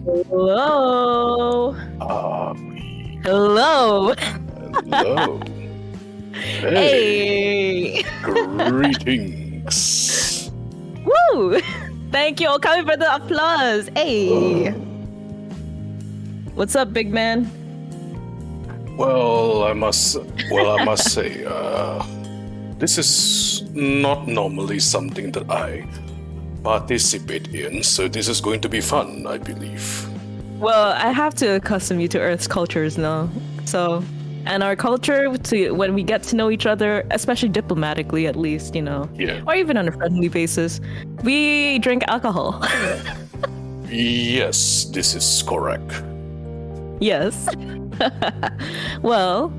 Hello. Hello. Hello. Hey. Greetings. Woo. Thank you, Okami, for the applause. Hey. What's up, big man? Well, I must say, this is not normally something that I participate in, so this is going to be fun, I believe. Well, I have to accustom you to Earth's cultures now. So, and our culture, to when we get to know each other, especially diplomatically at least, you know, Yeah. or even on a friendly basis, we drink alcohol. Yes, this is correct. Yes. Well,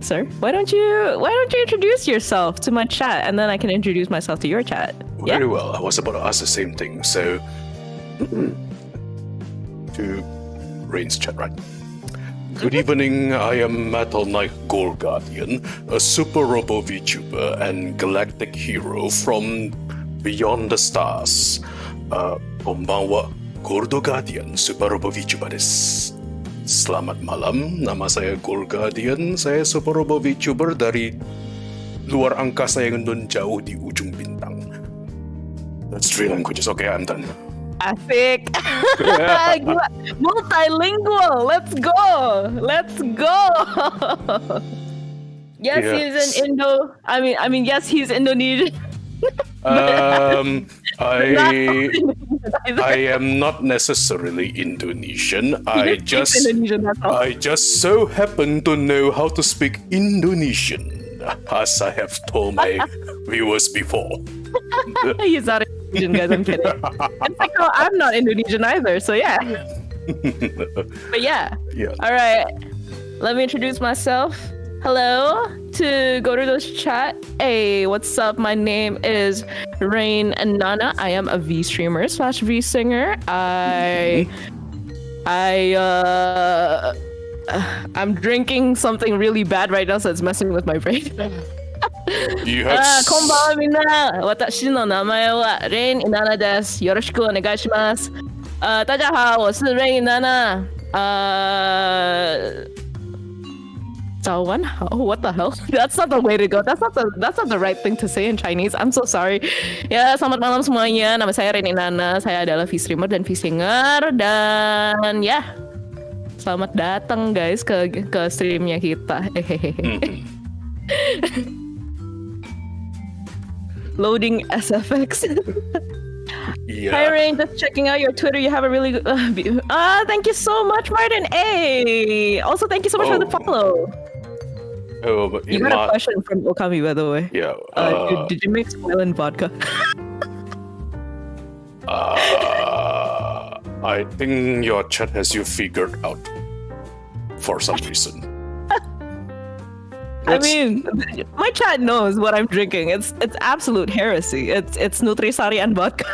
sir, why don't you introduce yourself to my chat, and then I can introduce myself to your chat. Very well. I was about to ask the same thing. So, to Rayne's chat, right? Good evening. I am Metal Knight Gold Guardian, a super robo VTuber and Galactic Hero from Beyond the Stars. Konbanwa, Gold Guardian, super robo VTuber desu. Selamat malam. Nama saya Gold Guardian. Saya super robo VTuber dari luar angkasa yang nun jauh di ujung bintang. That's three languages. Okay, I'm done. Asik. Gila. Multilingual. Let's go. Yes, he's an Indo. I mean, yes, he's Indonesian. I am not necessarily Indonesian. I just so happen to know how to speak Indonesian, as I have told my viewers before. He's not Indonesian, guys. I'm kidding. It's like, oh, I'm not Indonesian either. So yeah. But yeah. All right. Let me introduce myself. Hello to go to this chat. Hey, what's up? My name is Rayne and Nana. I am a V streamer / V singer. I'm drinking something really bad right now, so it's messing with my brain. こんばんはみんな。私の名前は Rayne Nana です。よろしくお願いします。大家好，我是 Rayne Nana。What the hell? That's not the way to go. That's not the right thing to say in Chinese. I'm so sorry. Ya, selamat malam semuanya. Nama saya Rayne Nana. Saya adalah V-streamer dan V-singer, dan ya, selamat datang guys ke streamnya kita. Loading SFX. Yeah. Hi Rayne, just checking out your Twitter. You have a really good thank you so much, Martin. Hey, also thank you so much for the follow. You got a question from Okami, by the way. Yeah. Did you make spoil and vodka? I think your chat has you figured out for some reason. I mean, my chat knows what I'm drinking. It's absolute heresy. It's Nutrisari and vodka.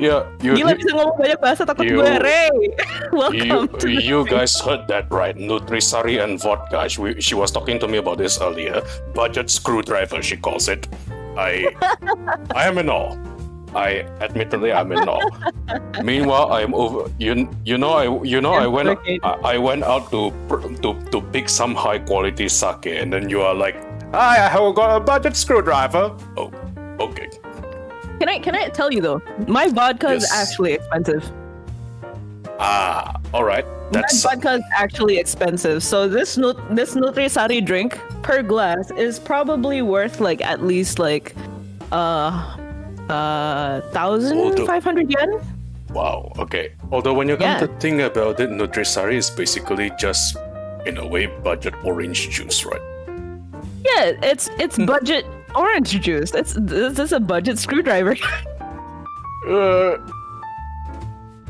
Yeah, Gila bisa ngomong banyak bahasa takut gue, Ray. Welcome. You guys heard that right? Nutrisari and vodka. She was talking to me about this earlier. Budget screwdriver, she calls it. I am in awe. Admittedly, I'm in awe. Meanwhile, I'm over. I went out to pick some high quality sake, and then you are like, I have got a budget screwdriver. Oh, okay. Can I tell you though? My vodka is actually expensive. All right. My vodka is actually expensive. So this Nutrisari drink per glass is probably worth like at least like 1,500 yen. Wow. Okay. Although when you come to think about it, Nutrisari is basically just, in a way, budget orange juice, right? Yeah, it's budget orange juice. This is a budget screwdriver.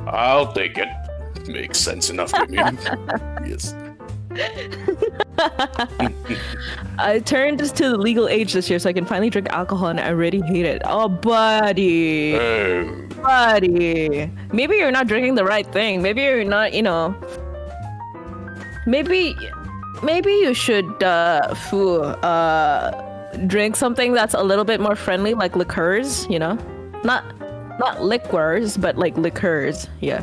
I'll take it. Makes sense enough to me. Yes. I turned to the legal age this year so I can finally drink alcohol, and I already hate it. Oh, buddy. Buddy. Maybe you're not drinking the right thing. Maybe you're not, maybe you should drink something that's a little bit more friendly, like liqueurs, Not not liquors, but like liquors. Yeah.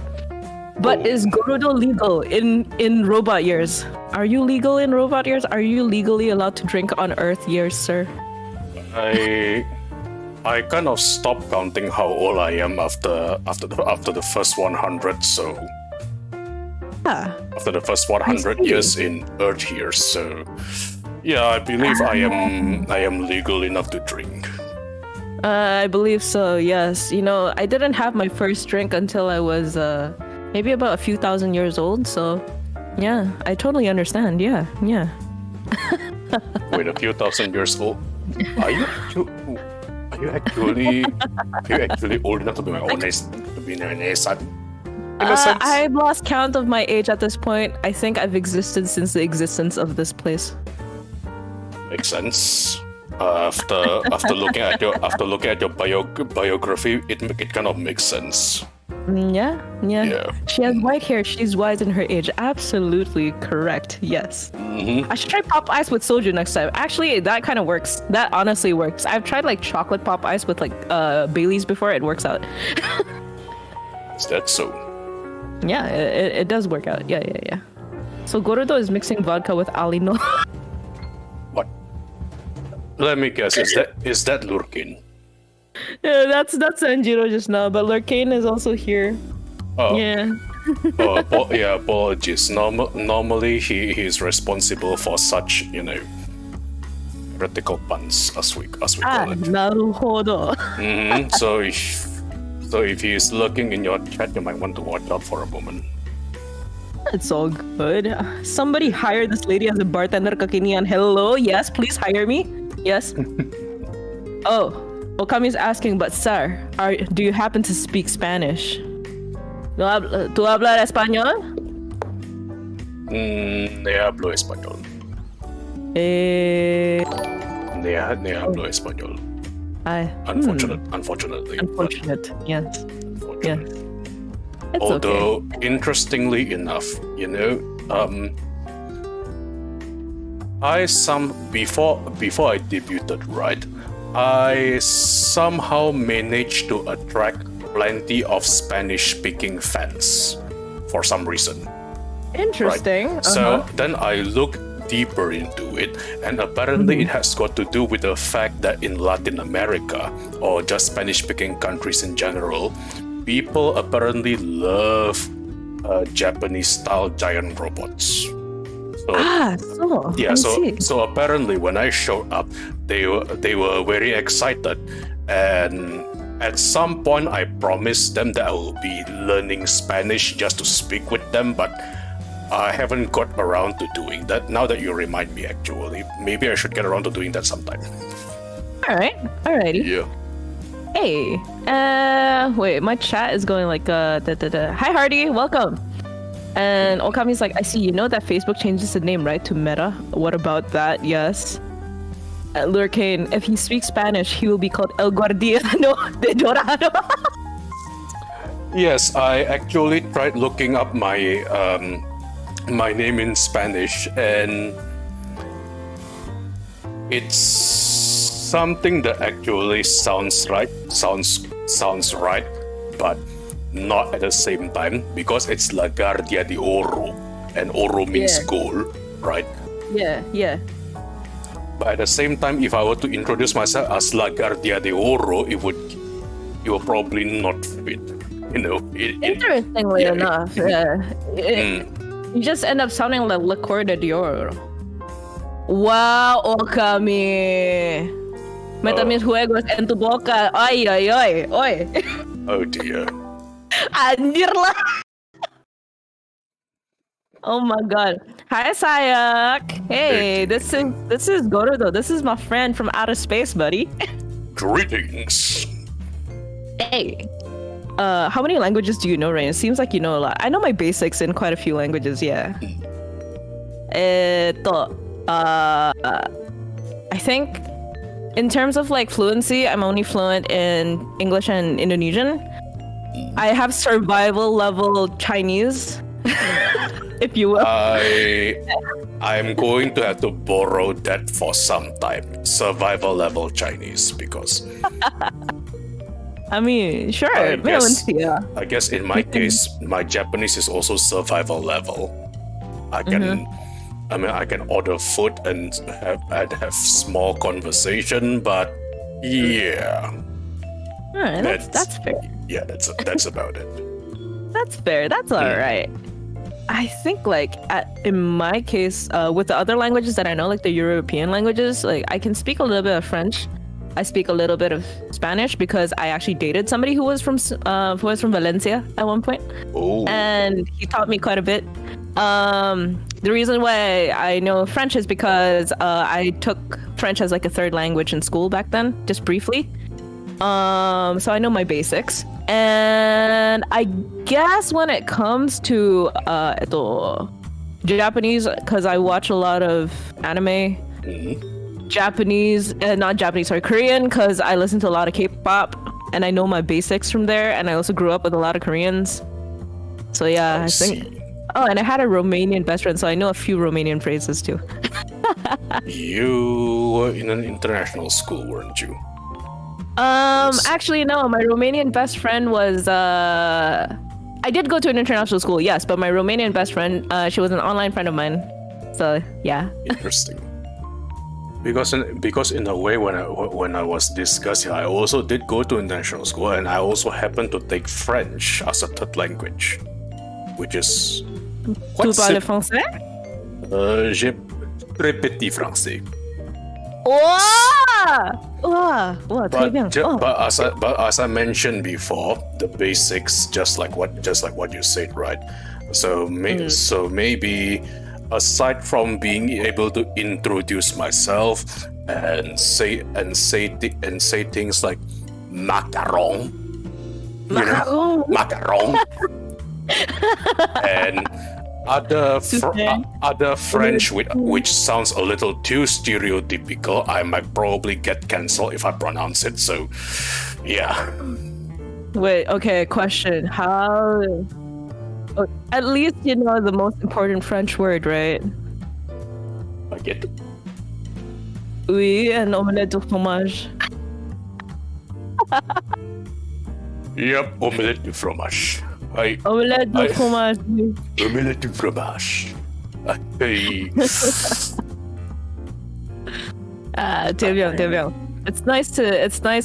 But is Gorudo legal in robot years? Are you legal in robot years? Are you legally allowed to drink on Earth years, sir? I kind of stopped counting how old I am after the first 100. So after the first 100 years in Earth years. So yeah, I believe I am legal enough to drink. I believe so. Yes. You know, I didn't have my first drink until I was maybe about a few thousand years old, so yeah, I totally understand. Yeah. Wait, a few thousand years old? Are you actually old enough to be honest? To be honest, in a sense? I've lost count of my age at this point. I think I've existed since the existence of this place. Makes sense. After looking at your biography, it kind of makes sense. Yeah. She has white hair. She's wise in her age. Absolutely correct. Yes. I should try pop ice with soju next time. Actually, that kind of works. That honestly works. I've tried like chocolate pop ice with like Baileys before. It works out. Is that so? Yeah, it does work out. Yeah. So Gorudo is mixing vodka with alino. What? Let me guess. Is that Lurkin? Yeah, that's Sanjiro just now, but Lurkane is also here. Oh. Yeah. Apologies. Normally he is responsible for such, heretical puns as we call it. Naruhodo. So if he is lurking in your chat, you might want to watch out for a moment. It's all good. Somebody hire this lady as a bartender, Kakinian. Hello, yes, please hire me. Yes. Oh. Okami's asking, but sir, do you happen to speak Spanish? ¿Tú hablas español? Ne hablo español. Ne hablo español. Unfortunately. Unfortunate, yes. Yes. It's although, okay. Interestingly enough, before I debuted, right? I somehow managed to attract plenty of Spanish-speaking fans for some reason. Interesting. Right? So then I looked deeper into it, and apparently it has got to do with the fact that in Latin America, or just Spanish-speaking countries in general, people apparently love Japanese-style giant robots. So apparently when I showed up, they were very excited, and at some point I promised them that I will be learning Spanish just to speak with them, but I haven't got around to doing that. Now that you remind me, actually, maybe I should get around to doing that sometime. Alrighty. Yeah. Hey, wait, my chat is going like Hi Hardy, welcome. And Okami's like, I see, you know that Facebook changes the name, right, to Meta? What about that? Yes. Lurkane, if he speaks Spanish, he will be called El Guardiano de Dorado. Yes, I actually tried looking up my my name in Spanish, and it's something that actually sounds right, but not at the same time, because it's La Guardia de Oro, and Oro means gold, right? Yeah. But at the same time, if I were to introduce myself as La Guardia de Oro, it would probably not fit. Interestingly enough, you just end up sounding like Liquor de Oro. Wow, Okami. Meta mis juegos en tu boca. Ay. Oh dear. Anjir lah. Oh my god. Hi Sayak. Hey, this is Gorudo. This is my friend from outer space, buddy. Greetings. Hey. How many languages do you know, Rayne? It seems like you know a lot. I know my basics in quite a few languages, yeah. I think in terms of like fluency, I'm only fluent in English and Indonesian. I have survival level Chinese, if you will. I'm going to have to borrow that for some time. Survival level Chinese, because I mean, sure. I guess in my case, my Japanese is also survival level. I can order food and have small conversation, but yeah. All right, that's fair. Yeah, that's about it. That's fair. That's all right. I think in my case, with the other languages that I know, like the European languages, like I can speak a little bit of French. I speak a little bit of Spanish because I actually dated somebody who was from Valencia at one point. Oh. And he taught me quite a bit. The reason why I know French is because I took French as like a third language in school back then, just briefly. So I know my basics. And I guess when it comes to Japanese, because I watch a lot of anime. Korean, because I listen to a lot of K-pop and I know my basics from there, and I also grew up with a lot of Koreans. So yeah, I think. Oh, and I had a Romanian best friend, so I know a few Romanian phrases too. You were in an international school, weren't you? Actually, no. My Romanian best friend was. I did go to an international school, yes, but my Romanian best friend, she was an online friend of mine. So yeah. Interesting. Because in a way, when I was discussing, I also did go to international school, and I also happened to take French as a third language, which is. Tu parles français? J'ai très petit français. But as I mentioned before, the basics, just like what you said, right? So maybe. Aside from being able to introduce myself and say things like macaron, macaron, and other French which sounds a little too stereotypical, I might probably get cancelled if I pronounce it. So, yeah. Wait. Okay. Question. How? At least you know the most important French word, right? I get it. Oui, un omelette du fromage. Yep, omelette du fromage. Omelette du fromage. Omelette du fromage. Hey. Très bien. It's nice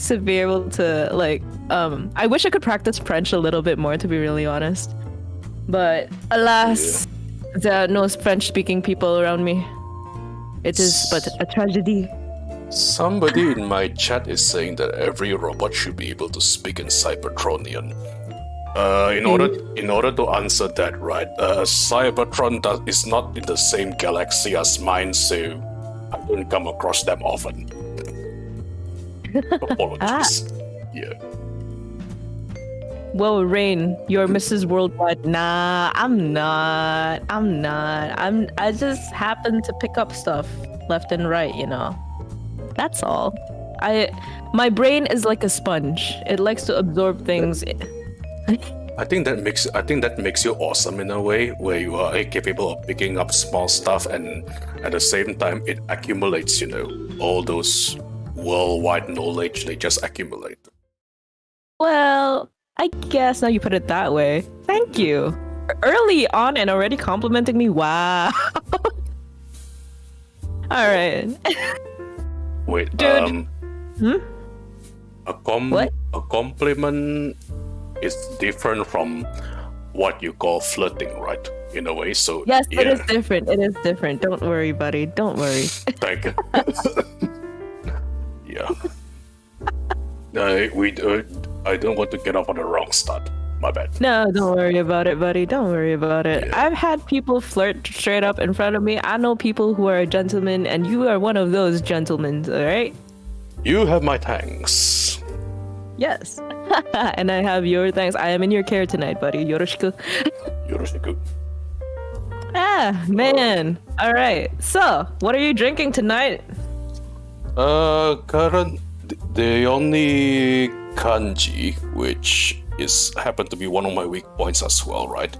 to be able to like. I wish I could practice French a little bit more, to be really honest. But alas, there are no French-speaking people around me. It is but a tragedy. Somebody in my chat is saying that every robot should be able to speak in Cybertronian. In order to answer that, right? Cybertron is not in the same galaxy as mine, so I don't come across them often. Apologies. Yeah. Whoa, Rayne, you're Mrs. Worldwide. Nah, I'm not. I just happen to pick up stuff left and right, you know. That's all. My brain is like a sponge. It likes to absorb things. I think that makes you awesome in a way, where you are capable of picking up small stuff, and at the same time it accumulates, you know, all those worldwide knowledge, they just accumulate. Well, I guess now you put it that way. Thank you. Early on and already complimenting me. Wow. All right. Wait, dude. What? A compliment is different from what you call flirting, right? In a way, so yes, yeah. It is different. It is different. Don't worry, buddy. Don't worry. Thank you. Yeah. I don't want to get off on the wrong start. My bad. No, don't worry about it, buddy. Don't worry about it. Yeah. I've had people flirt straight up in front of me. I know people who are gentlemen, and you are one of those gentlemen, all right? You have my thanks. Yes. And I have your thanks. I am in your care tonight, buddy. Yoroshiku. Yoroshiku. Ah, man. All right. So, what are you drinking tonight? The only kanji, which happen to be one of my weak points as well, right?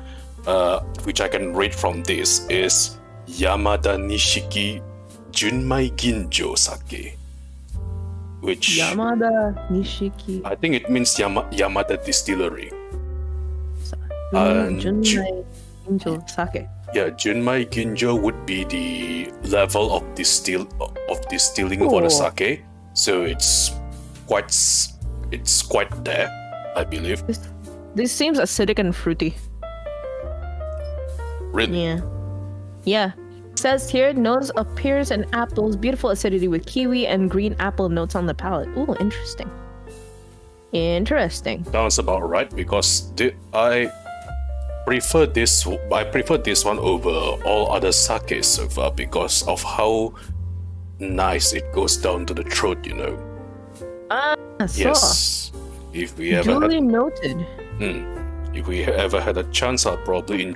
Which I can read from this is Yamada Nishiki Junmai Ginjo Sake. which Yamada Nishiki. I think it means Yamada Distillery. Junmai Ginjo Sake. Yeah, Junmai Ginjo would be the level of distilling for the sake. So it's quite there, I believe. This seems acidic and fruity. Really? Yeah. Says here, nose appears in apples, beautiful acidity with kiwi and green apple notes on the palate. Ooh, interesting. Sounds about right, because I prefer this one over all other sakes so far because of how nice it goes down to the throat, you know. Yes. If we ever noted. If we ever had a chance, I'll probably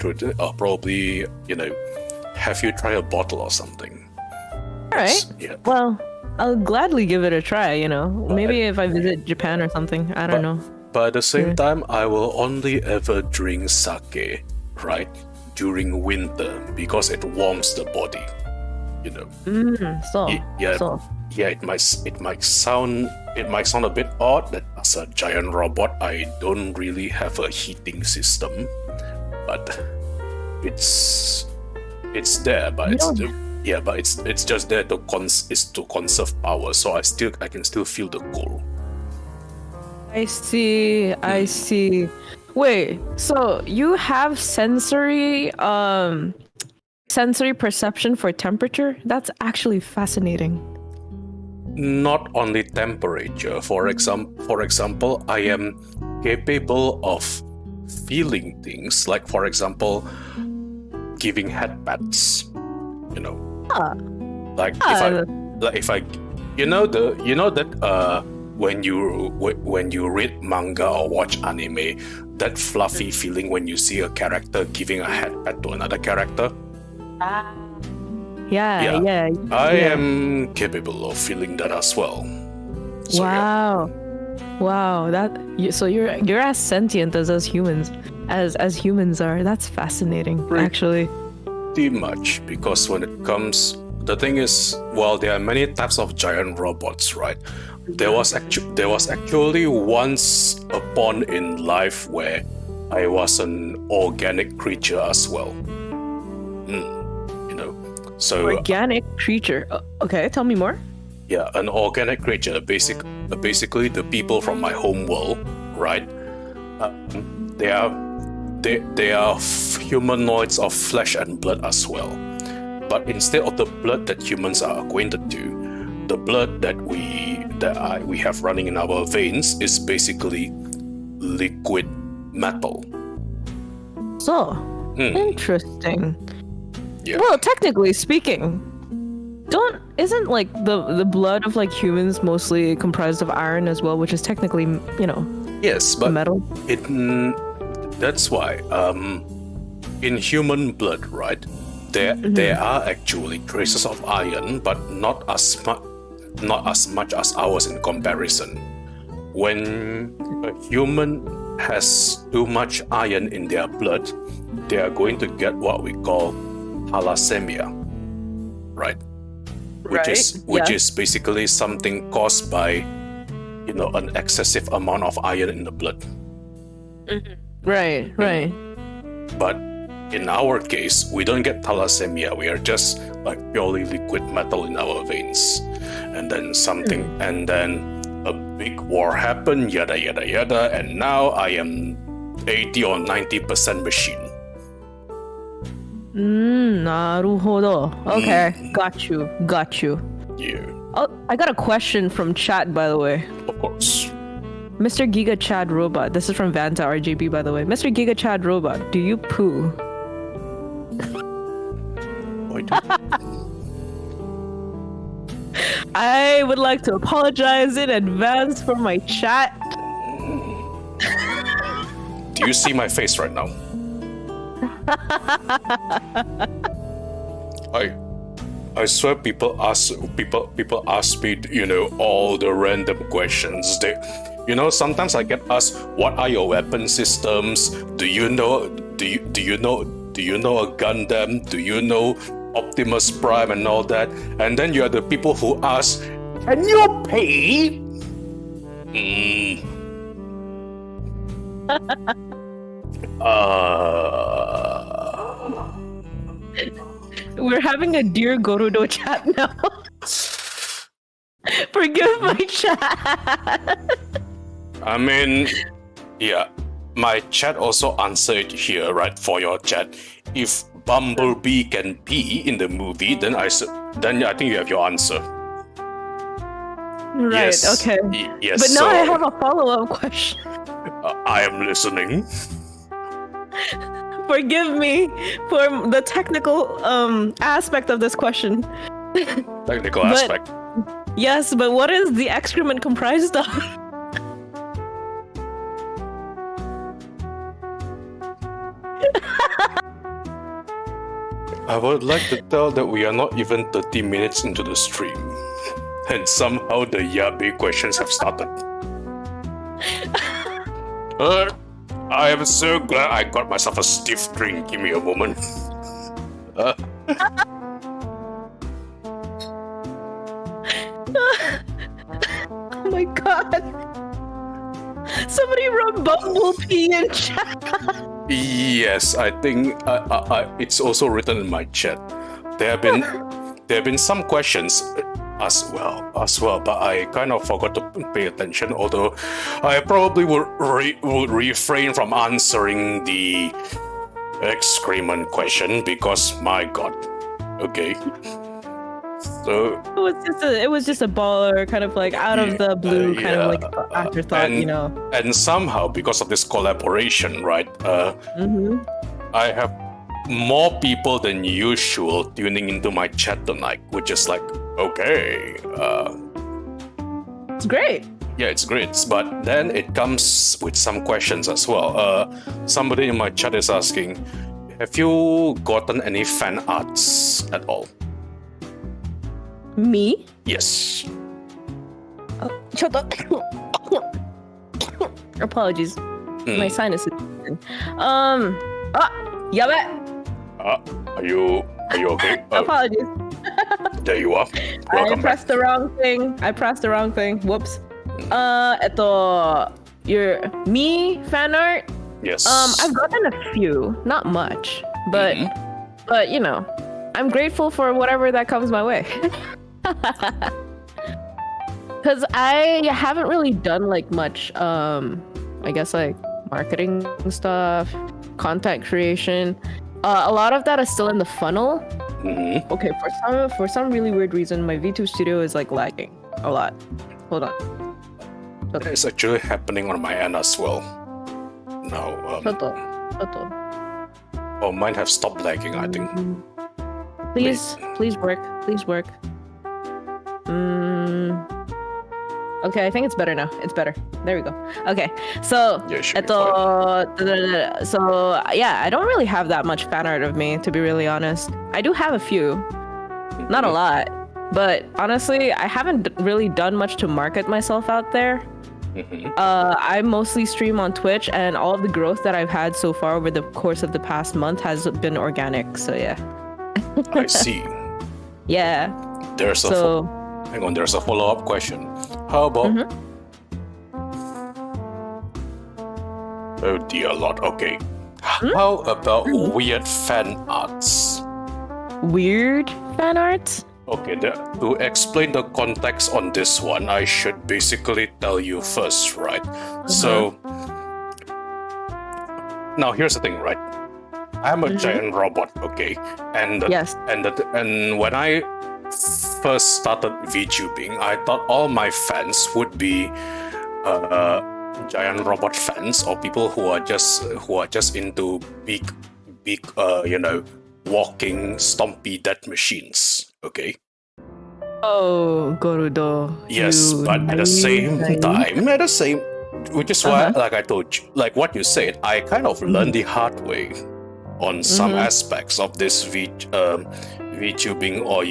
have you try a bottle or something. All right. Yeah. Well, I'll gladly give it a try, you know. Maybe if I visit Japan or something. I don't know. But at the same time, I will only ever drink sake, right, during winter because it warms the body, you know. It might sound a bit odd that as a giant robot, I don't really have a heating system, but it's there. But it's just there to conserve power, so I can still feel the cold. I see. Wait, so you have sensory perception for temperature? That's actually fascinating. Not only temperature. For example, I am capable of feeling things, like for example, giving head pats. You know, if I when you read manga or watch anime, that fluffy feeling when you see a character giving a head pat to another character. Yeah. I am capable of feeling that as well. So, wow. So you're as sentient as humans, as humans are. That's fascinating, actually. Pretty much, because when it comes, the thing is, well, there are many types of giant robots, right? There was actually once upon in life where I was an organic creature as well. So organic creature. Okay, tell me more. Yeah, an organic creature. Basically, the people from my home world, right? They are humanoids of flesh and blood as well. But instead of the blood that humans are acquainted to, the blood that we have running in our veins is basically liquid metal. So interesting. Yeah. Well, technically speaking, isn't like the blood of like humans mostly comprised of iron as well, which is technically, you know, yes, but metal. That's why in human blood, right, there are actually traces of iron, but not as much as ours in comparison. When a human has too much iron in their blood, they are going to get what we call thalassemia, right? Which is basically something caused by, an excessive amount of iron in the blood. Right. But in our case, we don't get thalassemia. We are just like purely liquid metal in our veins, and then and then a big war happened, yada yada yada, and now I am 80 or 90% machine. Naruhodo. Okay, got you. Yeah. Oh, I got a question from chat, by the way. Of course. Mr. Giga Chad Robot. This is from Vanta RJB, by the way. Mr. Giga Chad Robot, do you poo? I would like to apologize in advance for my chat. Do you see my face right now? I swear people ask me, all the random questions. Sometimes I get asked, what are your weapon systems? Do you know a Gundam? Do you know Optimus Prime and all that? And then you are the people who ask, can you pay? We're having a Dear Gorudo chat now. Forgive my chat. I mean, yeah, my chat also answered here, right? For your chat, if Bumblebee can pee in the movie, then I think you have your answer. Right. Yes, okay. Yes. But now I have a follow-up question. I am listening. Forgive me for the technical aspect of this question. Technical aspect. Yes, but what is the excrement comprised of? I would like to tell that we are not even 30 minutes into the stream, and somehow the Yabe questions have started. I am so glad I got myself a stiff drink. Give me a moment. Oh my god. Somebody wrote Bumblebee in chat. Yes, I think it's also written in my chat. There have been some questions as well, but I kind of forgot to pay attention. Although I probably would refrain from answering the excrement question because my god. Okay. So it was just a baller, kind of like out of the blue, kind of like afterthought, And somehow, because of this collaboration, right? I have more people than usual tuning into my chat tonight, which is like, okay. It's great. Yeah, it's great. But then it comes with some questions as well. Somebody in my chat is asking, have you gotten any fan arts at all? Me? Yes. Shut up. Apologies. My sinuses. Yabe. Are you okay? Apologies. There you are. Welcome I pressed the wrong thing. Whoops. Your me fan art? Yes. I've gotten a few, not much, but I'm grateful for whatever that comes my way. Because I haven't really done like much, I guess like marketing stuff, content creation. A lot of that is still in the funnel. Okay, for some really weird reason, my VTube studio is like lagging a lot. Hold on. It's actually happening on my end as well. Now, oh, mine have stopped lagging, I think. Please work. Okay, I think it's better now. It's better. There we go. Okay, so so yeah, I don't really have that much fan art of me, to be really honest. I do have a few, not a lot, but honestly, I haven't really done much to market myself out there. I mostly stream on Twitch, and all of the growth that I've had so far over the course of the past month has been organic. So yeah. I see. Yeah. There's a follow-up question. How about? Oh dear Lord. Okay. How about weird fan arts? Weird fan arts? Okay, to explain the context on this one, I should basically tell you first, right? So, now here's the thing, right? I'm a giant robot, okay? And when I first started VTubing, I thought all my fans would be giant robot fans or people who are just into big walking stompy death machines. Okay. Oh, Gorudo. Yes, but at the same time, which is why, like I told you, like what you said, I kind of learned the hard way on some aspects of this VTubing or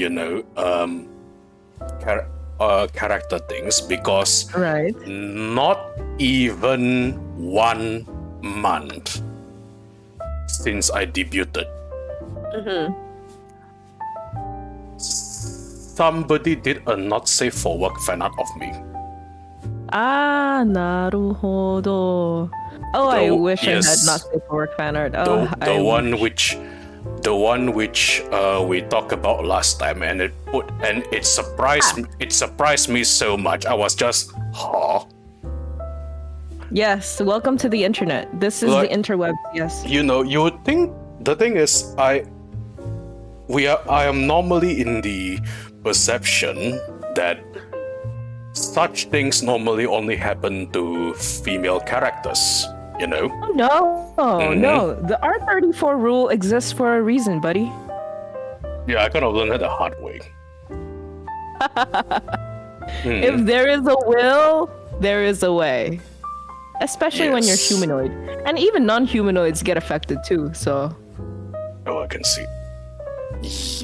character things, because not even 1 month since I debuted. somebody did a not safe for work fan art of me. Ah, naruhodo. Oh, I wish I had not safe for work fan art. Oh, the one which we talked about last time, and it surprised me so much. I was just, huh. Yes, welcome to the internet. This is the interwebs. Yes. You know, you would think the thing is, I am normally in the perception that such things normally only happen to female characters. You know? Oh, no, no. The R34 rule exists for a reason, buddy. Yeah, I kind of learned it the hard way. If there is a will, there is a way. Especially when you're humanoid. And even non-humanoids get affected too, so... Oh, I can see.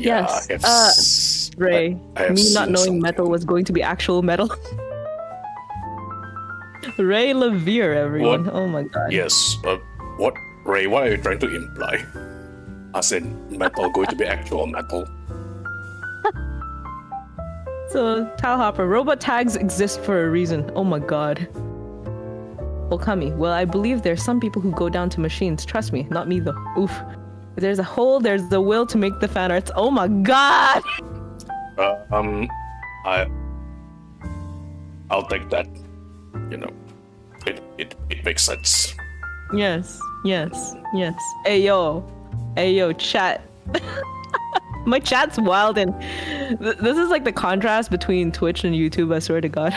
Yeah, yes. Ray, me not knowing metal was going to be actual metal. Ray Levere, everyone. What? Oh my god. Yes. What, Ray? What are you trying to imply? As in, metal going to be actual metal? So, Talhopper, robot tags exist for a reason. Oh my god. Okami, well, I believe there's some people who go down to machines. Trust me, not me though. Oof. If there's a hole, there's the will to make the fan arts. Oh my god! I'll take that. You know, it makes sense. Yes. Ayo, chat. My chat's wild, and this is like the contrast between Twitch and YouTube, I swear to god.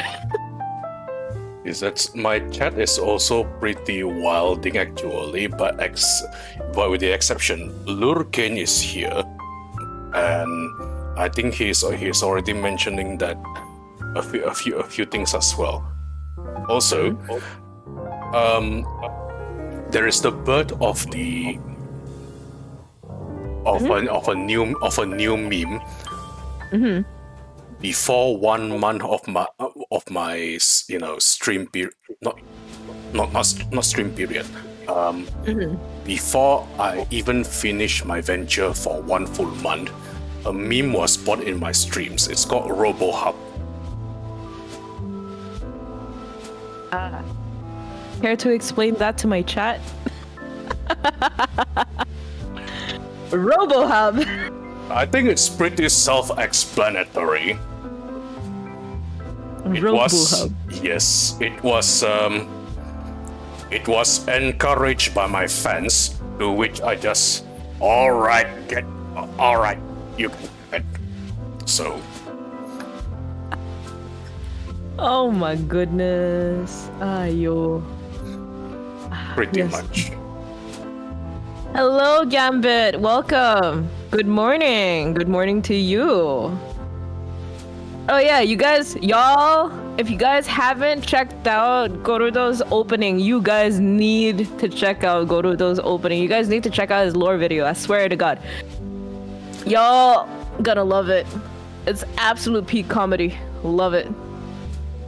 Is that my chat is also pretty wilding actually, but with the exception, Lurken is here, and I think he's already mentioning that a few things as well. Also, there is the birth of a new meme. Before 1 month of my stream period, not stream period. Before I even finished my venture for 1 full month, a meme was bought in my streams. It's called RoboHub. Care to explain that to my chat? RoboHub. I think it's pretty self-explanatory. It was encouraged by my fans, to which I just, alright, you can get. So. Oh my goodness. Ayo. Pretty much. Hello, Gambit. Welcome. Good morning. Good morning to you. Oh yeah, y'all, if you guys haven't checked out Gorudo's opening, you guys need to check out Gorudo's opening. You guys need to check out his lore video, I swear to god. Y'all gonna love it. It's absolute peak comedy. Love it.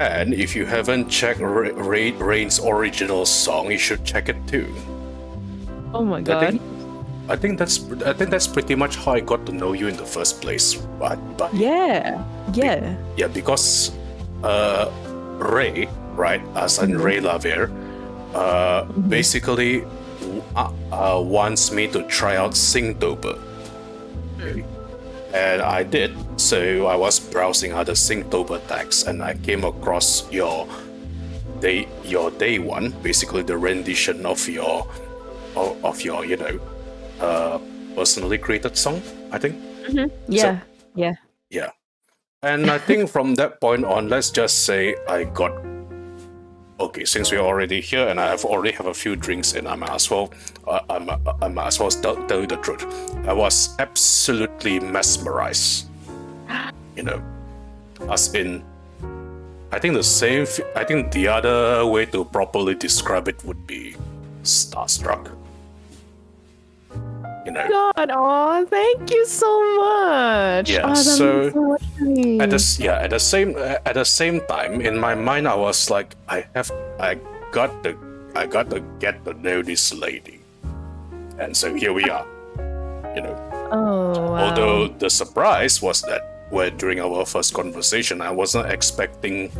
And if you haven't checked Rayne's original song, you should check it too. Oh my god. I think that's pretty much how I got to know you in the first place. But yeah. Because Ray, right, as in Ray Laver, basically wants me to try out Synctober. Okay. And I did. So I was browsing other Synctober tags, and I came across your day one, basically the rendition of your personally created song, I think. Yeah. And I think from that point on, let's just say since we're already here and I already have a few drinks in, I might as well tell you the truth. I was absolutely mesmerized. As in, I think the other way to properly describe it would be starstruck. God, thank you so much. Yeah, so at the same time, in my mind, I was like, I got to get to know this lady, and so here we are. Oh. Wow. Although the surprise was that where during our first conversation, I wasn't expecting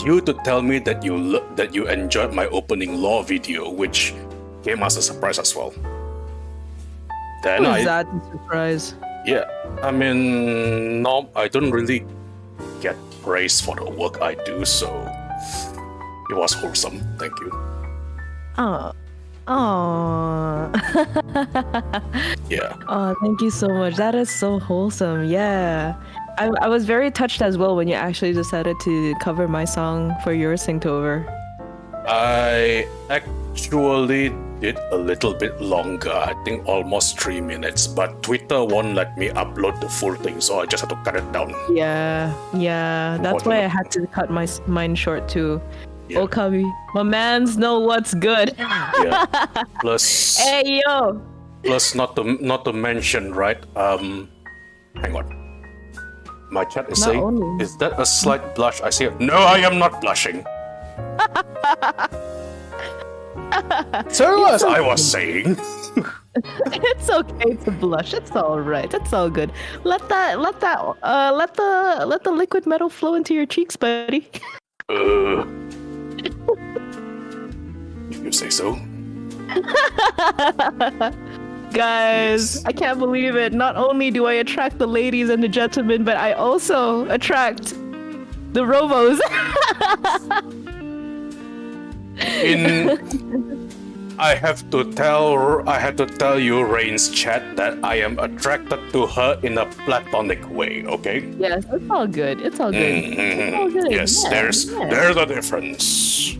you to tell me that you enjoyed my opening lore video, which came as a surprise as well. Then Was that a surprise? Yeah, I mean, no, I don't really get praise for the work I do, so it was wholesome. Thank you. Oh. Yeah. Oh, thank you so much. That is so wholesome. Yeah. I was very touched as well when you actually decided to cover my song for your Singtover. I actually did a little bit longer, I think almost 3 minutes, but Twitter won't let me upload the full thing, so I just had to cut it down. Yeah. That's why I had to cut mine short too. Yeah. Okabi, my mans know what's good. Yeah. Plus, hey yo. Plus, not to mention, right? Hang on. My chat is saying, "Is that a slight blush?" I say, "No, I am not blushing." So as I was saying, it's okay to blush. It's all right. It's all good. Let the liquid metal flow into your cheeks, buddy. If you say so. Guys, I can't believe it. Not only do I attract the ladies and the gentlemen, but I also attract the robos. I have to tell you, Rayne's chat, that I am attracted to her in a platonic way. Okay? Yes, it's all good. It's all good. It's all good. Yes, yeah, there's a difference.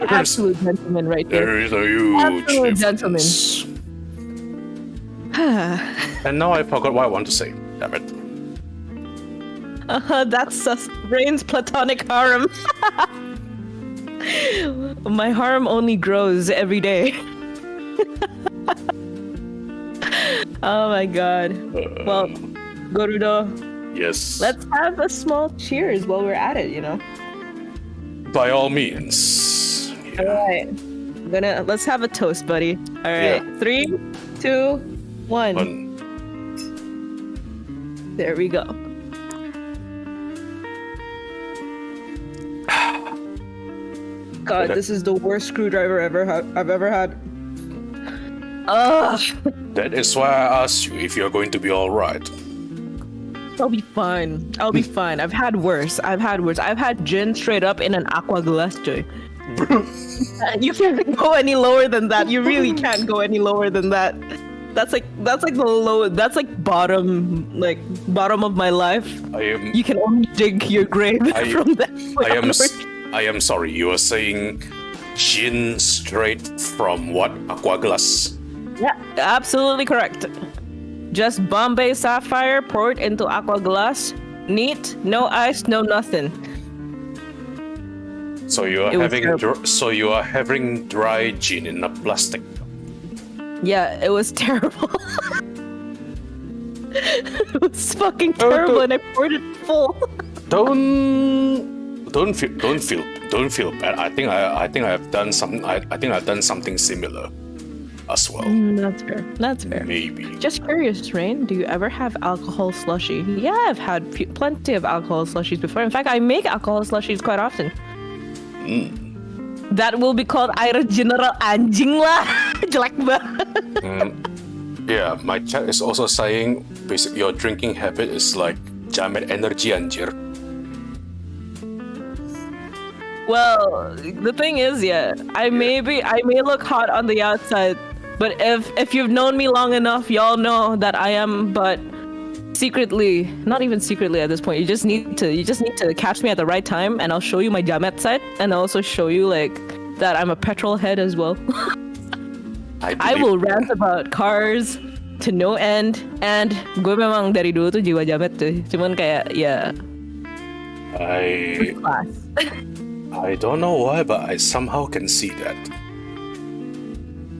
Absolute gentleman right there. There is a huge absolute difference. Gentleman. And now I forgot what I want to say. Damn it. That's Rayne's platonic harem. My harem only grows every day. Oh my god. Well, Gorudo. Yes. Let's have a small cheers while we're at it, you know? By all means. Yeah. Alright. Let's have a toast, buddy. Alright. Yeah. 3, 2, 1. There we go. God, this is the worst screwdriver I've ever had. Ugh. That is why I asked you if you're going to be alright. I'll be fine. I'll be fine. I've had worse. I've had gin straight up in an aqua glass, Joy. You can't go any lower than that. You really can't go any lower than that. That's like the low. That's like bottom of my life. You can only dig your grave from that. I am sorry. You are saying gin straight from what? Aqua glass? Yeah, absolutely correct. Just Bombay Sapphire poured into aqua glass. Neat. No ice. No nothing. So you are having dry gin in a plastic. Yeah, it was terrible. It was fucking terrible, and I poured it full. Don't feel bad. I think I've done something similar as well. That's fair. Maybe. Just curious, Rayne, do you ever have alcohol slushy? Yeah, I've had plenty of alcohol slushies before. In fact, I make alcohol slushies quite often. That will be called air general anjing lah. Jelek banget. Yeah, my chat is also saying basically your drinking habit is like jamet energy anjir. Well, the thing is, I may look hot on the outside, but if you've known me long enough, y'all know that I am but secretly, not even secretly at this point. You just need to catch me at the right time, and I'll show you my jamet side, and I'll also show you like that I'm a petrol head as well. I will rant about cars to no end, and gue memang dari dulu tuh jiwa jamet tuh. Cuman kayak I don't know why, but I somehow can see that.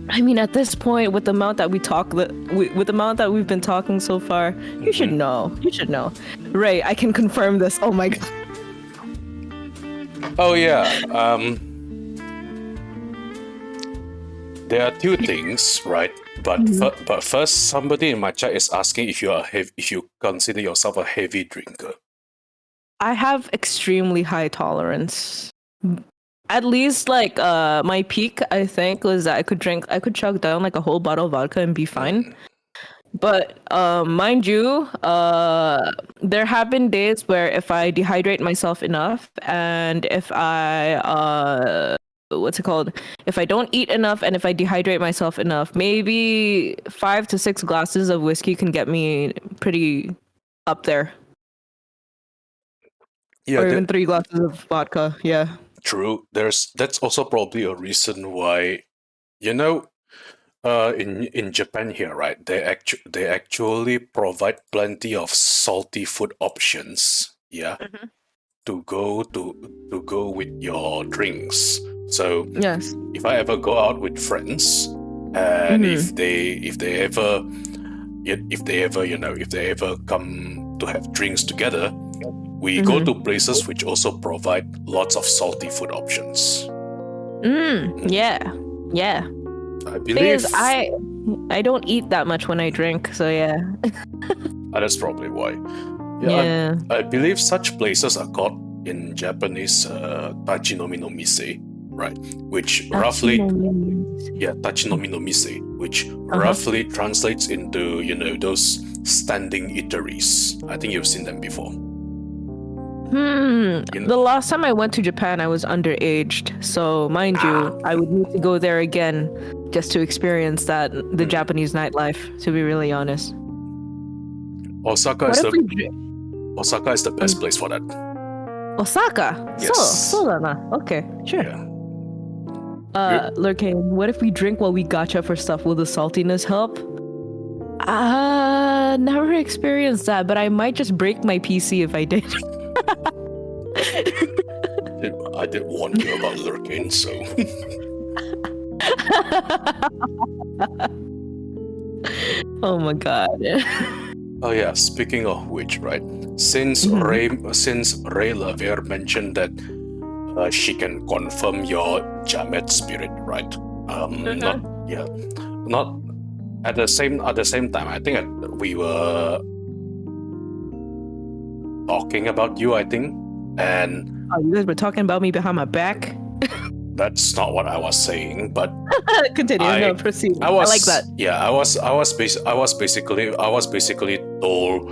I mean, at this point, with the amount that with the amount that we've been talking so far, you should know. You should know. Ray, I can confirm this. Oh my god. Oh yeah. there are two things, right? But but first, somebody in my chat is asking if you consider yourself a heavy drinker. I have extremely high tolerance. At least like my peak, I think, was that I could chug down like a whole bottle of vodka and be fine. But mind you, there have been days where if I dehydrate myself enough, and if I what's it called? If I don't eat enough, and if I dehydrate myself enough, maybe 5 to 6 glasses of whiskey can get me pretty up there. Yeah, or even 3 glasses of vodka. Yeah. True. That's also probably a reason why, in Japan here, right? They actually provide plenty of salty food options. Yeah. To go with your drinks. So yes, if I ever go out with friends, and if they ever come to have drinks together, we go to places which also provide lots of salty food options. Yeah. I believe I don't eat that much when I drink, so yeah. That's probably why. Yeah. I believe such places are called in Japanese tachinomino no mise, right? Which roughly tachinomino no mise, which roughly translates into those standing eateries. I think you've seen them before. The last time I went to Japan, I was underaged. So, mind you, I would need to go there again just to experience the Japanese nightlife, to be really honest. Osaka is the best place for that. Osaka? Yes. So, okay, sure. Yeah. Lurkane, what if we drink while we gacha for stuff? Will the saltiness help? Never experienced that, but I might just break my PC if I did. I did warn you about Lurkane, so. Oh my god. Oh yeah, speaking of which, right? Since Ray Lavier mentioned that she can confirm your Jamet spirit, right? Not at the same time. I think we were talking about you, I think, and you guys were talking about me behind my back. That's not what I was saying, but continue. Proceed. I like that. Yeah, I was basically told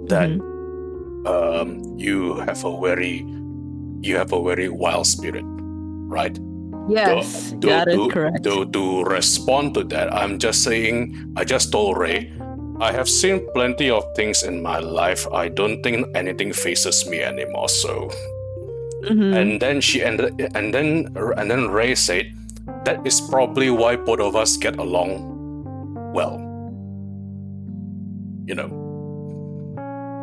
that you have a very wild spirit, right? Yes, that is correct. To respond to that, I just told Ray, I have seen plenty of things in my life. I don't think anything faces me anymore. So, and then Ray said, that is probably why both of us get along well.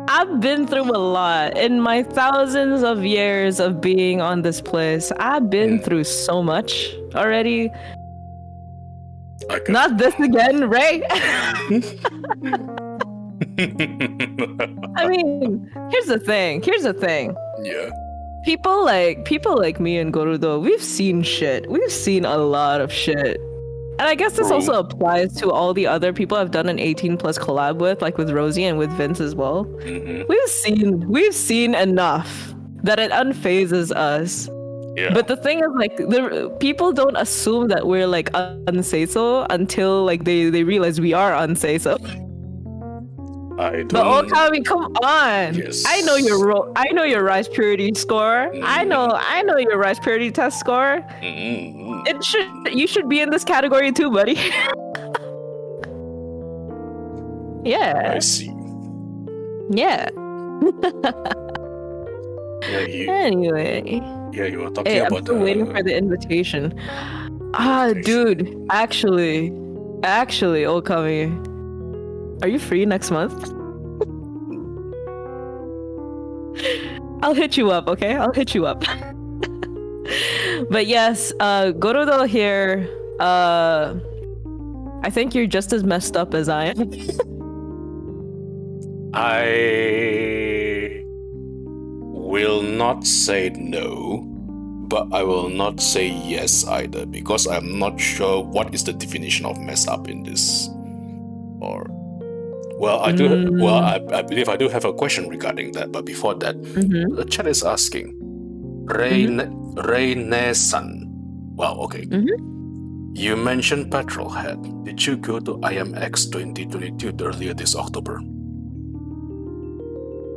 I've been through a lot in my thousands of years of being on this place. I've been through so much already. Not this again, Ray. I mean, here's the thing. Yeah. People like me and Gorudo, we've seen shit. We've seen a lot of shit. And I guess this also applies to all the other people I've done an 18 plus collab with, like with Rosie and with Vince as well. We've seen enough that it unphases us. Yeah. But the thing is, like, the people don't assume that we're like unsay-so until like they realize we are unsay-so. But Okami, come on! Yes. I know your rice purity score. I know your rice purity test score. You should be in this category too, buddy. Yeah. I see. Yeah. Anyway. Yeah, you were talking about. I'm still waiting for the invitation. Dude. Actually, Okami, are you free next month? I'll hit you up, okay? I'll hit you up. But yes, Gorodo here. I think you're just as messed up as I am. I will not say no, but I will not say yes either because I'm not sure what is the definition of mess up in this. Or, well, I do. Well, I believe I do have a question regarding that. But before that, the chat is asking, Rayne-san. Wow. Okay. You mentioned Petrolhead. Did you go to IMX 2022 earlier this October?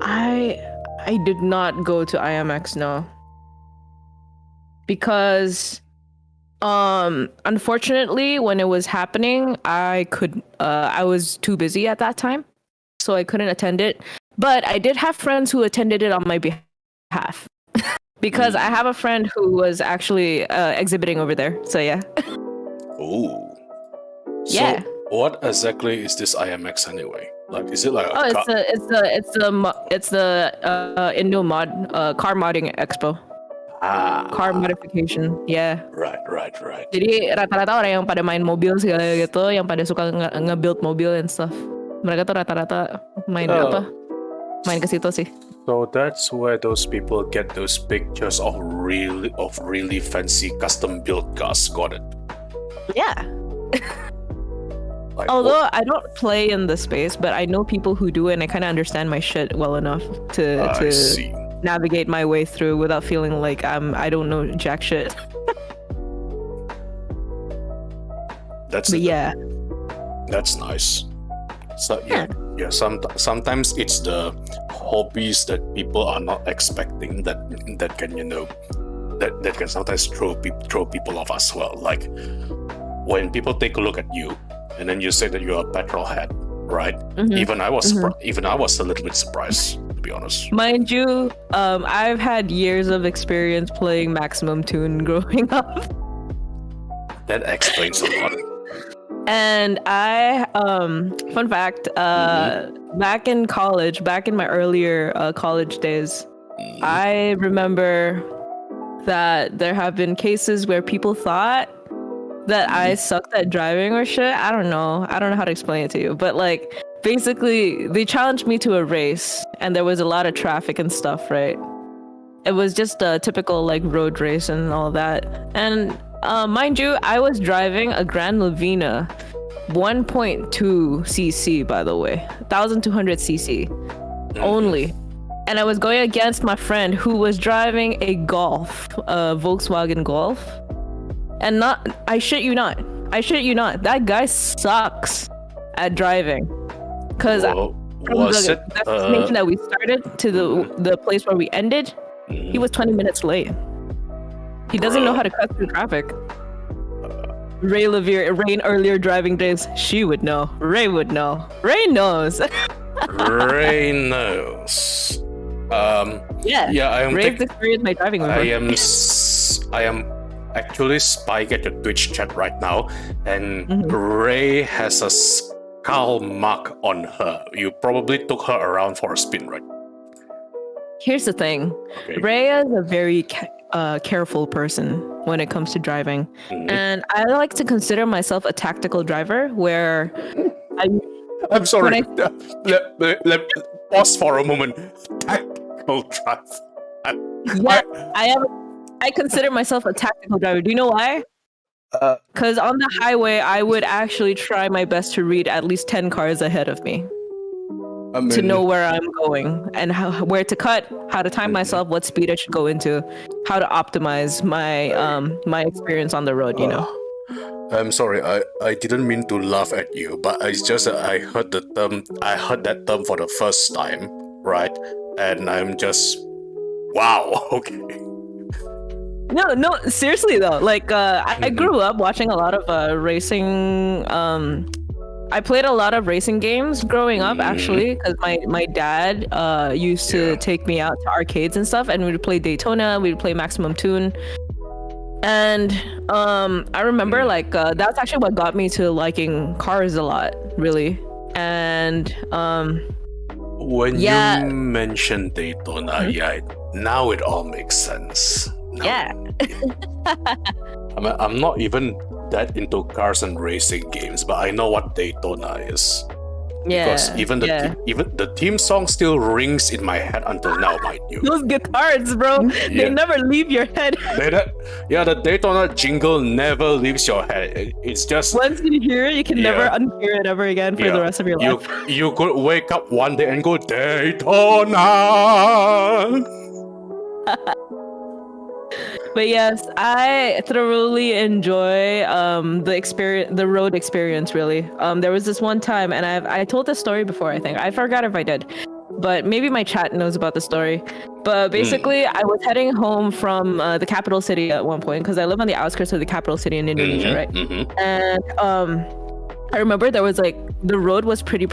I did not go to IMX, no. Because unfortunately when it was happening, I was too busy at that time, so I couldn't attend it. But I did have friends who attended it on my behalf. Because I have a friend who was actually exhibiting over there. So yeah. Oh. Yeah. So what exactly is this IMX anyway? Like, is it like it's the Indo mod car modding expo. Car modification. Yeah. Right. Jadi rata-rata orang yang pada main mobil segala gitu, yang pada suka nge-build mobil and stuff. Mereka tuh rata-rata main main ke situ sih. So that's where those people get those pictures of really fancy custom built cars. Got it. Yeah. Like, although I don't play in the space, but I know people who do, and I kind of understand my shit well enough to navigate my way through without feeling like I don't know jack shit. That's nice. So yeah. Sometimes it's the hobbies that people are not expecting that can that can sometimes throw people off as well. Like when people take a look at you and then you say that you're a petrolhead, right? Even I was a little bit surprised, to be honest. Mind you, I've had years of experience playing Maximum Tune growing up. That explains a lot. And I, fun fact, back in college, back in my earlier college days, I remember that there have been cases where people thought that I sucked at driving or shit. I don't know how to explain it to you, but like basically they challenged me to a race and there was a lot of traffic and stuff, right? It was just a typical like road race and all that. And mind you, I was driving a Grand Lavina 1.2 cc, by the way, 1200 cc only. And I was going against my friend who was driving a Golf, a Volkswagen Golf. And I shit you not, that guy sucks at driving. Because from the destination that we started to the place where we ended, he was 20 minutes late. He doesn't know how to cut through traffic. Rayne earlier driving days, she would know. Ray would know. Ray knows. Ray knows. Yeah. Ray's experienced my driving before. I am actually spying at your Twitch chat right now, and Ray has a skull mark on her. You probably took her around for a spin, right? Here's the thing. Okay. Ray is a very careful person when it comes to driving. And I like to consider myself a tactical driver where I'm sorry. Let pause for a moment. Tactical driver. I consider myself a tactical driver. Do you know why? Because on the highway, I would actually try my best to read at least 10 cars ahead of me. To know where I'm going and where to cut, how to time myself, what speed I should go into, how to optimize my my experience on the road, you know. I'm sorry, I didn't mean to laugh at you, but it's just that I heard that term for the first time, right? And I'm just wow, okay. No, seriously though. Like I grew up watching a lot of racing. I played a lot of racing games growing up, actually, because my dad used to take me out to arcades and stuff, and we would play Daytona, we would play Maximum Tune. And I remember like that's actually what got me to liking cars a lot, really. And when you mentioned Daytona, now it all makes sense. I'm not even that into cars and racing games, but I know what Daytona is. Because even the theme song still rings in my head until now, mind you. Those guitars, bro, they never leave your head. The Daytona jingle never leaves your head. It's just once you hear it, you can never unhear it ever again for the rest of your life. You could wake up one day and go Daytona. But yes, I thoroughly enjoy the road experience. Really, there was this one time, and I told this story before. I think I forgot if I did, but maybe my chat knows about the story. But basically, I was heading home from the capital city at one point because I live on the outskirts of the capital city in Indonesia, right? And I remember there was like the road was pretty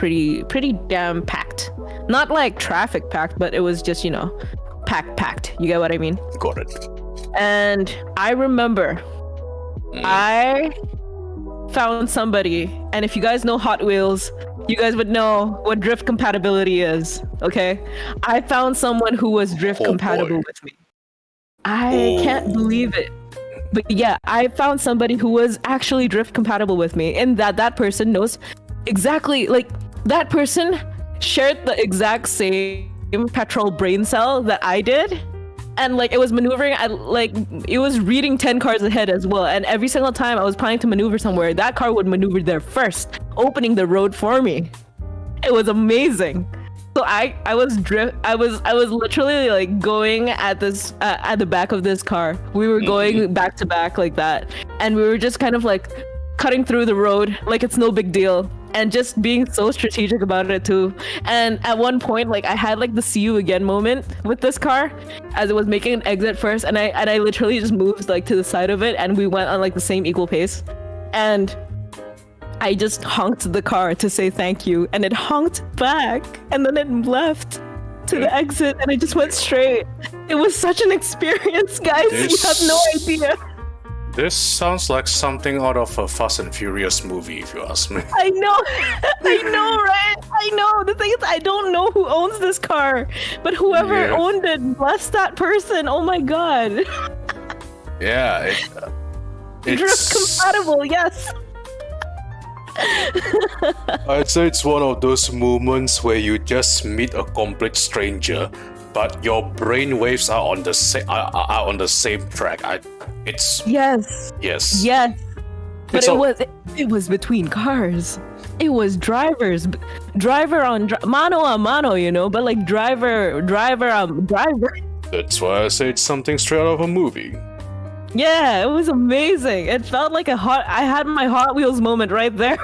damn packed. Not like traffic packed, but it was just packed. You get what I mean? Got it. And I remember I found somebody, and if you guys know Hot Wheels, you guys would know what drift compatibility is, okay? I found someone who was drift compatible with me. I can't believe it. But yeah, I found somebody who was actually drift compatible with me, and that person knows exactly, like, that person shared the exact same petrol brain cell that I did. And like it was maneuvering, it was reading 10 cars ahead as well. And every single time I was planning to maneuver somewhere, that car would maneuver there first, opening the road for me. It was amazing. So I was literally like going at the back of this car. We were going back to back like that, and we were just kind of like cutting through the road like it's no big deal. And just being so strategic about it too. And at one point, like I had like the see you again moment with this car as it was making an exit first, and I literally just moved like to the side of it, and we went on like the same equal pace. And I just honked the car to say thank you, and it honked back, and then it left to the exit, and I just went straight. It was such an experience, guys. You have no idea. This sounds like something out of a Fast and Furious movie, if you ask me. I know, right? I know. The thing is, I don't know who owns this car, but whoever owned it, bless that person. Oh my god. Yeah, it's drift compatible. Yes. I'd say it's one of those moments where you just meet a complete stranger, but your brain waves are on the same track. Yes. But it was between cars. It was driver on mano a mano, but like driver. That's why I say it's something straight out of a movie. Yeah, it was amazing. It felt like I had my Hot Wheels moment right there.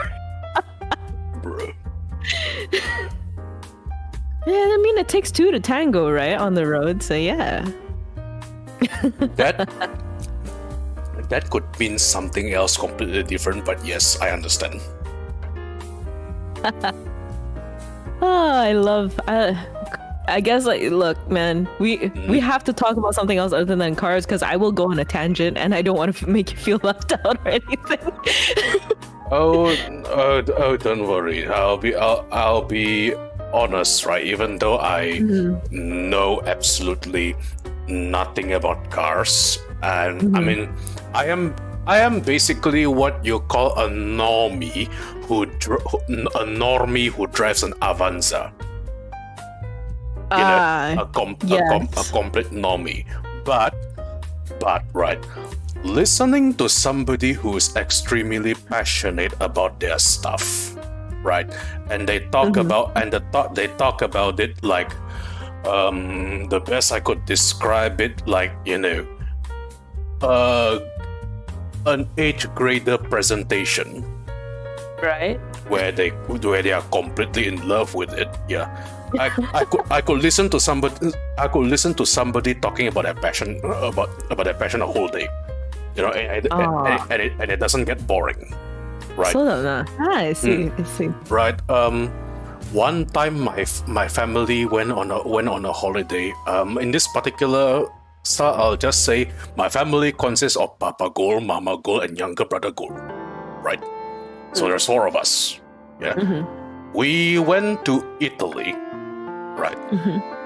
Bro. Yeah, I mean, it takes two to tango, right, on the road, so yeah. That could mean something else completely different, but yes, I understand. I guess, like, look, man, we have to talk about something else other than cars, because I will go on a tangent, and I don't want to make you feel left out or anything. Oh, don't worry. I'll be honest, right? Even though I know absolutely nothing about cars, and I mean, I am basically what you call a normie who drives an Avanza. A complete normie. But right, listening to somebody who's extremely passionate about their stuff, right? And they talk about it like the best I could describe it, like, an 8th grader presentation, right? Where they are completely in love with it. Yeah, I could listen to somebody. Talking about their passion about their passion a whole day, and it doesn't get boring, right? I see. Right. One time my family went on a holiday. In this particular style, I'll just say my family consists of Papa Gol, Mama Gol, and younger brother Gol. Right. So there's 4 of us. Yeah. We went to Italy. Right.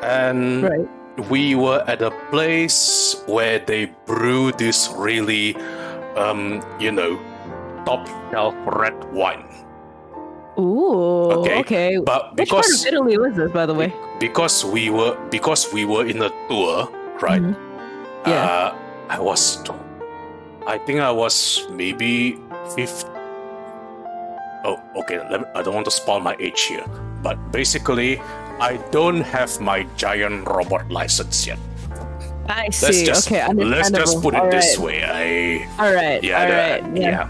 And we were at a place where they brew this really top shelf red wine. Ooh, okay. But which part of Italy was this, by the way? Because we were in a tour, right? Mm-hmm. Yeah. I think I was maybe 5th. Oh, okay. I don't want to spoil my age here, but basically, I don't have my giant robot license yet. I see. Okay, let's just put it this way. All right. Yeah.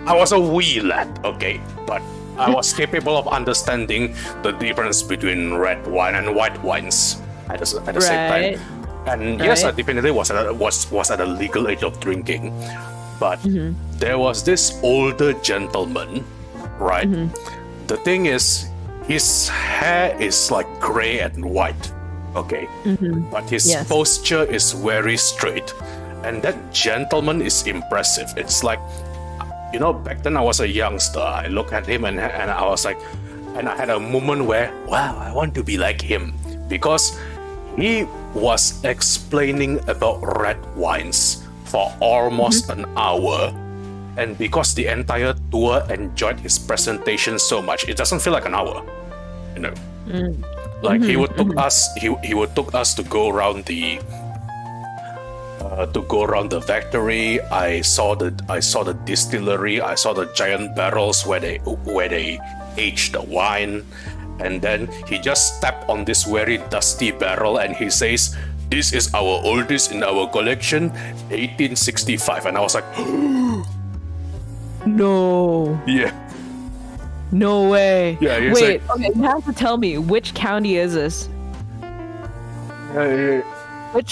I was a wee lad, okay, but I was capable of understanding the difference between red wine and white wines at the same time. And yes, I definitely was at a legal age of drinking, but there was this older gentleman, right? The thing is, his hair is like gray and white, okay, but his posture is very straight, and that gentleman is impressive. It's like, you know, back then I was a youngster. I look at him and I was like, and I had a moment where, wow, I want to be like him, because he was explaining about red wines for almost an hour, and because the entire tour enjoyed his presentation so much, it doesn't feel like an hour, you know. Like he would took us to go around the factory. I saw the distillery. I saw the giant barrels where they age the wine. And then he just stepped on this very dusty barrel and he says, "This is our oldest in our collection, 1865." And I was like, no. Yeah. No way. Yeah. Wait, okay, you have to tell me, which county is this?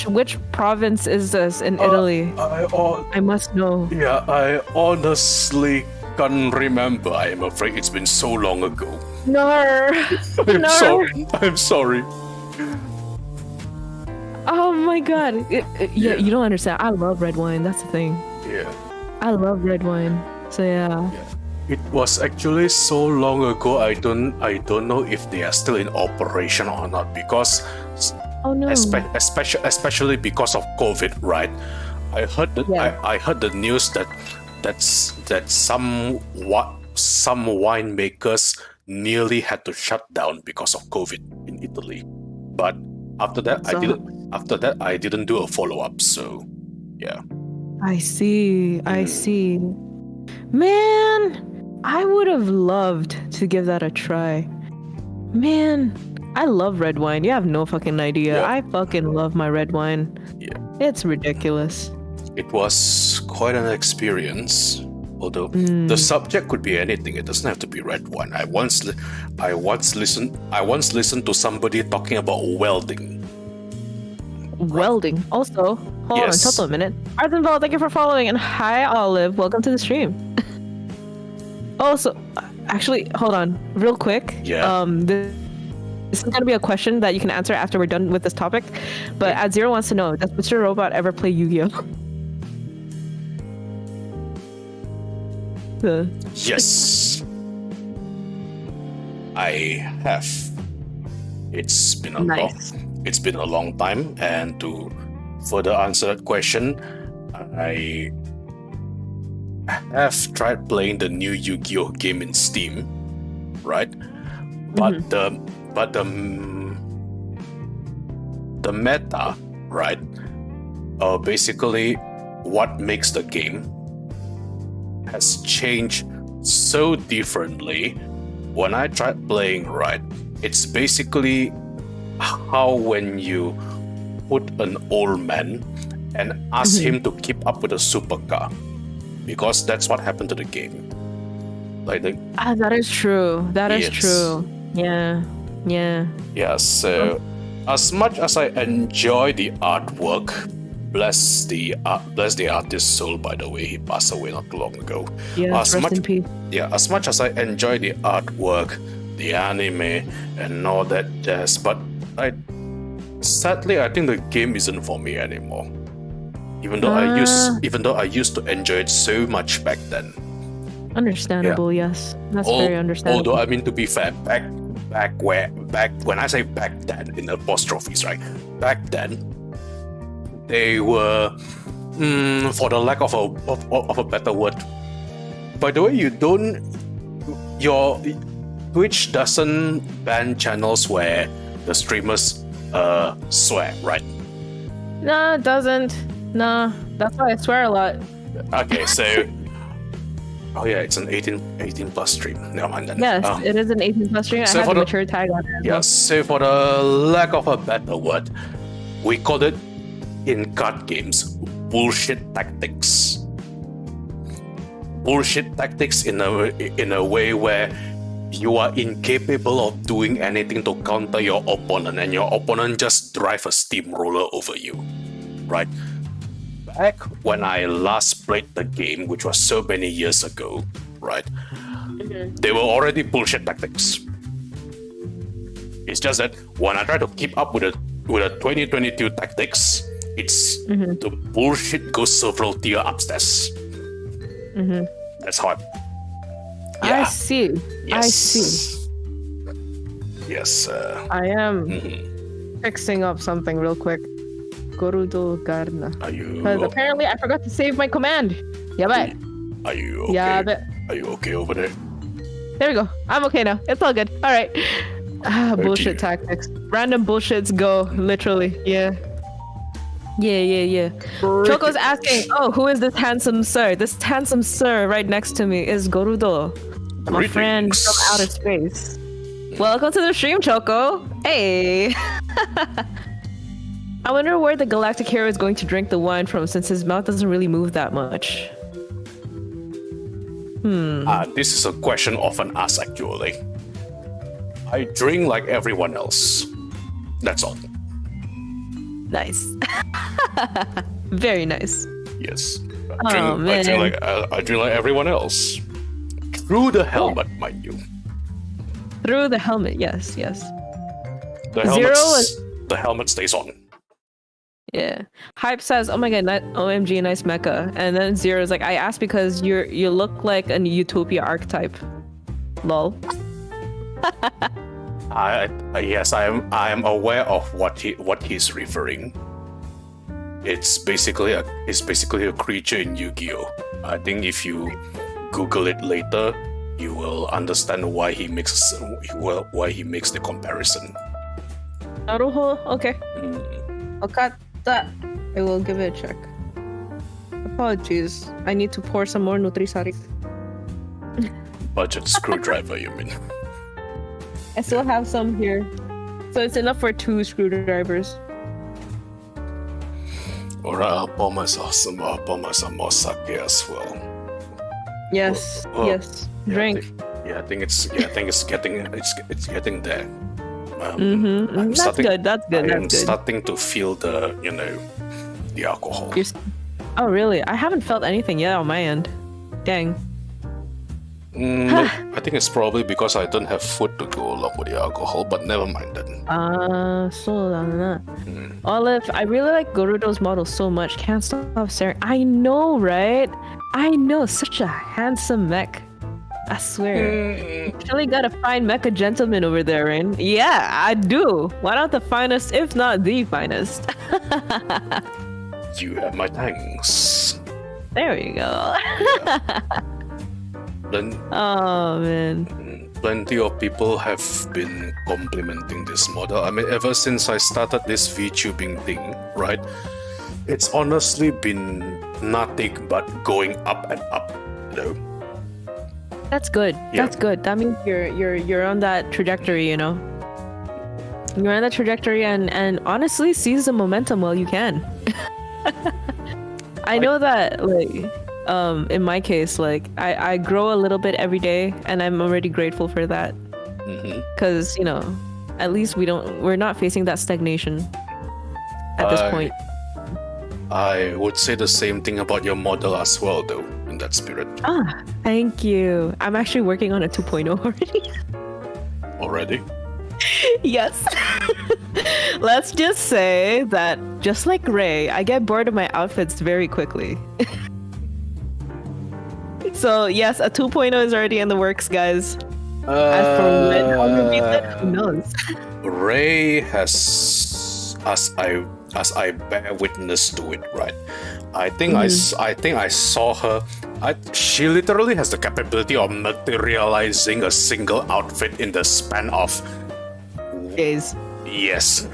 Which province is this in Italy? I must know. Yeah, I honestly can't remember. I am afraid it's been so long ago. No. I'm sorry. Oh my god. You don't understand. I love red wine. That's the thing. Yeah. I love red wine. So yeah. It was actually so long ago. I don't know if they are still in operation or not, because oh no. especially because of COVID, right? I heard that I heard the news that some winemakers nearly had to shut down because of COVID in Italy. But after that, I didn't do a follow-up. So, yeah. I see. Man, I would have loved to give that a try. Man, I love red wine. You have no fucking idea. Yeah. I fucking love my red wine. Yeah. It's ridiculous. It was quite an experience. Although the subject could be anything, it doesn't have to be red wine. I once listened to somebody talking about welding. Welding. Also, hold on, just a minute. Arsenval, thank you for following, and hi Olive, welcome to the stream. Also, actually, hold on, real quick. Yeah. This is gonna be a question that you can answer after we're done with this topic. But Adzero wants to know: does Mr. Robot ever play Yu-Gi-Oh? Yes, I have. It's been a long time, and to further answer that question, I have tried playing the new Yu-Gi-Oh game in Steam, right? But the meta, right? Basically, what makes the game has changed so differently. When I tried playing, right, it's basically how when you put an old man and ask him to keep up with a supercar, because that's what happened to the game. That is true. That is true. Yeah. So as much as I enjoy the artwork, bless the artist's soul, by the way, he passed away not too long ago. Rest in peace. Yeah, as much as I enjoy the artwork, the anime, and all that jazz, but sadly I think the game isn't for me anymore. Even though I used to enjoy it so much back then. Understandable, yes. That's very understandable. Although I mean, to be fair, back when I say back then in apostrophes, right? Back then, they were, for the lack of a better word. By the way, you your Twitch doesn't ban channels where the streamers swear, right? No, it doesn't. No, that's why I swear a lot. Okay, so oh yeah, it's an 18 plus stream. Never mind then. Yes, it is an 18 plus stream. So I have a mature tag on it. Yes, so for the lack of a better word, we call it in card games bullshit tactics. Bullshit tactics in a way where you are incapable of doing anything to counter your opponent, and your opponent just drive a steamroller over you, right? Back when I last played the game, which was so many years ago, right? They were already bullshit tactics. It's just that when I try to keep up with a 2022 tactics, it's the bullshit goes several tier upstairs. That's hard. Yeah. I see. Yes. I see. Yes. I am fixing up something real quick. Gorudo Garna. Because apparently I forgot to save my command. Yabai. Are you okay? Are you okay over there? There we go. I'm okay now. It's all good. All right. Bullshit tactics. Random bullshits go. Literally. Yeah. Choco's asking, oh, who is this handsome sir? This handsome sir right next to me is Gorudo. My friend from outer space. Welcome to the stream, Choco. Hey. I wonder where the Galactic Hero is going to drink the wine from, since his mouth doesn't really move that much. This is a question often asked, actually. I drink like everyone else. That's all. Nice. Very nice. Yes. I drink like everyone else. Through the helmet, mind you. Through the helmet, yes. The helmet stays on. Yeah. Hype says, oh my god, OMG, nice mecha. And then Zero's like, I asked because you look like an Utopia archetype. Lol. Yes, I am aware of what he's referring. It's basically a creature in Yu-Gi-Oh! I think if you Google it later, you will understand why he makes the comparison. Naruho, okay. Okata. I will give it a check. Apologies. I need to pour some more Nutrisari. Budget screwdriver, you mean? I still have some here. So it's enough for 2 screwdrivers. Alright, I'll pour myself more sake as well. Yes, yes. Yeah, Drink. I think it's getting there. That's good. I'm starting to feel the alcohol. Oh really? I haven't felt anything yet on my end. Dang. I think it's probably because I don't have food to go along with the alcohol, but never mind then. Olive, I really like Gorudo's model so much. Can't stop staring. I know, right? I know, such a handsome mech. I swear. You really got a fine mecha gentleman over there, Rayne. Yeah, I do. One of the finest, if not the finest. You have my thanks. There we go. Oh man. Plenty of people have been complimenting this model. I mean, ever since I started this VTubing thing, right? It's honestly been nothing but going up and up, That's good. Yeah. That's good. That means you're on that trajectory, You're on that trajectory and honestly seize the momentum while you can. I know that in my case, I grow a little bit every day, and I'm already grateful for that. Because at least we're not facing that stagnation at this point. I would say the same thing about your model as well, though, in that spirit. Thank you. I'm actually working on a 2.0 already. Already? Yes. Let's just say that, just like Ray, I get bored of my outfits very quickly. So yes, a 2.0 is already in the works, guys. As for when I'll reveal it, who knows? Ray has, as I as I bear witness to it, right? I think I saw her. She literally has the capability of materializing a single outfit in the span of days. Yes.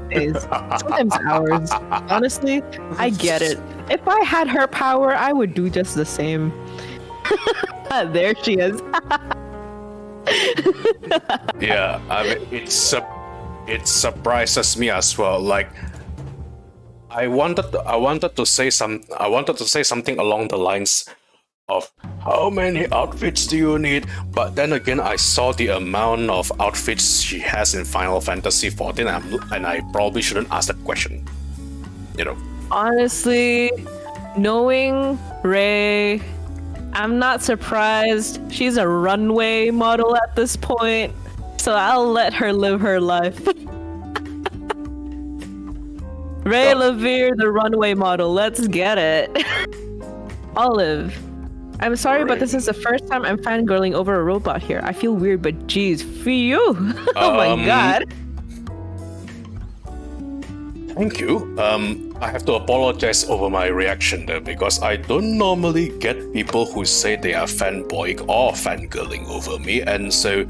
Days. Sometimes hours. Honestly, I get it. If I had her power, I would do just the same. There she is. Yeah, I mean, it surprises me as well. Like, I wanted to say something along the lines of how many outfits do you need? But then again, I saw the amount of outfits she has in Final Fantasy XIV, and I probably shouldn't ask that question. You know. Honestly, knowing Ray, I'm not surprised. She's a runway model at this point, so I'll let her live her life. Ray Levere, the runway model. Let's get it. Olive. I'm sorry, but this is the first time I'm fangirling over a robot here. I feel weird, but geez, for you. Oh my god. Thank you. I have to apologize over my reaction there because I don't normally get people who say they are fanboying or fangirling over me. And so,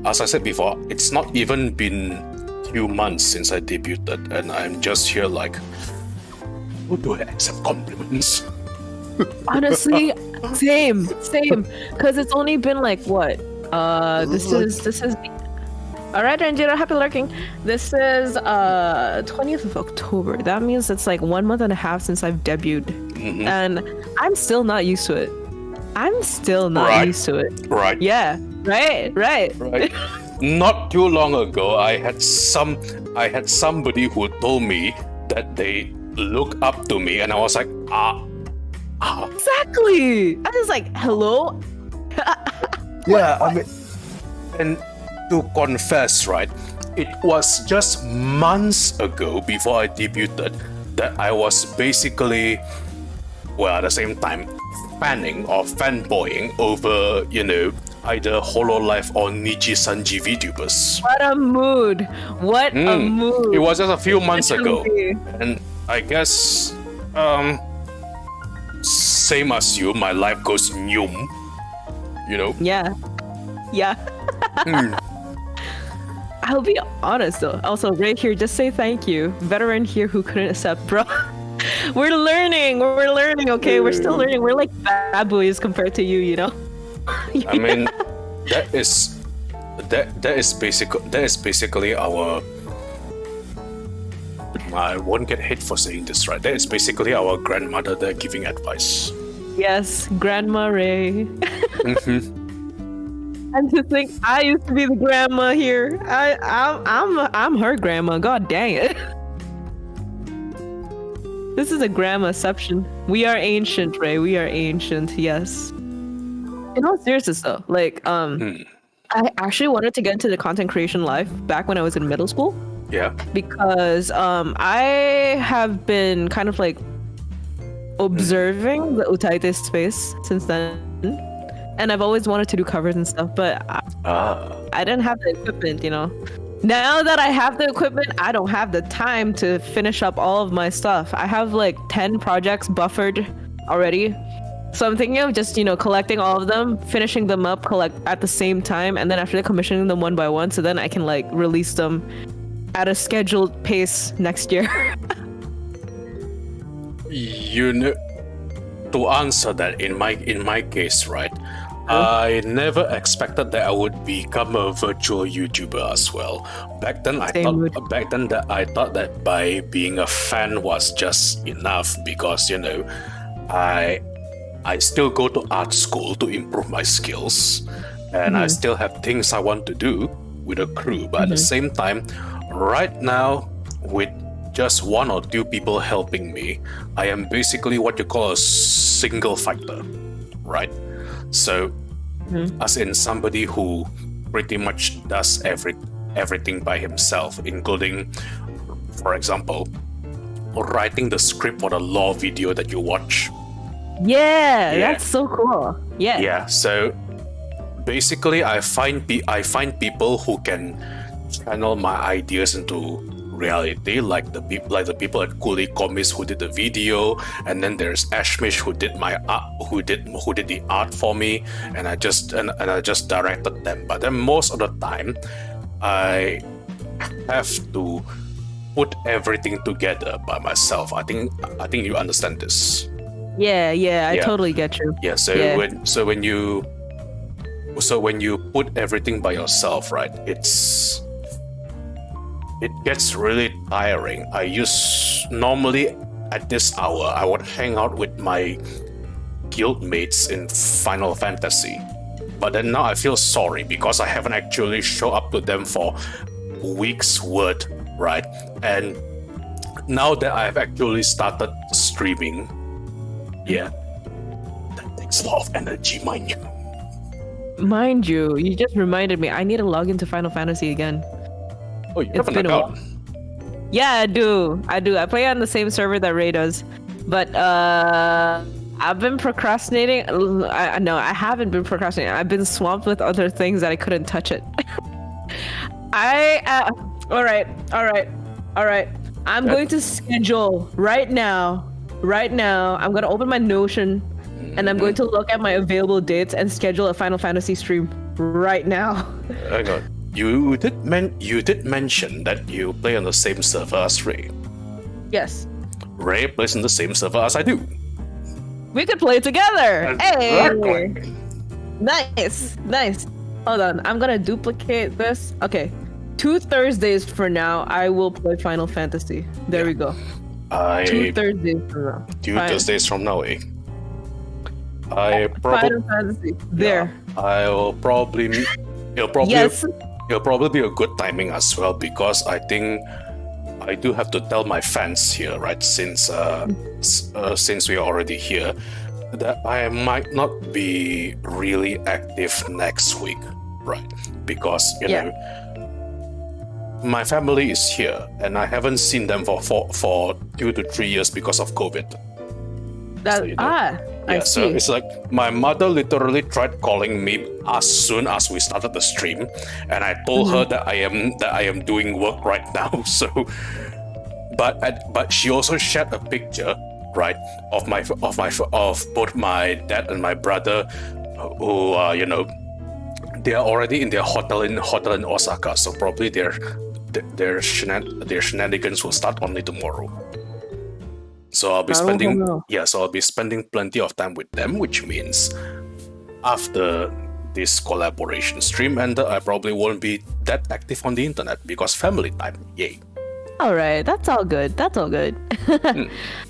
as I said before, it's not even been few months since I debuted, and I'm just here like, how do I accept compliments? Honestly, same. Because it's only been like what? This is. All right, Ranjiro, happy lurking. This is 20th of October. That means it's like 1 month and a half since I've debuted, and I'm still not used to it. Used to it. Right. Yeah. Right. Not too long ago, I had somebody who told me that they look up to me, and I was like, Exactly. I was like, hello. Yeah, I mean, and to confess, right, it was just months ago before I debuted that I was basically, well, at the same time, fanning or fanboying over, either Hololive or Niji Sanji Vtubers. What a mood. What a mood. It was just a few months ago. And I guess, same as you, my life goes nyum. Yeah. I'll be honest though. Also, right here, just say thank you. Veteran here who couldn't accept, bro. We're learning, okay? We're still learning. We're like bad boys compared to you, I mean, that is basically our. I won't get hate for saying this, right? That is basically our grandmother there giving advice. Yes, Grandma Ray. And to think I used to be the grandma here. I'm her grandma. God dang it. This is a grandmaception. We are ancient, Ray. We are ancient. Yes. In all seriousness, though, like, I actually wanted to get into the content creation life back when I was in middle school. Yeah. Because I have been kind of like observing the Utaite space since then. And I've always wanted to do covers and stuff, but I didn't have the equipment, Now that I have the equipment, I don't have the time to finish up all of my stuff. I have like 10 projects buffered already. So I'm thinking of just, collecting all of them, finishing them up, collect at the same time, and then after that commissioning them one by one, so then I can like release them at a scheduled pace next year. To answer that, in my case, right? I never expected that I would become a virtual YouTuber as well. Back then, I thought that by being a fan was just enough because I still go to art school to improve my skills, and I still have things I want to do with a crew. But at the same time, right now, with just 1 or 2 people helping me, I am basically what you call a single fighter, right? So, as in somebody who pretty much does everything by himself, including, for example, writing the script for the lore video that you watch. Yeah, that's so cool. Yeah. Yeah. So basically, I find people who can channel my ideas into reality, like the people at Kuli Comics who did the video, and then there's Ashmish who did my art, who did the art for me, and I just directed them. But then most of the time, I have to put everything together by myself. I think you understand this. Yeah, I totally get you. Yeah, when you put everything by yourself, right? It gets really tiring. Normally at this hour, I would hang out with my guildmates in Final Fantasy. But then now I feel sorry because I haven't actually shown up to them for weeks worth, right? And now that I've actually started streaming, yeah, that takes a lot of energy, mind you. Mind you, you just reminded me, I need to log into Final Fantasy again. Oh, you have an account? Yeah, I do. I play on the same server that Ray does. But I've been procrastinating. No, I haven't been procrastinating. I've been swamped with other things that I couldn't touch it. All right. I'm going to schedule right now. I'm going to open my Notion and I'm going to look at my available dates and schedule a Final Fantasy stream right now. Hang on. You did mention that you play on the same server as Ray. Yes. Ray plays on the same server as I do. We could play together. Exactly. Hey. Nice. Hold on. I'm going to duplicate this. Okay. 2 Thursdays for now, I will play Final Fantasy. There we go. 2 Thursdays from now. 2 Thursdays from now, eh? Final Fantasy. There. I'll probably... It'll probably be a good timing as well, because I think I do have to tell my fans here, right? Since we are already here, that I might not be really active next week, right? Because you know, my family is here, and I haven't seen them for 2 to 3 years because of COVID. I see. So it's like my mother literally tried calling me as soon as we started the stream, and I told her that I am doing work right now. So, but she also shared a picture, right, of both my dad and my brother, who they are already in their hotel in Osaka. So probably their shenanigans will start only tomorrow. So I'll be spending plenty of time with them, which means after this collaboration stream ended, I probably won't be that active on the internet because family time, yay. All right, that's all good.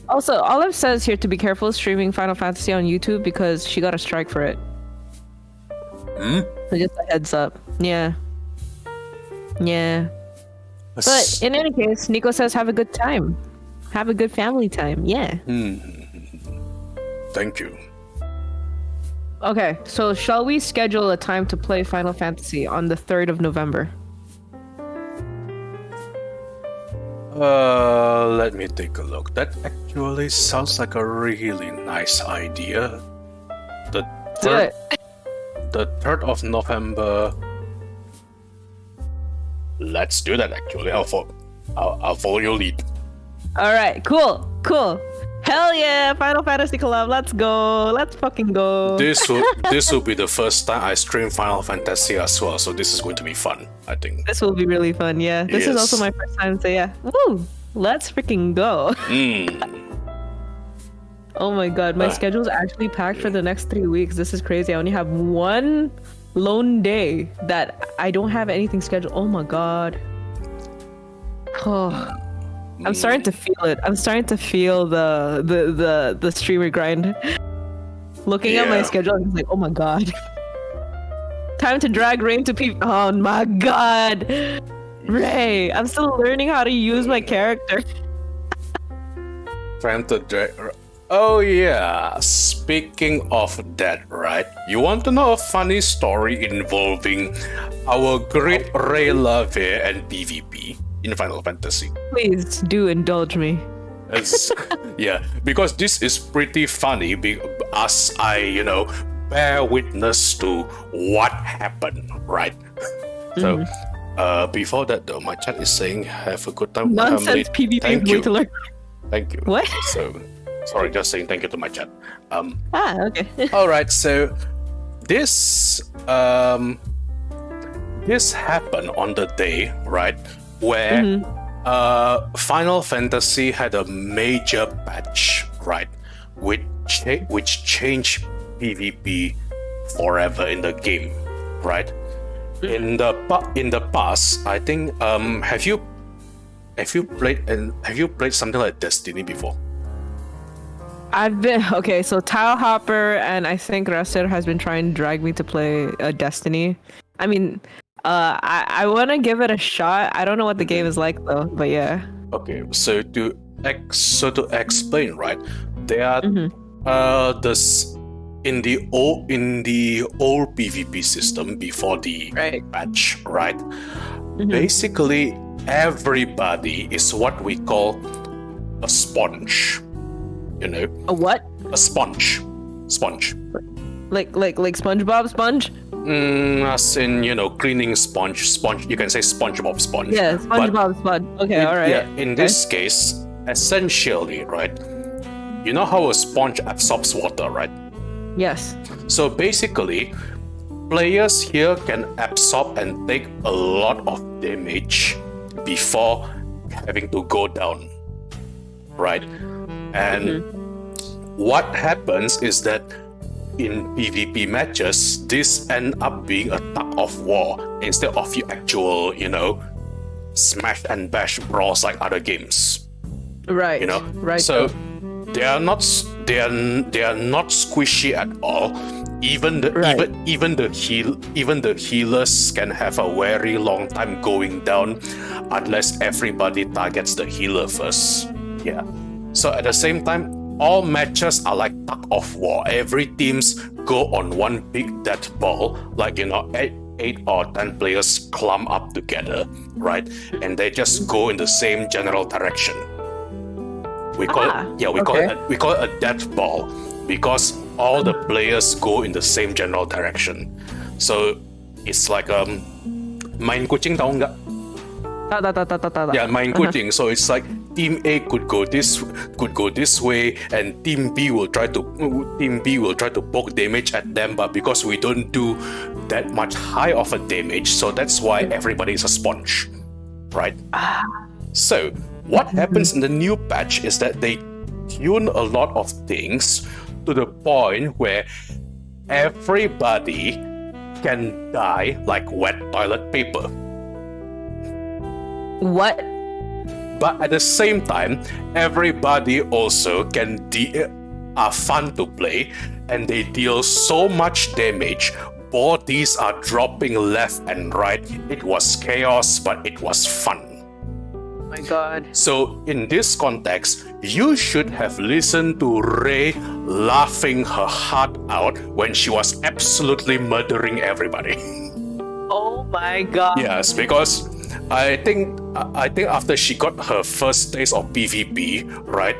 Also, Olive says here to be careful streaming Final Fantasy on YouTube because she got a strike for it. So just a heads up. Yeah. But in any case, Nico says have a good time. Have a good family time. Yeah. Thank you. Okay, so shall we schedule a time to play Final Fantasy on the 3rd of November? Let me take a look. That actually sounds like a really nice idea. The 3rd of November. Let's do that. Actually, I'll follow your lead. All right, cool. Hell yeah, Final Fantasy collab. Let's go. Let's fucking go. This will be the first time I stream Final Fantasy as well, so this is going to be fun, I think. This will be really fun, yeah. This is also my first time, so yeah. Woo! Let's freaking go. Oh my god, my schedule's actually packed for the next 3 weeks. This is crazy. I only have one lone day that I don't have anything scheduled. Oh my god. Oh. I'm starting to feel it. I'm starting to feel the streamer grind. Looking at my schedule, I'm like, oh my god. Time to drag Rayne to people. Oh my god. Ray, I'm still learning how to use my character. Time to drag. Oh yeah. Speaking of that, right? You want to know a funny story involving our great Ray Lave and PvP in Final Fantasy? Please do indulge me. Yeah, because this is pretty funny as I, bear witness to what happened, right? So, Before that though, my chat is saying have a good time. Nonsense PvP Thank way you. to learn. Thank you. What? So, sorry, just saying thank you to my chat. Okay. All right, so this this happened on the day, right, where Final Fantasy had a major patch, right, which changed PvP forever in the game, right? In the past, I think have you played something like Destiny before? I've been okay. So Tile Hopper and I think Raster has been trying to drag me to play Destiny. I mean, I want to give it a shot. I don't know what the game is like though, but yeah. Okay, so to explain, right? There are in the old PvP system before the patch, right? Basically, everybody is what we call a sponge. You know, a what? A sponge. Like SpongeBob sponge? As in, you know, cleaning sponge. You can say SpongeBob sponge. Yeah, SpongeBob sponge. Okay, all right. Yeah, in this case, essentially, right? You know how a sponge absorbs water, right? Yes. So basically, players here can absorb and take a lot of damage before having to go down, right? And what happens is that in PvP matches, this end up being a tug of war instead of your actual, you know, smash and bash brawls like other games. Right. You know, right. So they are not squishy at all. Even the healers can have a very long time going down unless everybody targets the healer first. Yeah. So at the same time, all matches are like tug of war. Every teams go on one big death ball, like, you know, 8 or 10 players clump up together, right? And they just go in the same general direction. We call it a death ball because all the players go in the same general direction. So it's like main kucing, tahu nggak? Yeah, main kucing. So it's like Team A could go this way, and Team B will try to poke damage at them, but because we don't do that much high of a damage, so that's why everybody is a sponge, right? So what happens in the new patch is that they tune a lot of things to the point where everybody can die like wet toilet paper. What? But at the same time, everybody also are fun to play, and they deal so much damage. Bodies are dropping left and right. It was chaos, but it was fun. Oh my god. So in this context, you should have listened to Ray laughing her heart out when she was absolutely murdering everybody. Oh my god. Yes, because I think after she got her first taste of PvP, right?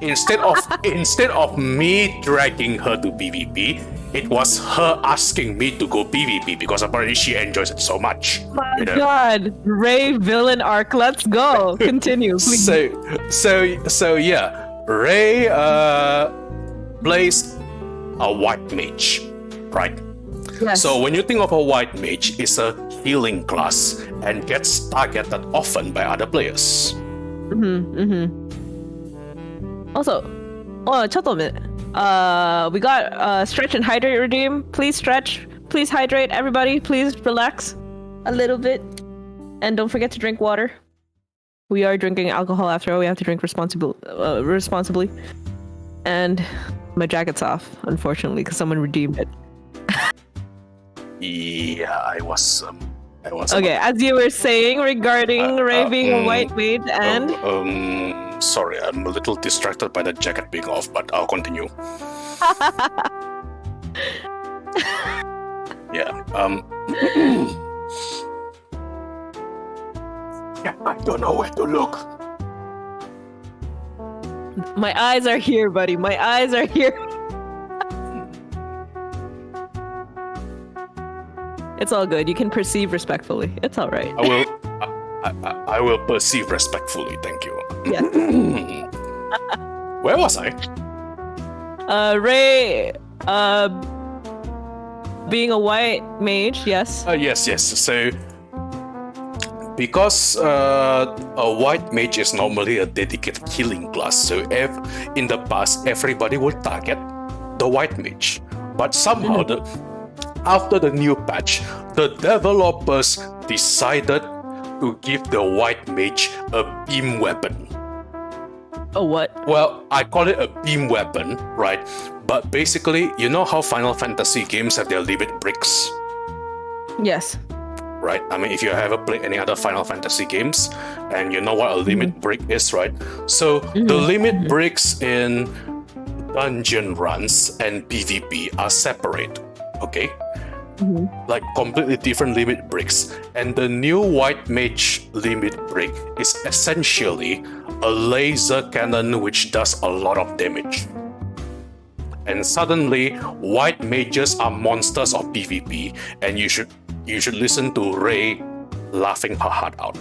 Instead of me dragging her to PvP, it was her asking me to go PvP because apparently she enjoys it so much. My god, Ray villain arc. Let's go. Continue, please. So yeah, Ray plays a white mage, right? Yes. So when you think of a white mage, it's a healing class and gets targeted often by other players. Also, just a minute. We got stretch and hydrate redeem. Please stretch. Please hydrate. Everybody, please relax a little bit, and don't forget to drink water. We are drinking alcohol after all. We have to drink responsibly. And my jacket's off, unfortunately, because someone redeemed it. Yeah, I was. Okay, as you were saying regarding Ray being a white mage and... Sorry, I'm a little distracted by the jacket being off, but I'll continue. Yeah, yeah, I don't know where to look. My eyes are here, buddy. My eyes are here. It's all good. You can perceive respectfully. It's all right. I will perceive respectfully. Thank you. Yes. Where was I? Ray, being a white mage, yes. Yes. So, because a white mage is normally a dedicated healing class, so in the past everybody would target the white mage. But somehow, after the new patch, the developers decided to give the white mage a beam weapon. A what? Well, I call it a beam weapon, right? But basically, you know how Final Fantasy games have their limit breaks? Yes. Right? I mean, if you ever played any other Final Fantasy games, and you know what a limit break is, right? So, the limit breaks in dungeon runs and PvP are separate, okay? Like completely different limit breaks. And the new white mage limit break is essentially a laser cannon which does a lot of damage. And suddenly, white mages are monsters of PvP, and you should listen to Ray laughing her heart out.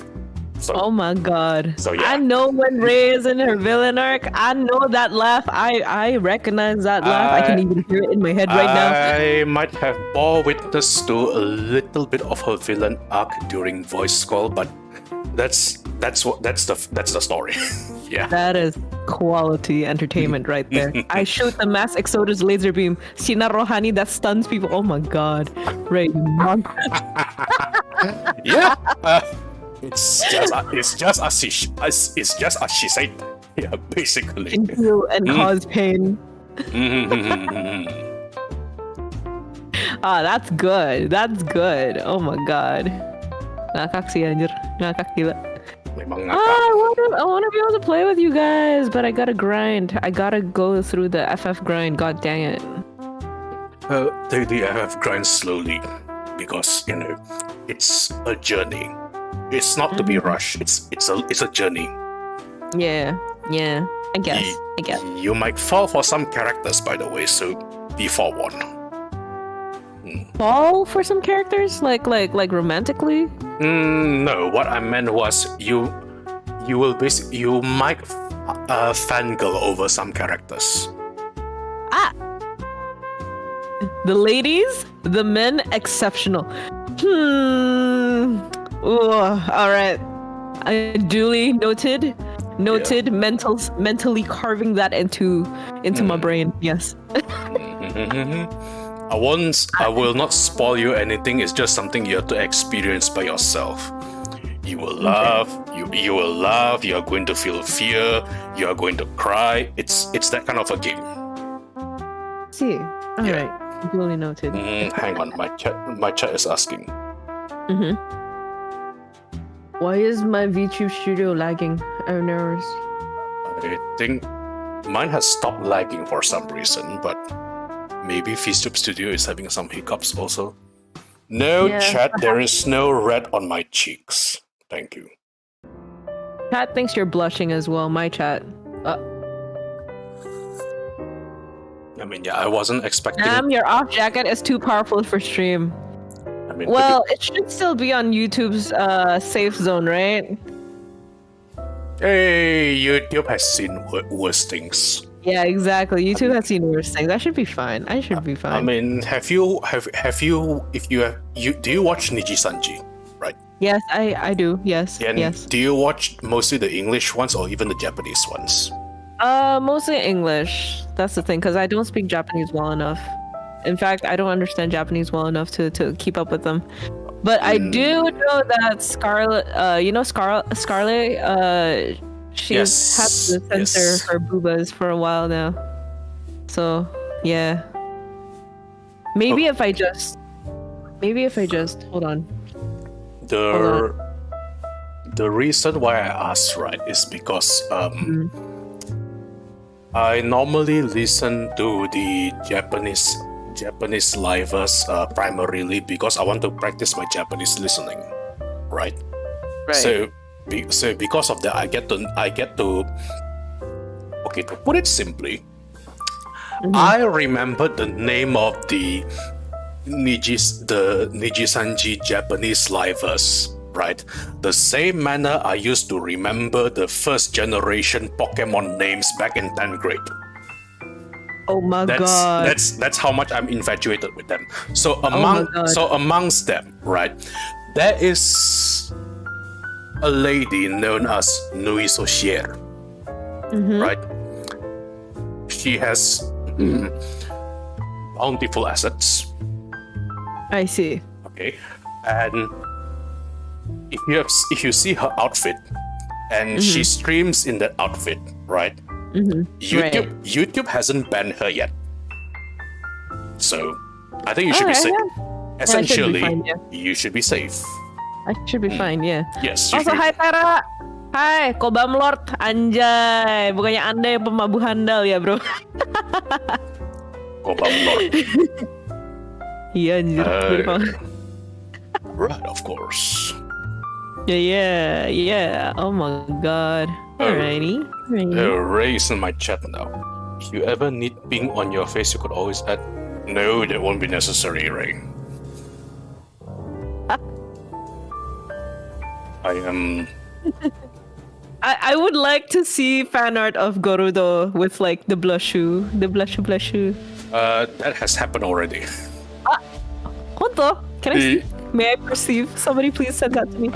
So, oh my god. So yeah. I know when Ray is in her villain arc. I know that laugh. I recognize that laugh. I can even hear it in my head right now. I might have bore witness to a little bit of her villain arc during voice call, but that's the story. Yeah. That is quality entertainment right there. I shoot the Mass Exodus laser beam. Sinar Rohani that stuns people. Oh my god. Ray, you monster. Yeah. It's just as she said. Yeah, basically. Can heal and cause pain. That's good. That's good. Oh my god. Ngakak sih anjir. Ngakak gila. I want to be able to play with you guys, but I gotta grind. I gotta go through the FF grind. God dang it. Take the FF grind slowly, because it's a journey. It's not to be rushed. It's a journey. Yeah. I guess. You might fall for some characters, by the way, so be forewarned. Fall for some characters, like romantically? No, what I meant was you might fangirl over some characters. The ladies, the men, exceptional. All right. Duly noted. Yeah. Mentally carving that into my brain. Yes. I will not spoil you anything. It's just something you have to experience by yourself. You will laugh. You will laugh. You are going to feel fear. You are going to cry. It's that kind of a game. See. All right. Duly noted. Hang on. My chat is asking. Why is my VTube studio lagging? I have errors. I think mine has stopped lagging for some reason, but maybe Vtubers Studio is having some hiccups also. No, yeah. Chat, there is no red on my cheeks. Thank you. Chat thinks you're blushing as well, my chat. I mean, yeah, I wasn't expecting... your off jacket is too powerful for stream. I mean, well, it should still be on YouTube's safe zone, right? Hey, YouTube has seen worse things. Yeah, exactly. YouTube has seen worse things. I should be fine. I mean, do you watch Niji Sanji, right? Yes, I do. Yes. And yes. Do you watch mostly the English ones or even the Japanese ones? Mostly English. That's the thing, because I don't speak Japanese well enough. In fact, I don't understand Japanese well enough to keep up with them. But I do know that Scarlet, Scarlet, she's had to censor her boobas for a while now. So, yeah. Maybe if I just hold on. The reason why I asked, right, is because I normally listen to the Japanese livers primarily because I want to practice my Japanese listening, right? So because of that, I get to okay, to put it simply, I remember the name of the Nijisanji Japanese live verse, right? The same manner I used to remember the first generation Pokemon names back in 10th grade. Oh my god. That's how much I'm infatuated with them. So amongst them, right, there is a lady known as Nui Soshier, right? She has bountiful assets. I see. Okay, and if you see her outfit, and she streams in that outfit, right? YouTube hasn't banned her yet, so I think you should be safe. Yeah. Essentially, you should be safe. I should be fine, yeah. Yes. Also, hi Tara. Hai, Kobam Lord, anjay. Bukannya Anda yang pemabu handal ya, bro? Kobam Lord. Iya, anjir. Right, of course. Yeah. Oh my god. Alrighty. Ray's in my chat now. If you ever need ping on your face, you could always add. No, that won't be necessary, Ray. I am. I would like to see fan art of Gorudo with like the blushu. That has happened already. Honto? Can I see? May I perceive? Somebody please send that to me.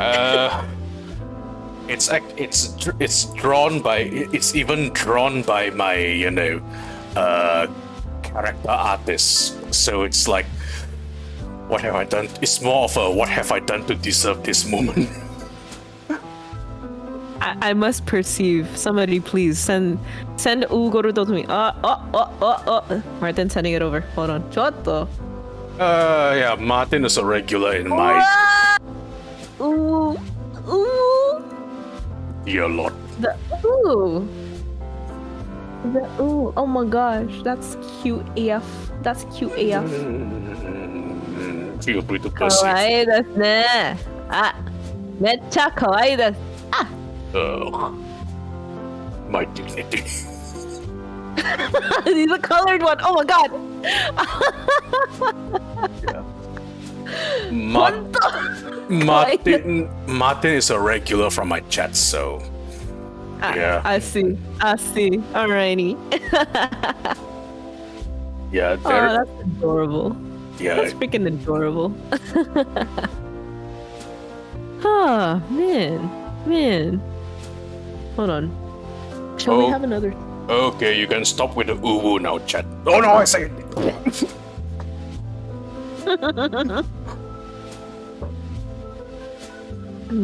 It's even drawn by my character artist. So it's like, what have I done? It's more of a what have I done to deserve this moment. I must perceive. Somebody please send Gorudo to me. Martin sending it over. Hold on. Chotto. Yeah, Martin is a regular in my. Ooh. Dear Lord. The ooh. Oh my gosh, that's cute AF. Feel free to proceed. 可愛いですね。めっちゃ可愛いです。My dignity. He's a colored one. Oh my god. Martin is a regular from my chat, so yeah. I see. Alrighty. Yeah, that's adorable. Yeah, that's freaking adorable. Oh man. Hold on. Shall we have another? Okay, you can stop with the uwu now, chat. Oh no, I say it.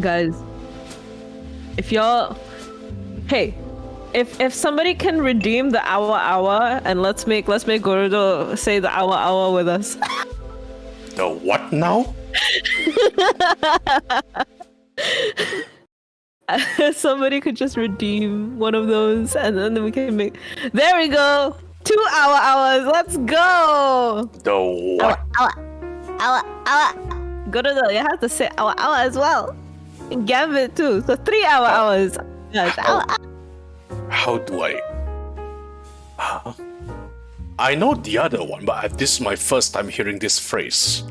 Guys, if somebody can redeem the awa and let's make Gorudo say the awa with us. The what now? Somebody could just redeem one of those and then we can make. There we go. 2 awas. Let's go. The what? Awa. Gorudo, you have to say awa as well. And Gambit too. So 3 awas. Yes, How do I? I know the other one, but this is my first time hearing this phrase.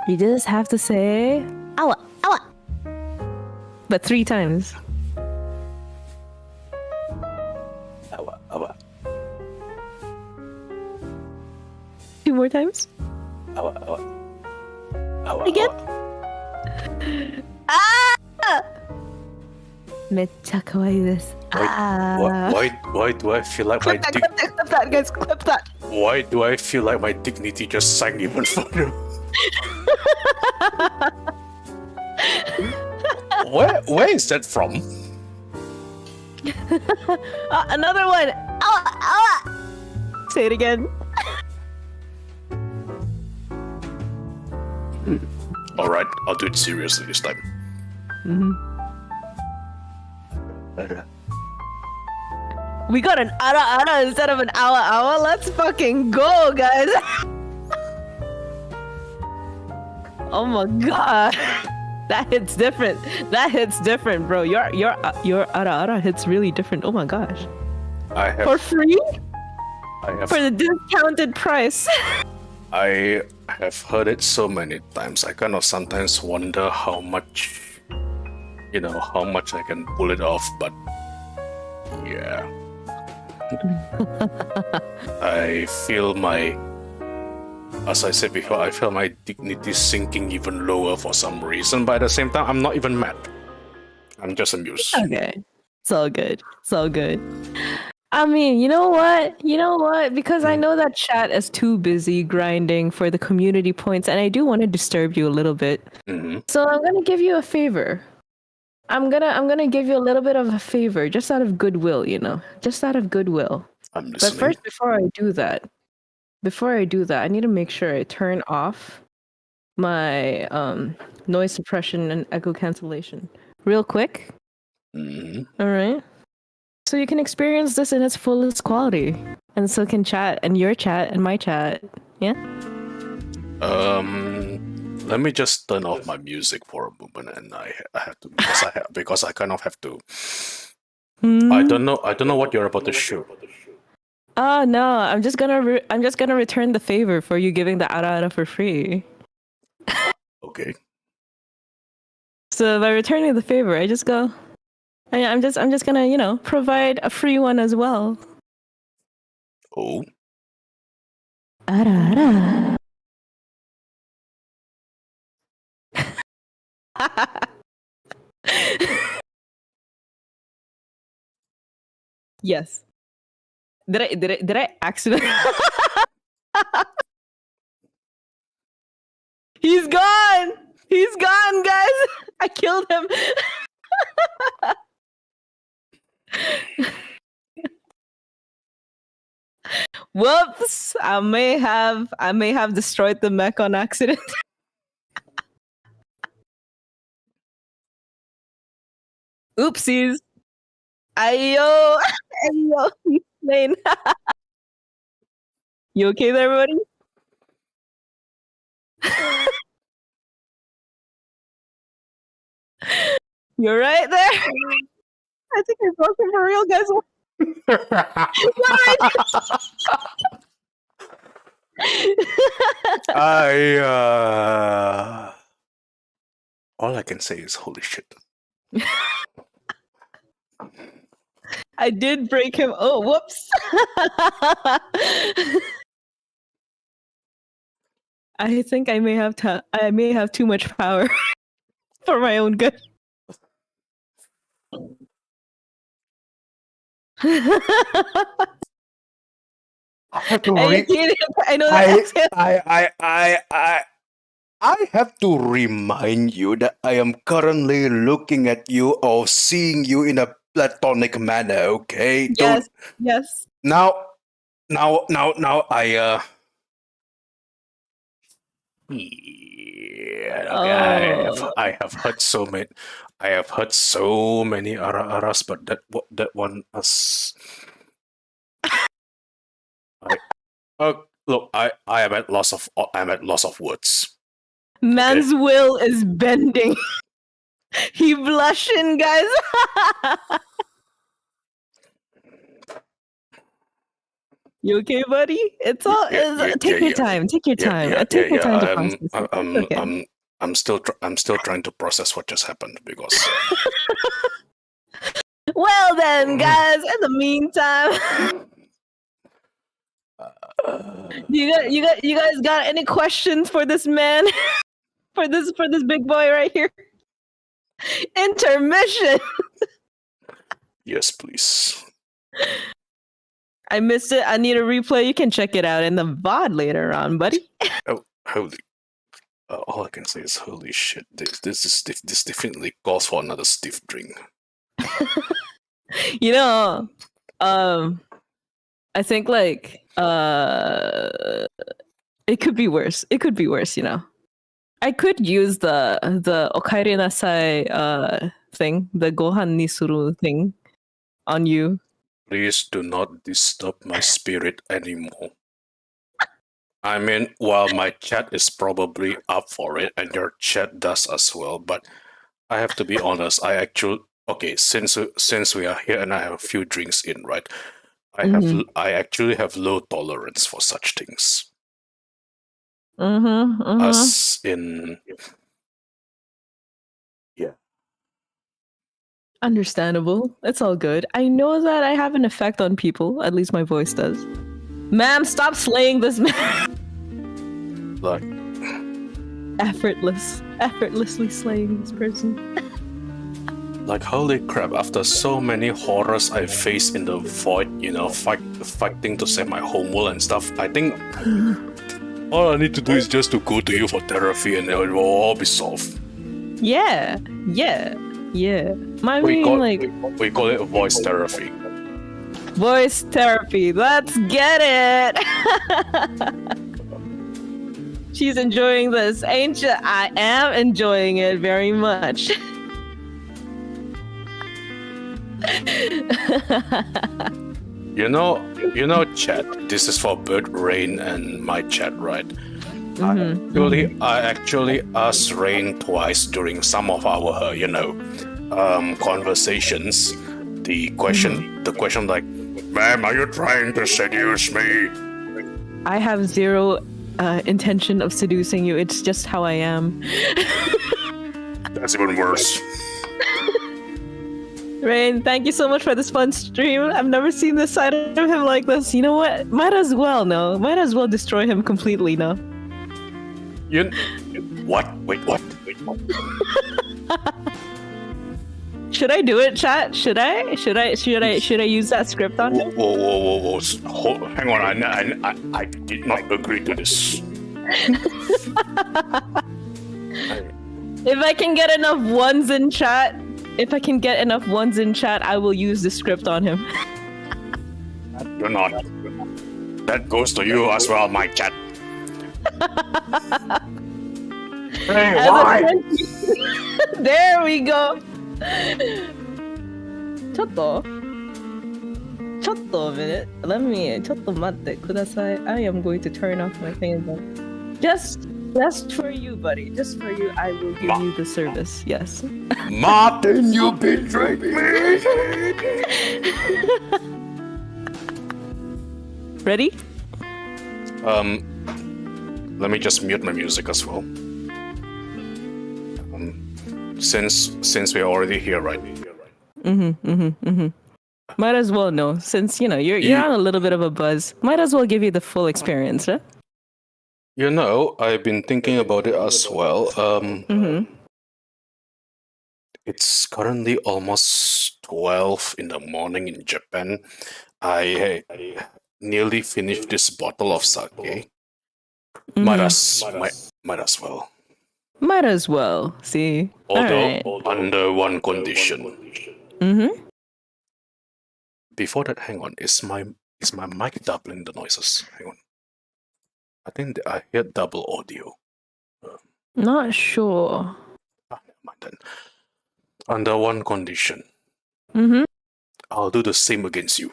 You just have to say awa. But 3 times. Awa. 2 more times. Awa. Again. Mecha kawaii desu. Why do I feel like clip that, guys, clip that. Why do I feel like my dignity just sank even further? Where is that from? Another one. Awa. Say it again. All right, I'll do it seriously this time. We got an ara instead of an awa. Let's fucking go, guys. Oh my god. That hits different, bro. Your ara hits really different. Oh my gosh. I have for free? I have for the discounted price. I have heard it so many times. I kind of sometimes wonder how much, how much I can pull it off. But yeah, I feel as I said before, I feel my dignity sinking even lower for some reason. But at the same time, I'm not even mad. I'm just amused. Okay, it's all good. It's all good. I mean, you know what? Because I know that chat is too busy grinding for the community points, and I do want to disturb you a little bit. Mm-hmm. So I'm gonna give you a favor. I'm gonna give you a little bit of a favor, just out of goodwill, just out of goodwill. I'm listening. But first, before I do that, I need to make sure I turn off my noise suppression and echo cancellation real quick. Mm-hmm. All right. So you can experience this in its fullest quality, and so can chat and your chat and my chat. Yeah. Let me just turn off my music for a moment, and I have to because I kind of have to. I don't know what you're about to show. Oh no! I'm just gonna return the favor for you giving the ara for free. Okay. So by returning the favor, I just go. I'm just gonna provide a free one as well. Oh. Ara. Yes. Did I accidentally? He's gone. He's gone, guys. I killed him. Whoops! I may have destroyed the mech on accident. Oopsies. Ayo, Rayne. You okay there, buddy? You're right there. I think I broke him for real, guys. All I can say is holy shit. I did break him. Oh, whoops. I think I may have too much power for my own good. I have to I have to remind you that I am currently looking at you or seeing you in a platonic manner, okay? Yes. Now I I have heard so many aras, but that one look, I am at loss of words. Man's will is bending. He blushing, guys. You okay, buddy? It's all. Take your time. Take your time. Take your time to process. I'm still trying to process what just happened because. Well then, guys. In the meantime, you guys got any questions for this man? for this big boy right here? Intermission. Yes, please. I missed it. I need a replay. You can check it out in the VOD later on, buddy. Oh, holy! All I can say is holy shit. This definitely calls for another stiff drink. I think like it could be worse. It could be worse. I could use the Okaeri Nasai thing, the Gohan Nisuru thing, on you. Please do not disturb my spirit anymore. I mean, while my chat is probably up for it, and your chat does as well, but I have to be honest. Since we are here and I have a few drinks in, right? I actually have low tolerance for such things. Us in... Yeah. Understandable. It's all good. I know that I have an effect on people. At least my voice does. Ma'am, stop slaying this man. Like... Effortlessly slaying this person. Like, holy crap, after so many horrors I faced in the void, you know, fighting to save my homeworld and stuff, I think all I need to do is just to go to you for therapy and it will all be solved. Yeah. We call it voice therapy. Voice therapy, let's get it! She's enjoying this, ain't you? I am enjoying it very much. You know, chat. This is for both Rayne and my chat, right? I actually asked Rayne twice during some of our, conversations. The question like, "Ma'am, are you trying to seduce me?" I have zero intention of seducing you. It's just how I am. That's even worse. Rayne, thank you so much for this fun stream. I've never seen this side of him like this. You know what? Might as well destroy him completely now. What? Wait, what? Should I do it, chat? Should I use that script on him? Whoa. Hang on, I did not agree to this. If I can get enough ones in chat, I will use the script on him. You're not. That goes to you as well, my chat. Hey, why? There we go. ちょっと minute. Let me ちょっと待ってください. I am going to turn off my thing again. Just for you, buddy. Just for you, I will give you the service. Yes. Martin, you betrayed me. Ready? Let me just mute my music as well. Since we're already here, right? Might as well know, since you're on a little bit of a buzz. Might as well give you the full experience, huh? I've been thinking about it as well. It's currently almost 12 in the morning in Japan. I nearly finished this bottle of sake. Might as well. Might as well. See. Although under one condition. Before that, hang on. Is my mic doubling the noises? Hang on. I think I hear double audio. Not sure. Never mind then. Under one condition. I'll do the same against you.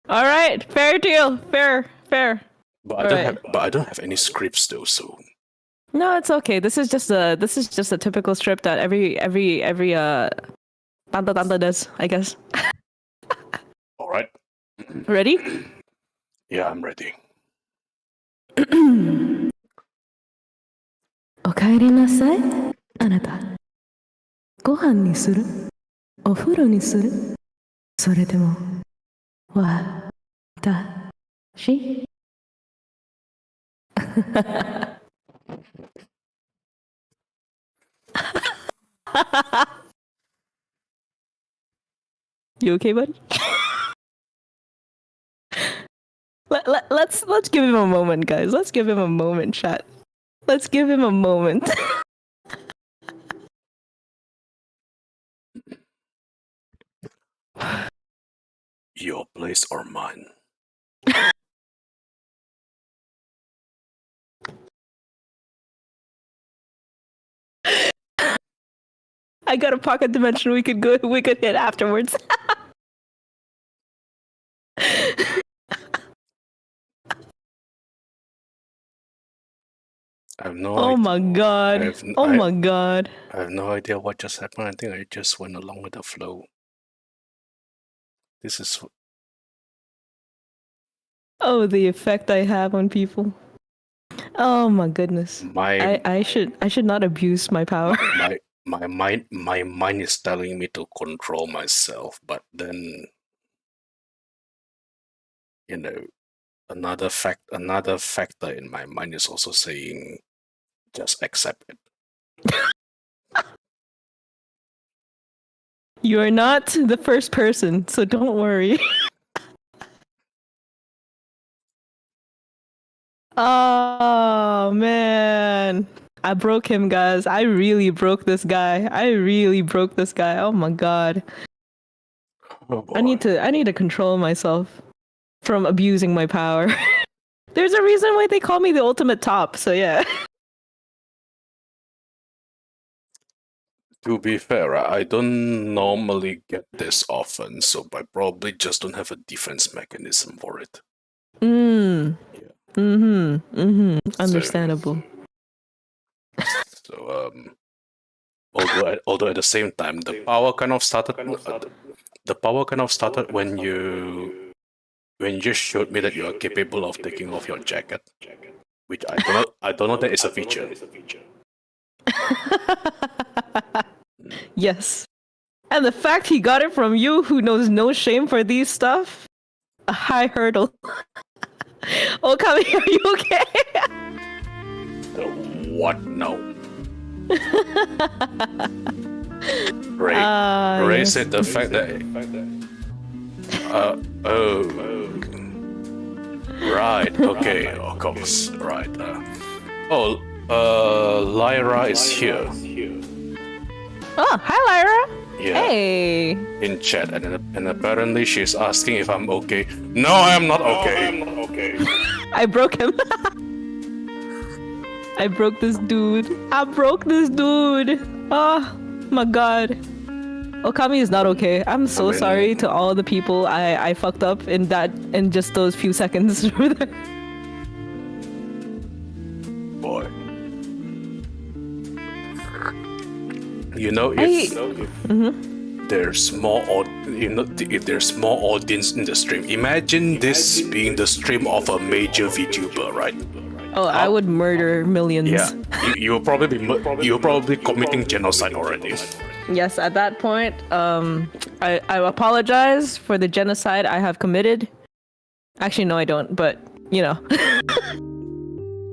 All right, fair deal. Fair. But I don't have any scripts though, so. No, it's okay. This is just a typical strip that every tanda does, I guess. All right. Ready? Yeah, I'm ready. おかえりなさい、あなた。ご飯にする？お風呂にする？それでも、わたし。You okay, buddy? Let's give him a moment, guys. Let's give him a moment, chat. Let's give him a moment. Your place or mine? I got a pocket dimension we could hit afterwards. I have no idea. My god. My god. I have no idea what just happened. I think I just went along with the flow. This is... Oh, the effect I have on people. Oh my goodness. I should not abuse my power. My mind is telling me to control myself, but then another factor in my mind is also saying just accept it. You are not the first person, so don't worry. Oh man, I broke him, guys. I really broke this guy. Oh my god. Oh, I need to control myself from abusing my power. There's a reason why they call me the ultimate top, so yeah. To be fair, I don't normally get this often, so I probably just don't have a defense mechanism for it. Understandable. So, although at the same time, the power kind of started when you just showed me that you are capable of taking off your jacket, which I don't know that is a feature. Yes. And the fact he got it from you, who knows no shame for these stuff, a high hurdle. Oh, Kami, are you okay? What? No. Ray said the fact that. Right. Okay. Of course. Right. Lyra is here. Oh, hi, Lyra. Yeah. Hey. In chat, and apparently she's asking if I'm okay. No, I am not okay. I broke him. I broke this dude. Oh my god. Okami is not okay. I'm so sorry to all the people I fucked up in just those few seconds. Boy. You know, if there's more if there's more audience in the stream, imagine this being the stream of a major VTuber, right? Oh, I would murder millions. Yeah, you're probably committing genocide already. Yes, at that point, I apologize for the genocide I have committed. Actually, no, I don't. But you know,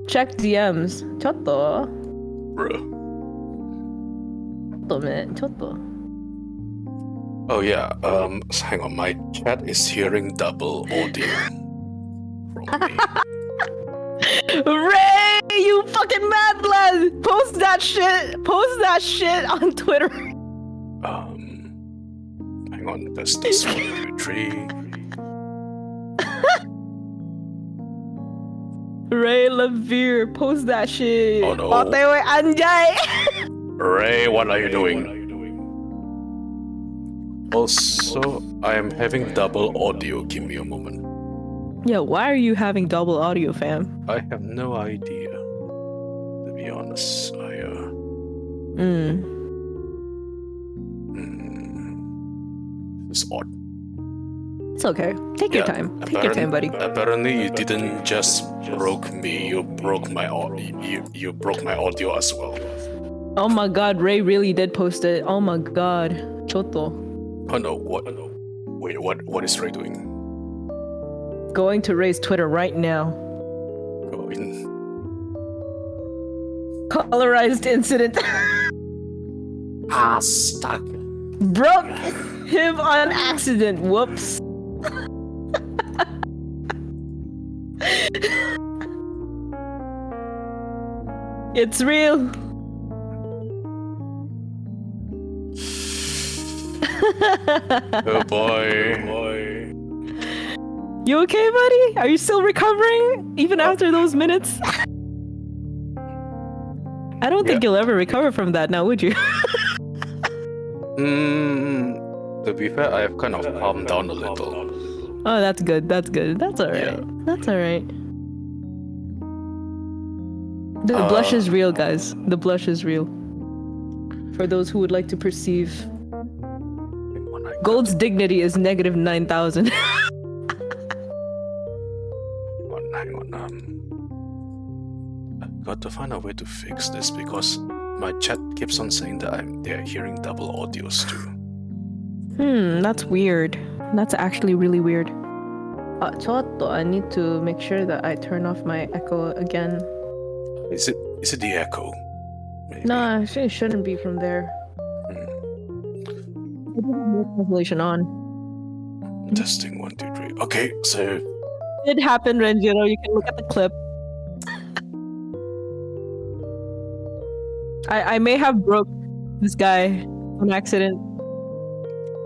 check DMs. Chotto. Bro. Chotto. Oh yeah. Hang on. My chat is hearing double audio from me. Ray, you fucking mad lad! Post that shit on Twitter. Hang on, this 1, 2, 3. Ray Levere, post that shit. Oh no. Otewe Anjay. Ray, what are you doing? Also, I am having double audio. Give me a moment. Yeah, why are you having double audio, fam? I have no idea. To be honest, It's odd. It's okay. Take your time. Take your time, buddy. Apparently, you didn't just broke me. You broke my audio. You broke my audio as well. Oh my god, Ray really did post it. Oh my god. Choto. Oh no, what? Wait, what is Ray doing? Going to Ray's Twitter right now. Going. Colorized incident. Stuck. Broke him on accident. Whoops. It's real. Oh boy. You okay, buddy? Are you still recovering? Even after those minutes? I don't think you'll ever recover from that now, would you? To be fair, I have kind of calmed down a little. Oh, that's good. That's good. That's alright. Yeah. That's alright. The blush is real, guys. The blush is real. For those who would like to perceive. Gold's dignity is negative 9,000. Hang on. got to find a way to fix this because my chat keeps on saying that they're hearing double audios too. That's weird. That's actually really weird. I need to make sure that I turn off my echo again. Is it the echo? Maybe. No, it shouldn't be from there. Translation on. Testing 1, 2, 3. Okay, so It happened, Renjiro. You can look at the clip. I may have broke this guy on accident.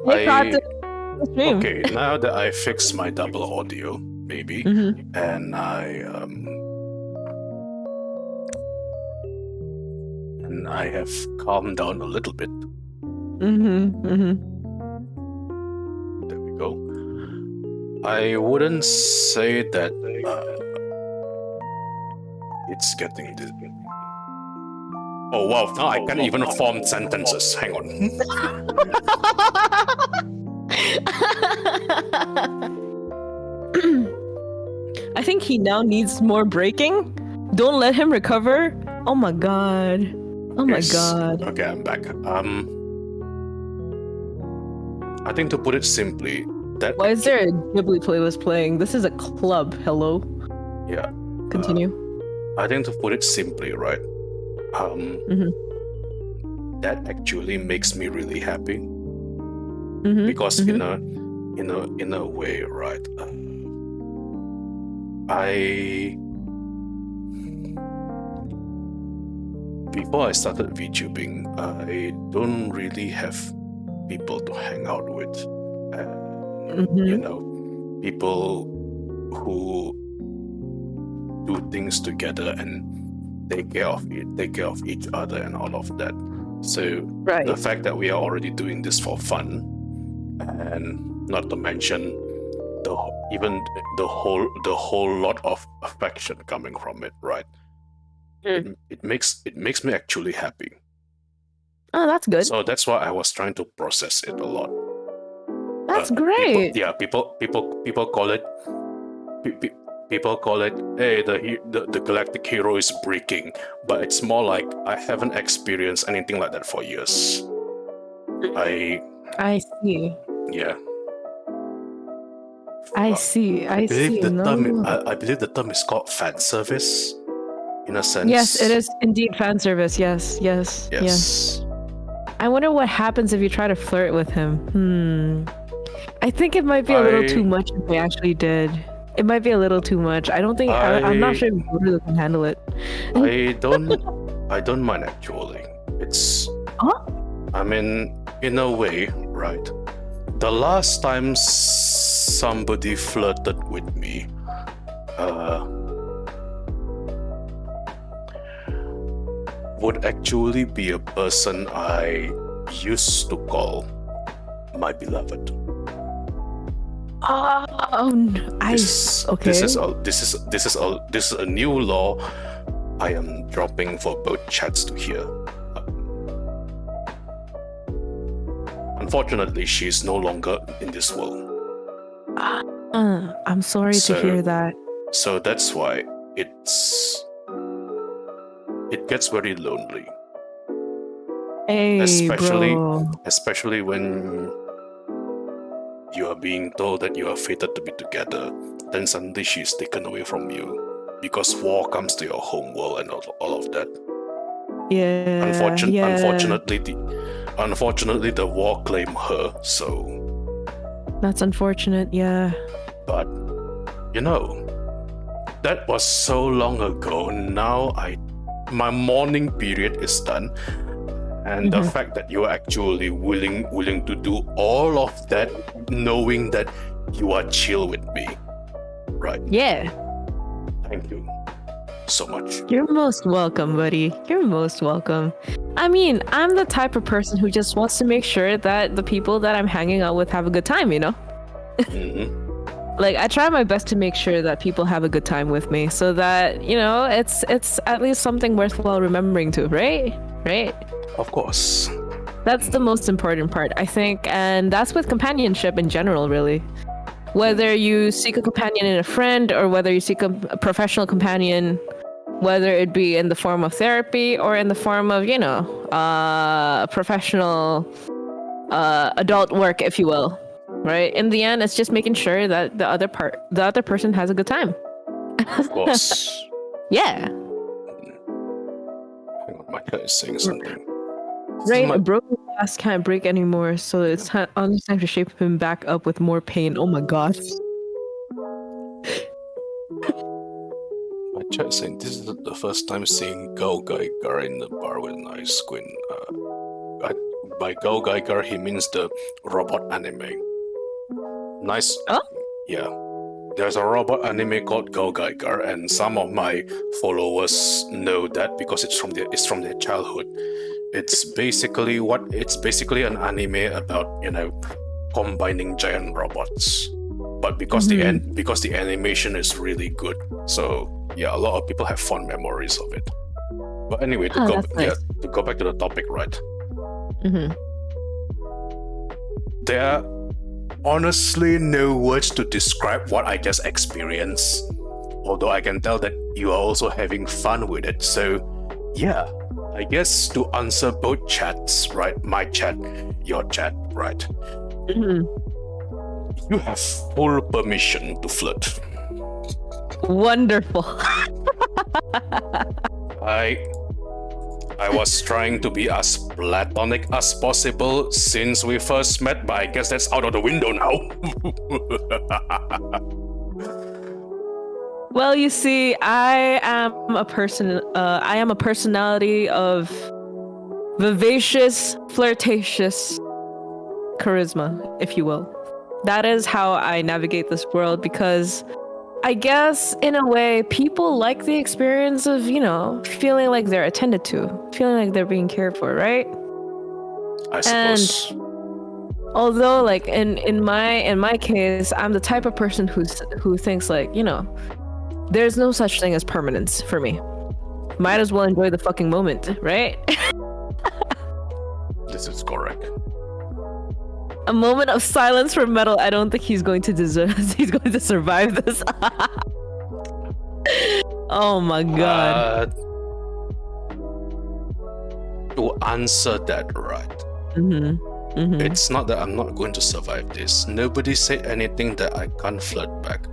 Okay, now that I fixed my double audio, maybe, and I have calmed down a little bit. There we go. I wouldn't say that it's getting this. Oh wow, now I can't even form sentences. Hang on. I think he now needs more braking. Don't let him recover. Oh my god. Oh my god. Okay, I'm back. I think to put it simply, that why is there a Ghibli playlist playing? This is a club. Hello. Yeah. Continue. I think to put it simply, right? That actually makes me really happy because in a way, right? Before I started VTubing, I don't really have people to hang out with, people who do things together and take care of each other and all of that. So the fact that we are already doing this for fun, and not to mention the whole lot of affection coming from it, right? It makes me actually happy. Oh, that's good. So that's why I was trying to process it a lot. That's great. People call it. People call it, hey, the Galactic Hero is breaking, but it's more like I haven't experienced anything like that for years. I see. Yeah. I see. I believe the term is called fan service, in a sense. Yes, it is indeed fan service. Yes. I wonder what happens if you try to flirt with him. I think it might be a little too much if they actually did. It might be a little too much. I don't think I'm not sure if Buddha can handle it. I don't mind actually. It's I mean, in a way, right? The last time somebody flirted with me, would actually be a person I used to call my beloved. This is a new law I am dropping for both chats to hear. Unfortunately, she is no longer in this world. I'm sorry to hear that. So that's why it gets very lonely. Hey, especially when you are being told that you are fated to be together, then suddenly she is taken away from you because war comes to your home world and all of that. Yeah. Unfortunately, the war claimed her. So that's unfortunate. Yeah. But that was so long ago. Now my mourning period is done. And the fact that you're actually willing to do all of that, knowing that you are chill with me, right? Yeah. Thank you so much. You're most welcome, buddy. You're most welcome. I mean, I'm the type of person who just wants to make sure that the people that I'm hanging out with have a good time, Like, I try my best to make sure that people have a good time with me so that, it's at least something worthwhile remembering to, right? Of course. That's the most important part, I think, and that's with companionship in general, really. Whether you seek a companion in a friend or whether you seek a professional companion whether it be in the form of therapy or in the form of, professional adult work, if you will. Right? In the end, it's just making sure that the other person has a good time. Of course. Yeah. Hang on, my cat is saying something. Rayne, a broken glass can't break anymore, so it's honestly time to shape him back up with more pain. Oh my god. My chat is saying this is the first time seeing Go Geiger in the bar with an ice queen. By Go Geiger, he means the robot anime. Nice. Oh? Yeah. There's a robot anime called Go Geiger, and some of my followers know that because it's from their childhood. It's basically an anime about, combining giant robots. But because the animation is really good, so yeah, a lot of people have fond memories of it. But anyway, to go back to the topic, right? Mm-hmm. There are honestly no words to describe what I just experienced. Although I can tell that you are also having fun with it. So yeah, I guess to answer both chats, right? My chat, your chat, right? Mm-hmm. You have full permission to flirt. Wonderful. I was trying to be as platonic as possible since we first met, but I guess that's out of the window now. Well, you see, I am a personality of vivacious, flirtatious charisma, if you will. That is how I navigate this world, because I guess in a way people like the experience of, feeling like they're attended to, feeling like they're being cared for, right? I suppose. And although like in my case, I'm the type of person who thinks like, there's no such thing as permanence for me. Might as well enjoy the fucking moment, right? This is correct. A moment of silence for Metal. I don't think he's going to survive this. Oh my god. To answer that right. It's not that I'm not going to survive this. Nobody said anything that I can't flirt back.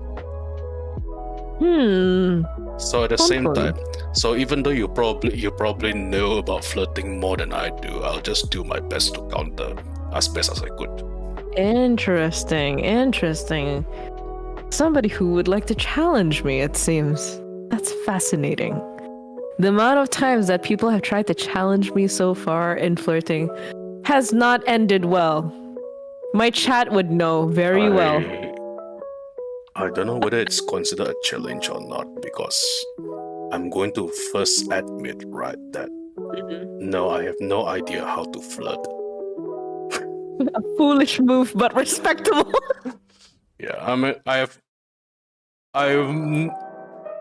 So at the same time, so even though you probably know about flirting more than I do, I'll just do my best to counter as best as I could. Interesting. Somebody who would like to challenge me, it seems. That's fascinating. The amount of times that people have tried to challenge me so far in flirting has not ended well. My chat would know very well. I don't know whether it's considered a challenge or not, because I'm going to first admit, right, that no, I have no idea how to flirt. A foolish move, but respectable. Yeah,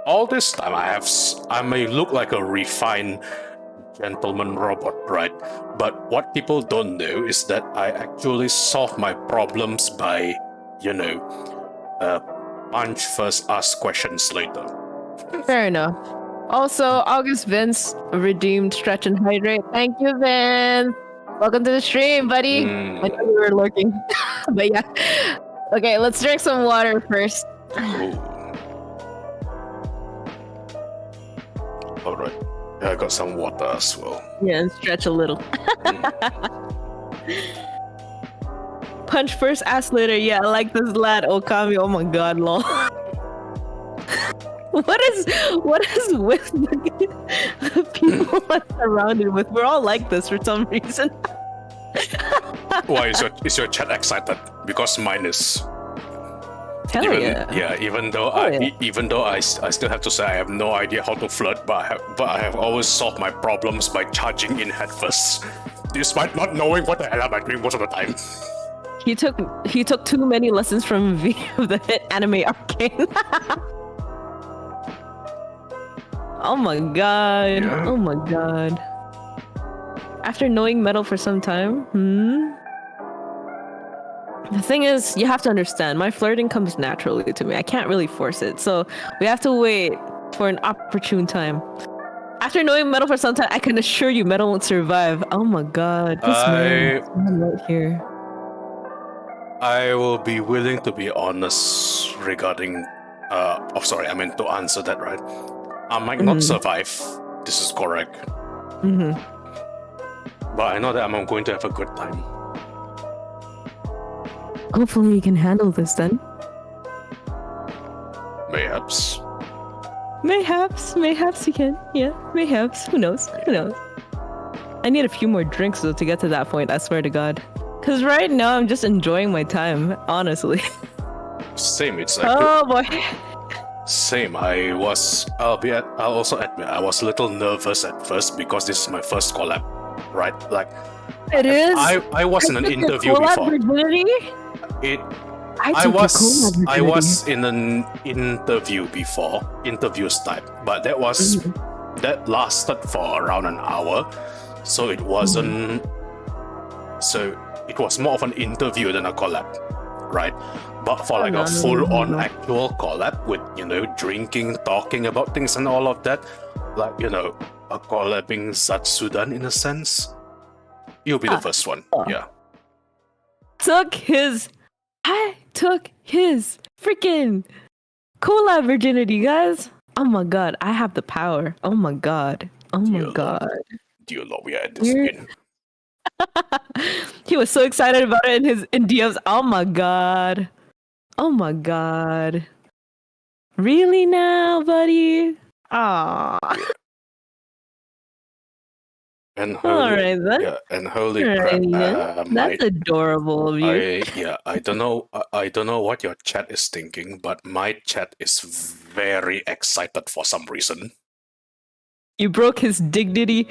all this time I may look like a refined gentleman robot, right? But what people don't know is that I actually solve my problems by, punch first, ask questions later. Fair enough. Also, August Vince redeemed Stretch and Hydrate. Thank you, Vince. Welcome to the stream, buddy. I know you were lurking. But yeah. Okay, let's drink some water first. Alright. Yeah, I got some water as well. Yeah, and stretch a little. Punch first, ask later. Yeah, I like this lad, Okami. Oh my god, lol. What is with the people I'm surrounded with? We're all like this for some reason. Why is your chat excited? Because mine is. Even though I still have to say I have no idea how to flirt, but I have always solved my problems by charging in headfirst, despite not knowing what the hell I'm doing most of the time. He took too many lessons from the hit anime Arcane. Oh my god. Yeah. Oh my god. After knowing Metal for some time, The thing is, you have to understand, my flirting comes naturally to me. I can't really force it. So we have to wait for an opportune time. After knowing Metal for some time, I can assure you Metal won't survive. Oh my god, this man right here. I will be willing to be honest regarding to answer that, right? I might not survive. This is correct. But I know that I'm going to have a good time. Hopefully you can handle this then. Mayhaps. Mayhaps you can. Yeah, mayhaps. Who knows? I need a few more drinks though to get to that point, I swear to God. Because right now I'm just enjoying my time, honestly. Same, it's like... Oh boy. Same, I'll also admit, I was a little nervous at first because this is my first collab, right? Like... It is? I was in an interview before. I was in an interview before, interviews type, but that was that lasted for around an hour, so it wasn't. So it was more of an interview than a collab, right? But for like a full-on actual collab with drinking, talking about things and all of that, like a collabing Zatsudan in a sense, you'll be the first one, yeah. I took his freaking collab virginity, guys. Oh my god, I have the power. Oh my god. Dear Lord, we are at this again. He was so excited about it in DMs. Oh my god. Really now, buddy? Aww. And holy, holy crap! That's adorable of you. I don't know what your chat is thinking, but my chat is very excited for some reason. You broke his dignity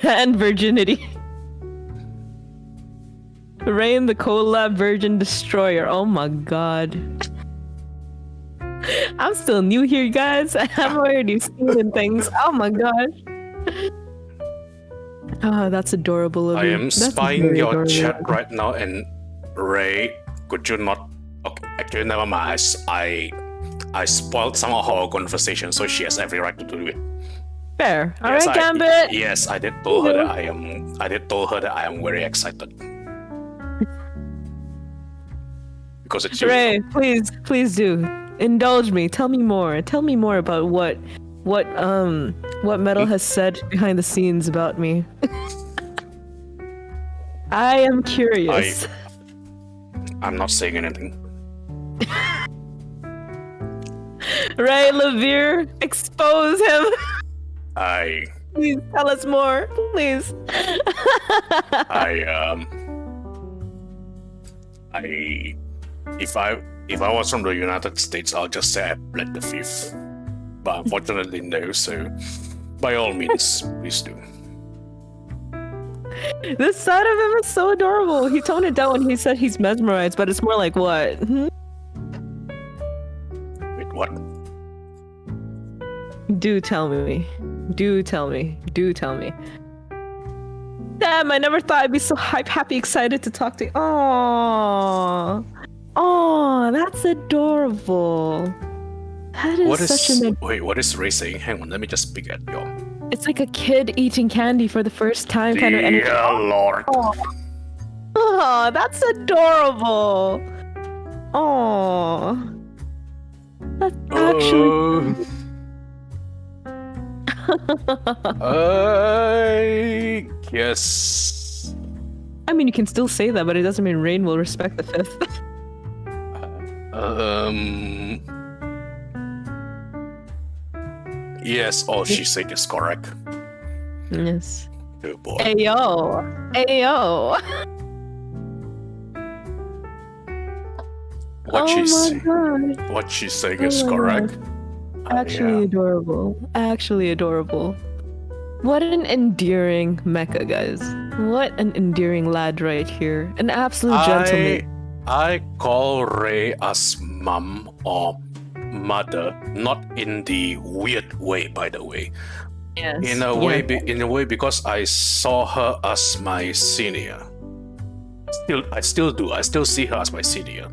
and virginity. Rayne, the collab virgin destroyer. Oh my god. I'm still new here, guys. I'm already stealing things. Oh my god. Oh, that's adorable of you. I am spying your chat right now, and Ray, could you not? Okay, actually, never mind. I spoiled some of our conversation, so she has every right to do it. Fair. All right, Gambit. Yes, I did told her that I am very excited. Because it's Ray, please do indulge me. Tell me more. Tell me more about what Metal has said behind the scenes about me. I am curious. I'm not saying anything. Ray Levere, expose him. Please tell us more, please. If I was from the United States, I'll just say I pled the fifth. But unfortunately, no. So, by all means, please do. This side of him is so adorable. He toned it down when he said he's mesmerized, but it's more like what? Wait, what? Do tell me. Damn, I never thought I'd be so happy, excited to talk to you. Aww, that's adorable. That is Wait, what is Ray saying? Hang on, let me just peek at you. It's like a kid eating candy for the first time kind of energy. Dear Lord. Oh, that's adorable. Oh, that's actually. I guess. I mean, you can still say that, but it doesn't mean Rayne will respect the fifth. Yes, all she said is correct. Yes. Oh boy. Ayo. What she's saying is correct. Actually adorable. What an endearing mecha, guys. What an endearing lad right here. An absolute gentleman. I call Ray as mom or mother, not in the weird way, by the way. Yes. In a way, because I saw her as my senior. I still do. I still see her as my senior.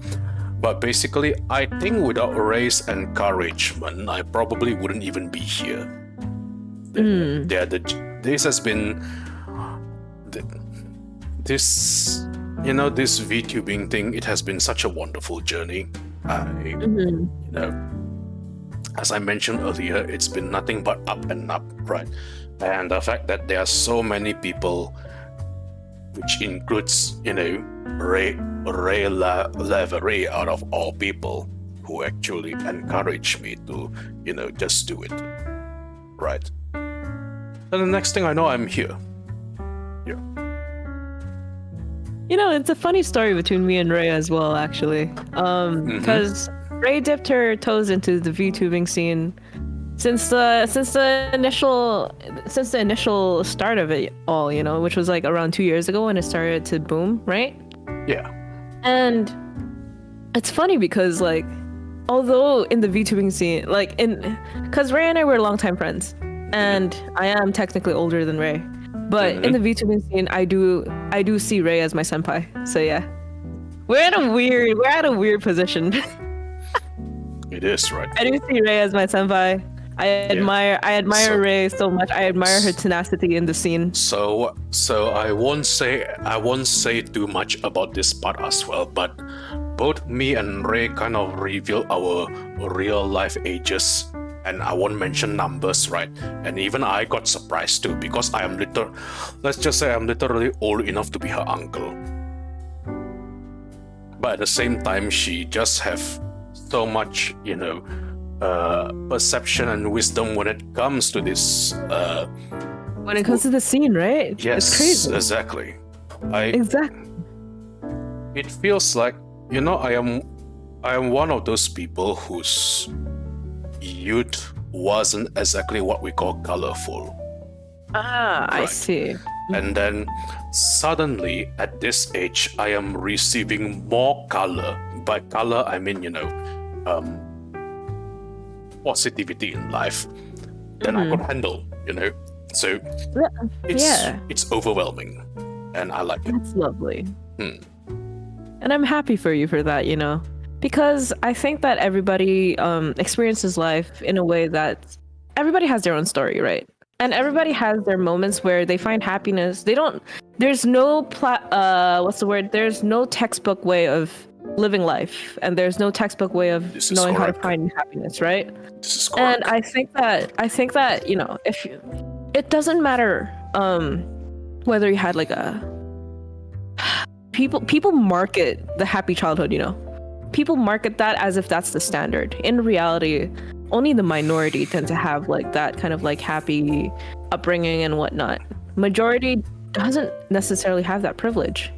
But basically, I think without Ray's encouragement, I probably wouldn't even be here. This has been this VTubing thing. It has been such a wonderful journey. As I mentioned earlier, it's been nothing but up and up, right? And the fact that there are so many people, which includes, Ray Lavery out of all people, who actually encouraged me to, just do it, right? And the next thing I know, I'm here. Yeah. It's a funny story between me and Ray as well, actually. Because Ray dipped her toes into the VTubing scene since the initial start of it all, which was like around 2 years ago when it started to boom, right? Yeah. And it's funny because like, although in the VTubing scene, because Ray and I were longtime friends, and I am technically older than Ray, but in the VTubing scene, I do see Ray as my senpai. So yeah, we're at a weird position. It is, right? I do see Ray as my senpai. I admire Ray so much. I admire her tenacity in the scene. So I won't say too much about this part as well, but both me and Ray kind of reveal our real life ages, and I won't mention numbers, right? And even I got surprised too, because let's just say I'm literally old enough to be her uncle. But at the same time, she just have so much, perception and wisdom when it comes to this. When it comes to the scene, right? Yes, it's crazy. Exactly. Exactly. It feels like, I am one of those people whose youth wasn't exactly what we call colorful. Right. I see. And then suddenly at this age, I am receiving more color. By color, I mean, positivity in life than I could handle, So it's overwhelming, and I like it. That's lovely. And I'm happy for you for that, because I think that everybody experiences life in a way that everybody has their own story, right? And everybody has their moments where they find happiness. There's no There's no textbook way of living life, and there's no textbook way of knowing how to find happiness, right? This is correct. And I think that if it doesn't matter whether you had like people market the happy childhood, people market that as if that's the standard. In reality, only the minority tend to have like that kind of like happy upbringing and whatnot. Majority doesn't necessarily have that privilege,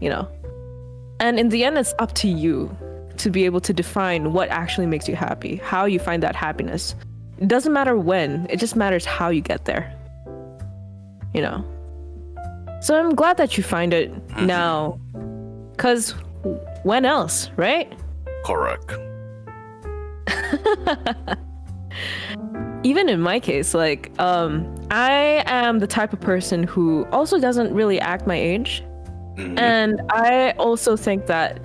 And in the end, it's up to you to be able to define what actually makes you happy, how you find that happiness. It doesn't matter when, it just matters how you get there. So I'm glad that you find it now, because when else, right? Correct. Even in my case, like, I am the type of person who also doesn't really act my age. And I also think that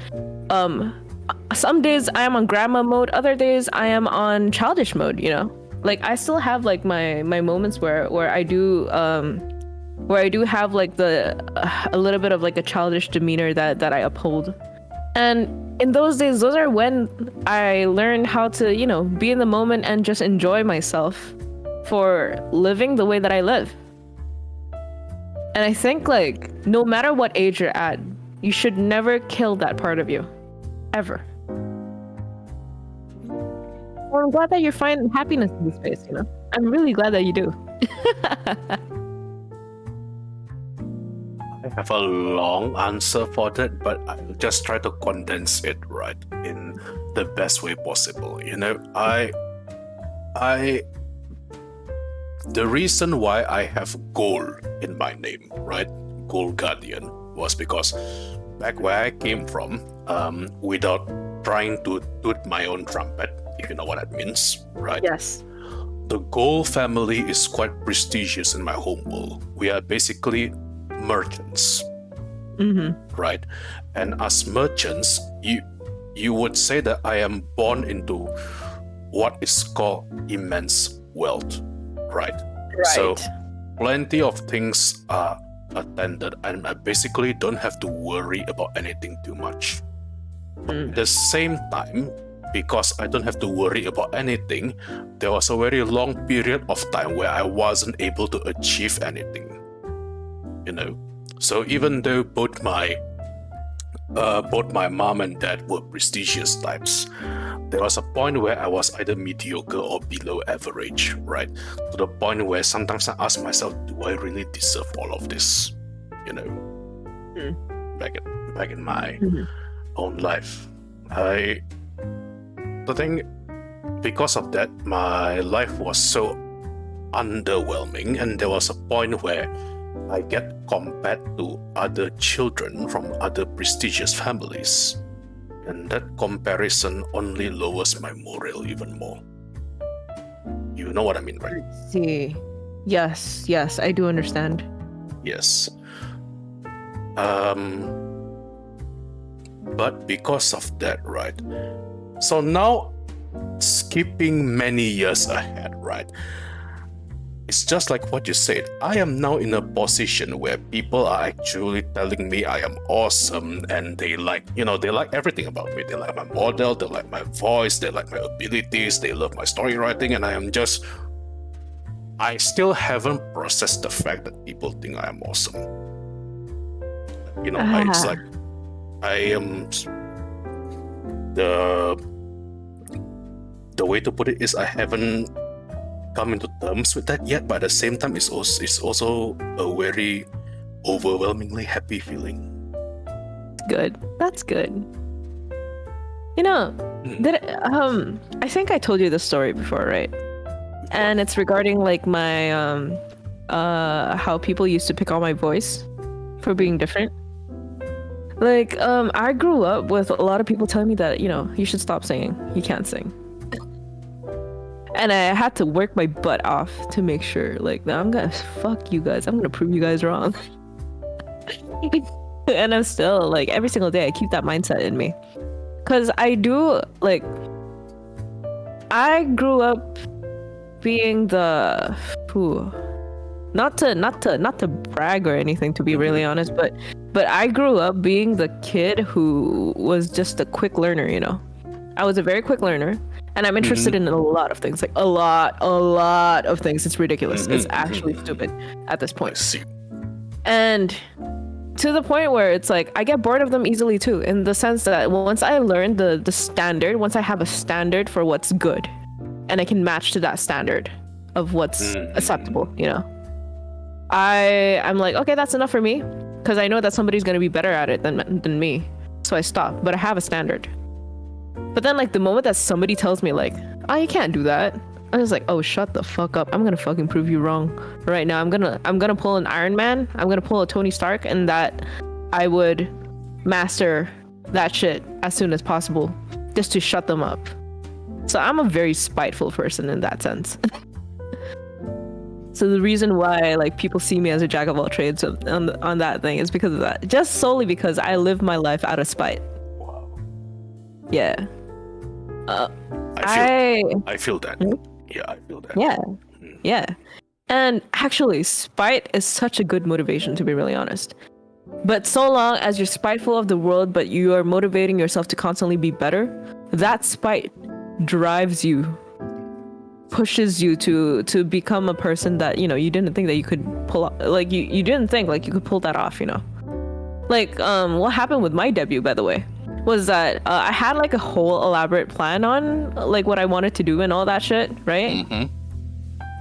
some days I am on grandma mode, other days I am on childish mode, Like I still have like my moments where I do have like a little bit of like a childish demeanor that I uphold. And in those days, those are when I learned how to, be in the moment and just enjoy myself for living the way that I live. And I think like no matter what age you're at, you should never kill that part of you. Ever. Well, I'm glad that you're finding happiness in this space, I'm really glad that you do. I have a long answer for that, but I'll just try to condense it right in the best way possible. The reason why I have gold in my name, right? Gold Guardian, was because back where I came from, without trying to toot my own trumpet, if you know what that means, right? Yes. The Gold family is quite prestigious in my home world. We are basically merchants, right? And as merchants, you would say that I am born into what is called immense wealth, right? So plenty of things are attended, and I basically don't have to worry about anything too much. At the same time, because I don't have to worry about anything, there was a very long period of time where I wasn't able to achieve anything. So even though both my mom and dad were prestigious types, there was a point where I was either mediocre or below average, right? To the point where sometimes I ask myself, do I really deserve all of this? Back in my own life. The thing, because of that, my life was so underwhelming, and there was a point where I get compared to other children from other prestigious families. And that comparison only lowers my morale even more. You know what I mean, right? See. Yes, I do understand. Yes. But because of that, right? So now, skipping many years ahead, right? It's just like what you said. I am now in a position where people are actually telling me I am awesome, and they like everything about me. They like my model, they like my voice, they like my abilities, they love my story writing, and I still haven't processed the fact that people think I am awesome. It's like I am the way to put it is I haven't come into terms with that yet, but at the same time it's also a very overwhelmingly happy feeling. Good. That's good. I think I told you this story before, right? And it's regarding like my how people used to pick on my voice for being different. Like I grew up with a lot of people telling me that, you should stop singing. You can't sing. And I had to work my butt off to make sure, like, I'm gonna fuck you guys. I'm gonna prove you guys wrong. And I'm still, like, every single day I keep that mindset in me. Cause I grew up being the not to brag or anything, to be really honest, but I grew up being the kid who was just a quick learner, I was a very quick learner. And I'm interested in a lot of things, like a lot of things. It's ridiculous. It's actually stupid at this point. I see. And to the point where it's like, I get bored of them easily too, in the sense that once I learn the standard, once I have a standard for what's good, and I can match to that standard of what's acceptable, I'm like, okay, that's enough for me, because I know that somebody's going to be better at it than me. So I stop, but I have a standard. But then, like, the moment that somebody tells me, like, oh, you can't do that, I was like, oh, shut the fuck up. I'm gonna fucking prove you wrong right now. I'm gonna pull an Iron Man. I'm gonna pull a Tony Stark, and that I would master that shit as soon as possible just to shut them up. So I'm a very spiteful person in that sense. So the reason why, like, people see me as a jack of all trades on that thing is because of that. Just solely because I live my life out of spite. Wow. Yeah. I feel that. Yeah, I feel that. Yeah. Yeah. And actually, spite is such a good motivation, to be really honest. But so long as you're spiteful of the world, but you are motivating yourself to constantly be better, that spite drives you, pushes you to become a person that, you didn't think that you could pull off. Like, you didn't think, like, you could pull that off, Like, what happened with my debut, by the way, was that I had, like, a whole elaborate plan on, like, what I wanted to do and all that shit, right? Mm-hmm.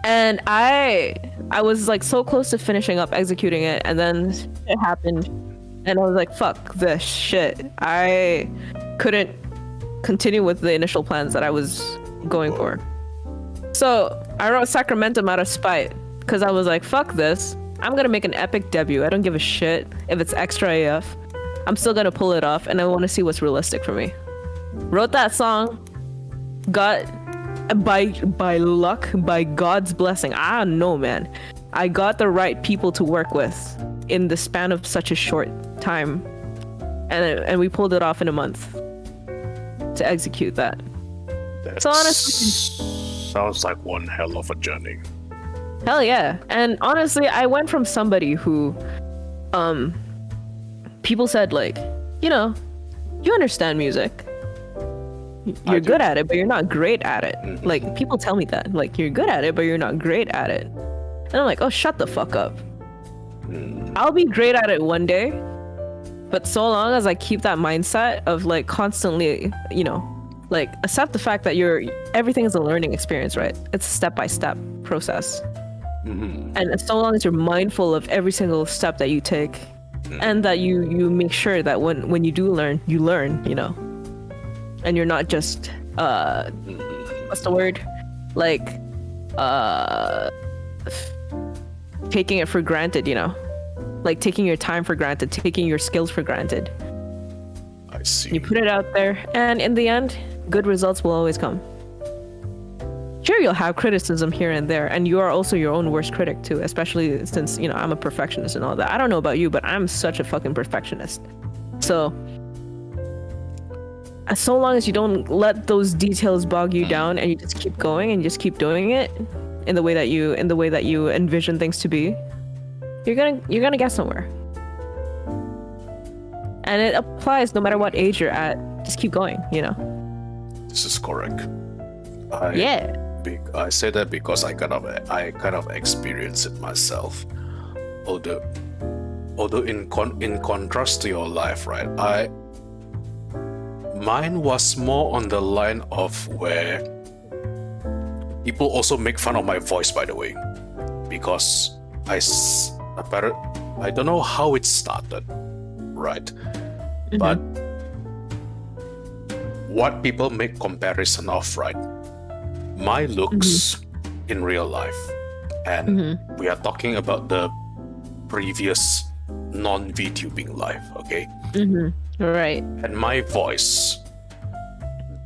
And I was, like, so close to finishing up executing it, and then it happened, and I was like, fuck this shit. I couldn't continue with the initial plans that I was going for. So I wrote Sacramentum out of spite, because I was like, fuck this. I'm gonna make an epic debut. I don't give a shit if it's extra AF. I'm still gonna pull it off, and I want to see what's realistic for me. Wrote that song, got by luck, by God's blessing, I don't know, man, I got the right people to work with in the span of such a short time, and we pulled it off in a month. to execute that. That So honestly, sounds like one hell of a journey. hell yeah. And honestly, I went from somebody who, people said like, you know, you understand music. You're good at it, but you're not great at it. Mm-hmm. Like, people tell me that. Like, you're good at it, but you're not great at it. And I'm like, oh, shut the fuck up. I'll be great at it one day, but so long as I keep that mindset of like constantly, you know, like accept the fact that everything is a learning experience, right? It's a step-by-step process. And so long as you're mindful of every single step that you take, and that you make sure that when you do learn, you learn, you know, and you're not just what's the word, like taking it for granted, you know, like taking your time for granted, taking your skills for granted. I see. You put it out there, and in the end, good results will always come. Sure, you'll have criticism here and there, and you are also your own worst critic too, especially since, you know, I'm a perfectionist and all that. I don't know about you, but I'm such a fucking perfectionist. So long as you don't let those details bog you down, and you just keep going and you just keep doing it in the way that you envision things to be, you're gonna get somewhere. And it applies no matter what age you're at. Just keep going, you know. This is correct. I say that because I kind of experience it myself. Although in contrast to your life, right? Mine was more on the line of where people also make fun of my voice, by the way, because I don't know how it started, right? But what people make comparison of, right? My looks in real life, and we are talking about the previous non-VTubing life, okay? Right. And my voice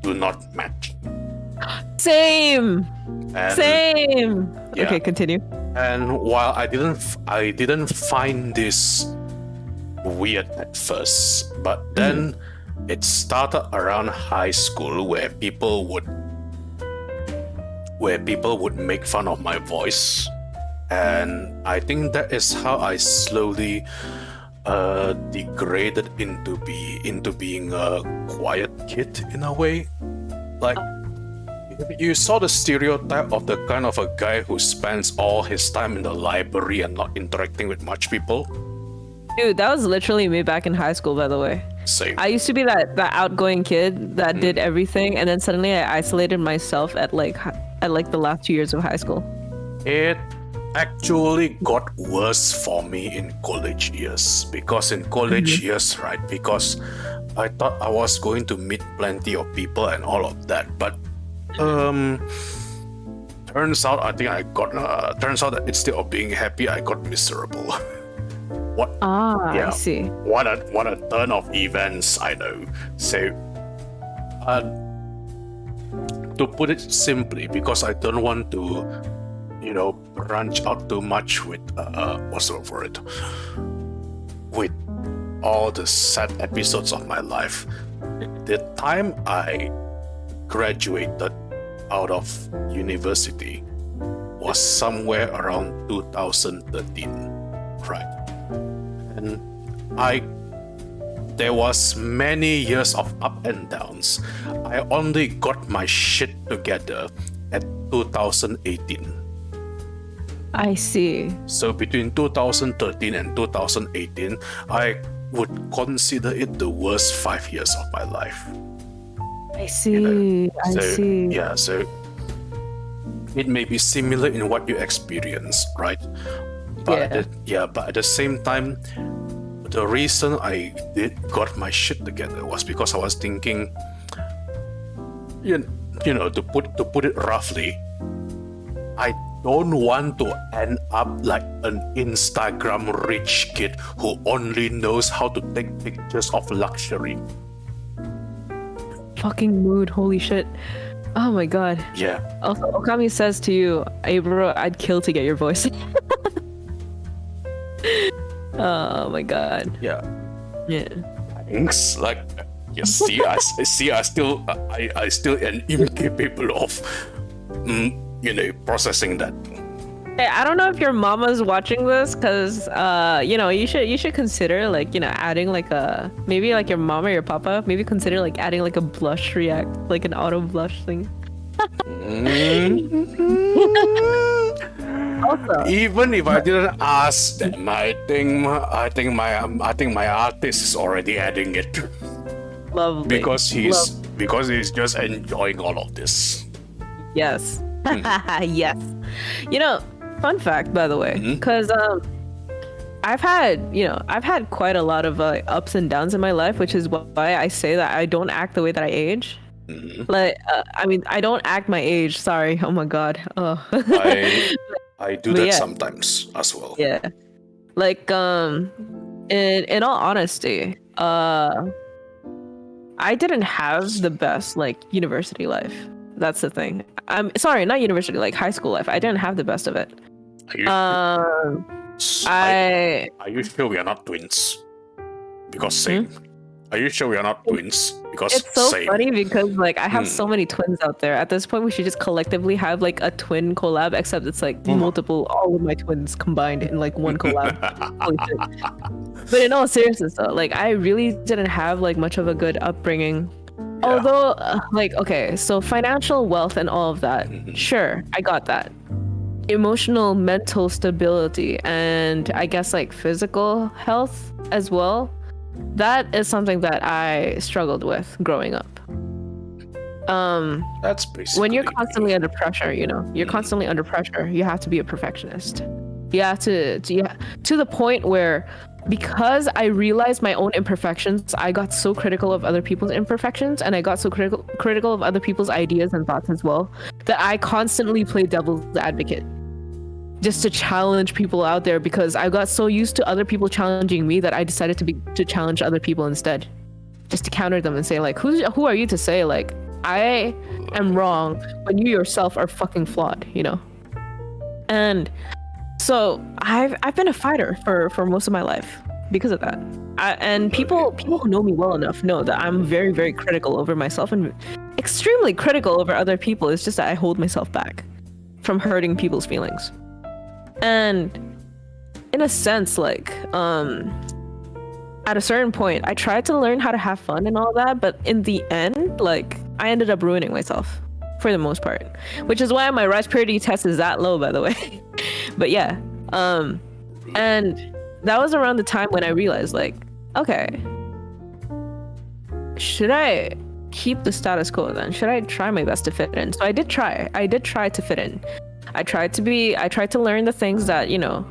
do not match. Same. Yeah. Okay, continue. And while I didn't find this weird at first, but then it started around high school where people would make fun of my voice, and I think that is how I slowly degraded into being a quiet kid in a way. Like, you saw the stereotype of the kind of a guy who spends all his time in the library and not interacting with much people. Dude, that was literally me back in high school, by the way. Same. I used to be that outgoing kid that did everything, and then suddenly I isolated myself at like the last 2 years of high school. It actually got worse for me in college years, because in college years, right, because I thought I was going to meet plenty of people and all of that, but turns out that instead of being happy, I got miserable. I see. What a turn of events, I know. So to put it simply, because I don't want to, you know, branch out too much with what's the word for it, with all the sad episodes of my life. The time I graduated out of university was somewhere around 2013, right? And there was many years of up and downs. I only got my shit together at 2018. I see. So between 2013 and 2018, I would consider it the worst 5 years of my life. I see. I see. Yeah, so it may be similar in what you experience, right? But but at the same time, the reason I got my shit together was because I was thinking, you know, to put it roughly, I don't want to end up like an Instagram rich kid who only knows how to take pictures of luxury. Fucking mood, holy shit. Oh my god. Yeah. Also, Okami says to you, hey bro, I'd kill to get your voice. Oh my god. Yeah. Yeah. Thanks. Like, Yes, I still am incapable of, processing that. Hey, I don't know if your mama's watching this, cause you should consider like adding like maybe like your mom or your papa maybe consider like adding like a blush react, like an auto blush thing. Also, even if I didn't ask them, I think my artist is already adding it. Lovely. Because he's just enjoying all of this. Yes. Yes. Fun fact, by the way, because I've had quite a lot of ups and downs in my life, which is why I say that I don't act the way that I age. Like, I don't act my age. Sorry. Oh my god. Oh. I do that sometimes as well. Yeah. Like, in all honesty, I didn't have the best like university life. That's the thing. I'm sorry, not university, like high school life. I didn't have the best of it. Are you sure we are not twins? Because same. Are you sure we are not twins? Because it's so same. funny because like I have so many twins out there. At this point, we should just collectively have like a twin collab, except it's like multiple, all of my twins combined in like one collab. But in all seriousness, though, like I really didn't have like much of a good upbringing. Yeah. Although, okay, so financial wealth and all of that, sure, I got that. Emotional, mental stability, and I guess like physical health as well. That is something that I struggled with growing up. That's basically when you're constantly under pressure, you're constantly under pressure. You have to be a perfectionist. You have to the point where, because I realized my own imperfections, I got so critical of other people's imperfections, and I got so critical of other people's ideas and thoughts as well, that I constantly played devil's advocate. Just to challenge people out there, because I got so used to other people challenging me that I decided to challenge other people instead, just to counter them and say like, who are you to say like I am wrong when you yourself are fucking flawed, And so I've been a fighter for most of my life because of that. And people who know me well enough know that I'm very, very critical over myself and extremely critical over other people. It's just that I hold myself back from hurting people's feelings. And in a sense, like, at a certain point, I tried to learn how to have fun and all that, but in the end, like, I ended up ruining myself for the most part, which is why my rice purity test is that low, by the way. But yeah, and that was around the time when I realized, like, okay, should I keep the status quo then? Should I try my best to fit in? So I did try to fit in. I tried to learn the things that,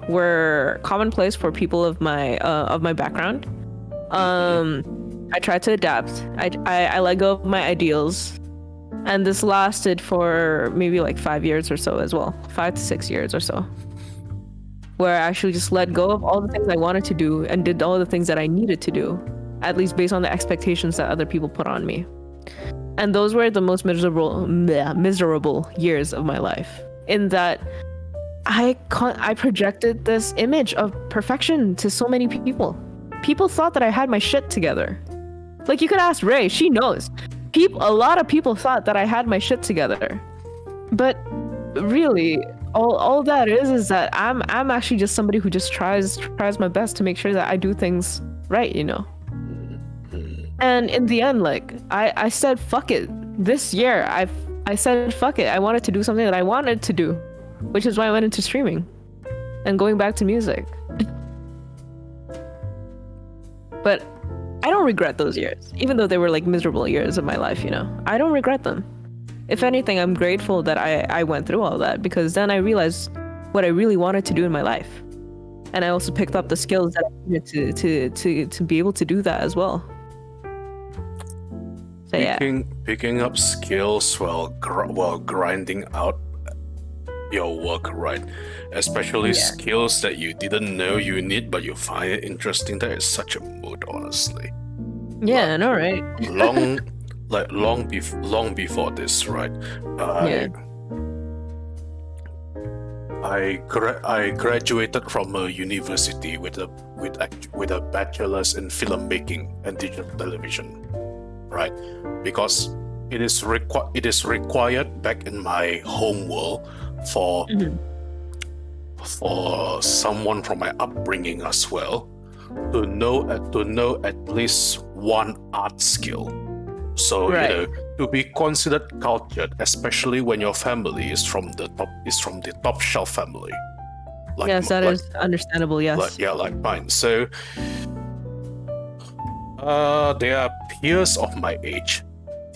were commonplace for people of my background. I tried to adapt. I let go of my ideals. And this lasted for maybe like 5 years or so as well. 5 to 6 years or so. Where I actually just let go of all the things I wanted to do and did all the things that I needed to do, at least based on the expectations that other people put on me. And those were the most miserable years of my life. In that I projected this image of perfection to so many people. People thought that I had my shit together. Like, you could ask Ray, she knows. A lot of people thought that I had my shit together. But really, all that is that I'm actually just somebody who just tries my best to make sure that I do things right, And in the end, like, I said fuck it. This year I said fuck it. I wanted to do something that I wanted to do, which is why I went into streaming and going back to music. But I don't regret those years, even though they were like miserable years of my life, I don't regret them. If anything, I'm grateful that I went through all that, because then I realized what I really wanted to do in my life. And I also picked up the skills that I needed to be able to do that as well. So, picking up skills while grinding out your work, right? Especially skills that you didn't know you need, but you find it interesting. That is such a mood, honestly. Yeah, I know, right? long before this, right? I graduated from a university with a bachelor's in filmmaking and digital television. right? Because it is required back in my home world for someone from my upbringing as well to know at least one art skill. So to be considered cultured, especially when your family is from the top shelf family. Yes, that is understandable. Yes. Like mine. So there are peers of my age,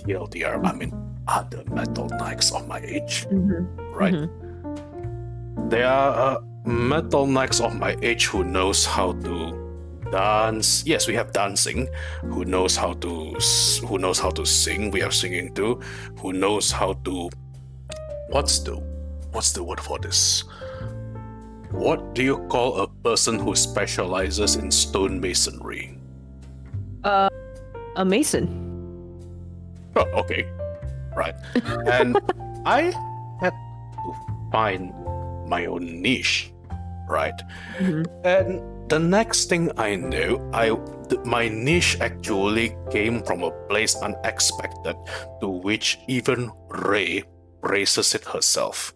TLDR. I mean, other metal knights of my age, right? There are metal knights of my age who knows how to dance. Yes, we have dancing. Who knows how to sing? We have singing too. Who knows how to? What's the word for this? What do you call a person who specializes in stonemasonry? A mason. Oh, okay, right. And I had to find my own niche, right? And the next thing I know, my niche actually came from a place unexpected, to which even Ray praises it herself.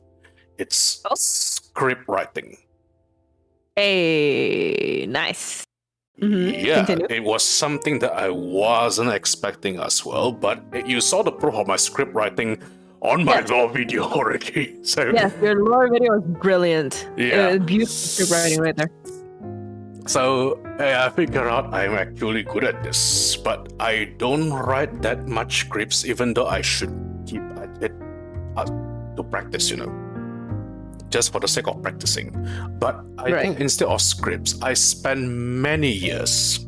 It's script writing. Hey, nice. Yeah, Continue. it was something that I wasn't expecting as well, but you saw the proof of my script writing on my lore video already. So yes, your lore video was brilliant. Yeah. It was beautiful script writing right there. So I figured out I'm actually good at this, but I don't write that much scripts, even though I should keep at it to practice, just for the sake of practicing. But I think instead of scripts, I spend many years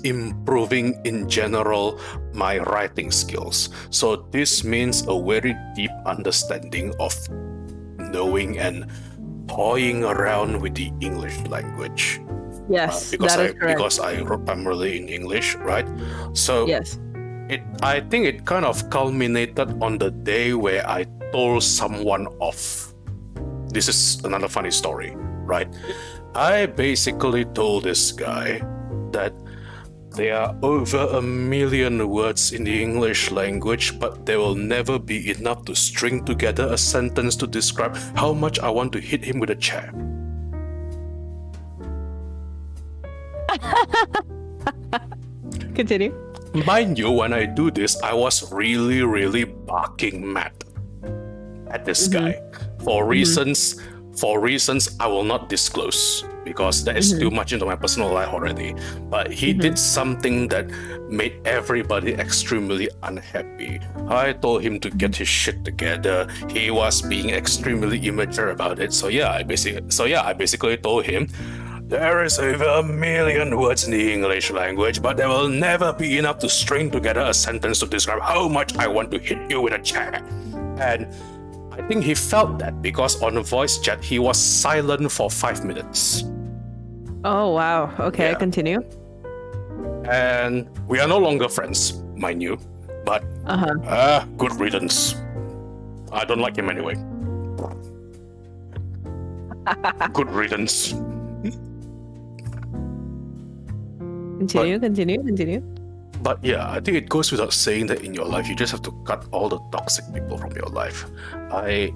improving in general my writing skills. So this means a very deep understanding of knowing and toying around with the English language. Yes, because that is correct. Because I wrote primarily in English, right? So yes. I think it kind of culminated on the day where I told someone off. This is another funny story, right? I basically told this guy that there are over 1 million words in the English language, but there will never be enough to string together a sentence to describe how much I want to hit him with a chair. Continue. Mind you, when I do this, I was really, really barking mad at this guy for reasons I will not disclose, because that is too much into my personal life already. But he did something that made everybody extremely unhappy. I told him to get his shit together. He was being extremely immature about it. So I basically told him, there is over 1 million words in the English language, but there will never be enough to string together a sentence to describe how much I want to hit you with a chair. And I think he felt that, because on a voice chat, he was silent for 5 minutes. Oh, wow. Okay, continue. And we are no longer friends, mind you. But, good riddance. I don't like him anyway. Good riddance. Continue. But yeah, I think it goes without saying that in your life, you just have to cut all the toxic people from your life. I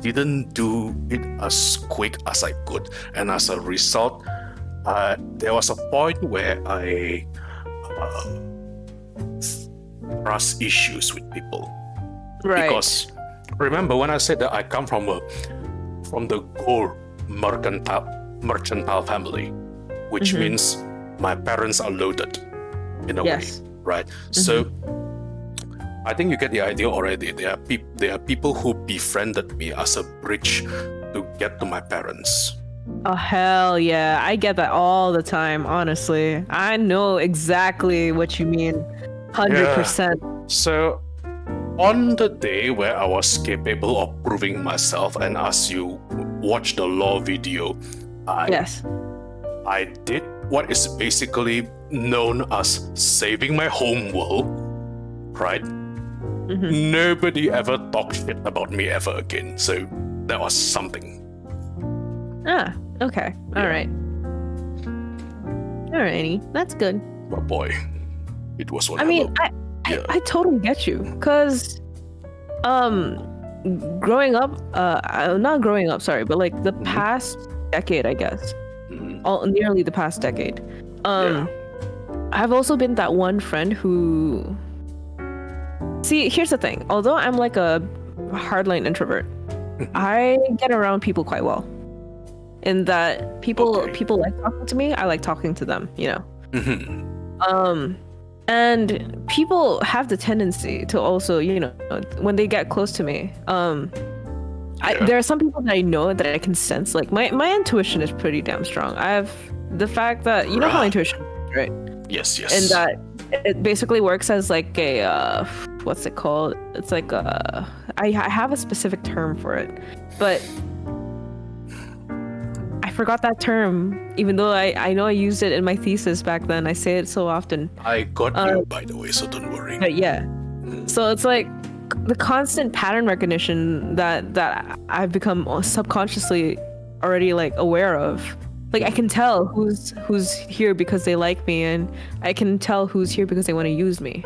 didn't do it as quick as I could. And as a result, there was a point where I trust issues with people. Right. Because remember when I said that I come from the gold mercantile family, which means my parents are loaded in a way, right? So I think you get the idea already. There are people who befriended me as a bridge to get to my parents. Oh, hell yeah. I get that all the time, honestly. I know exactly what you mean. 100%. So on the day where I was capable of proving myself, and as you watch the lore video, I did what is basically known as saving my home world, right? Nobody ever talked shit about me ever again. So that was something. Okay. Alrighty. That's good. Oh boy. It was I mean, I totally get you, because growing up, not growing up, sorry, but like the past decade, I guess, nearly the past decade, I've also been that one friend who, see, here's the thing, although I'm like a hardline introvert, I get around people quite well, in that people like talking to me, I like talking to them, you know. And people have the tendency to also, you know, when they get close to me, there are some people that I know that I can sense, like my intuition is pretty damn strong. I have the fact that, you know how intuition works, right? Yes. And that it basically works as like a, what's it called? It's like I have a specific term for it, but I forgot that term, even though I know I used it in my thesis back then. I say it so often. I got you, by the way, so don't worry. But yeah, so it's like the constant pattern recognition that I've become subconsciously already like aware of. Like I can tell who's here because they like me, and I can tell who's here because they want to use me.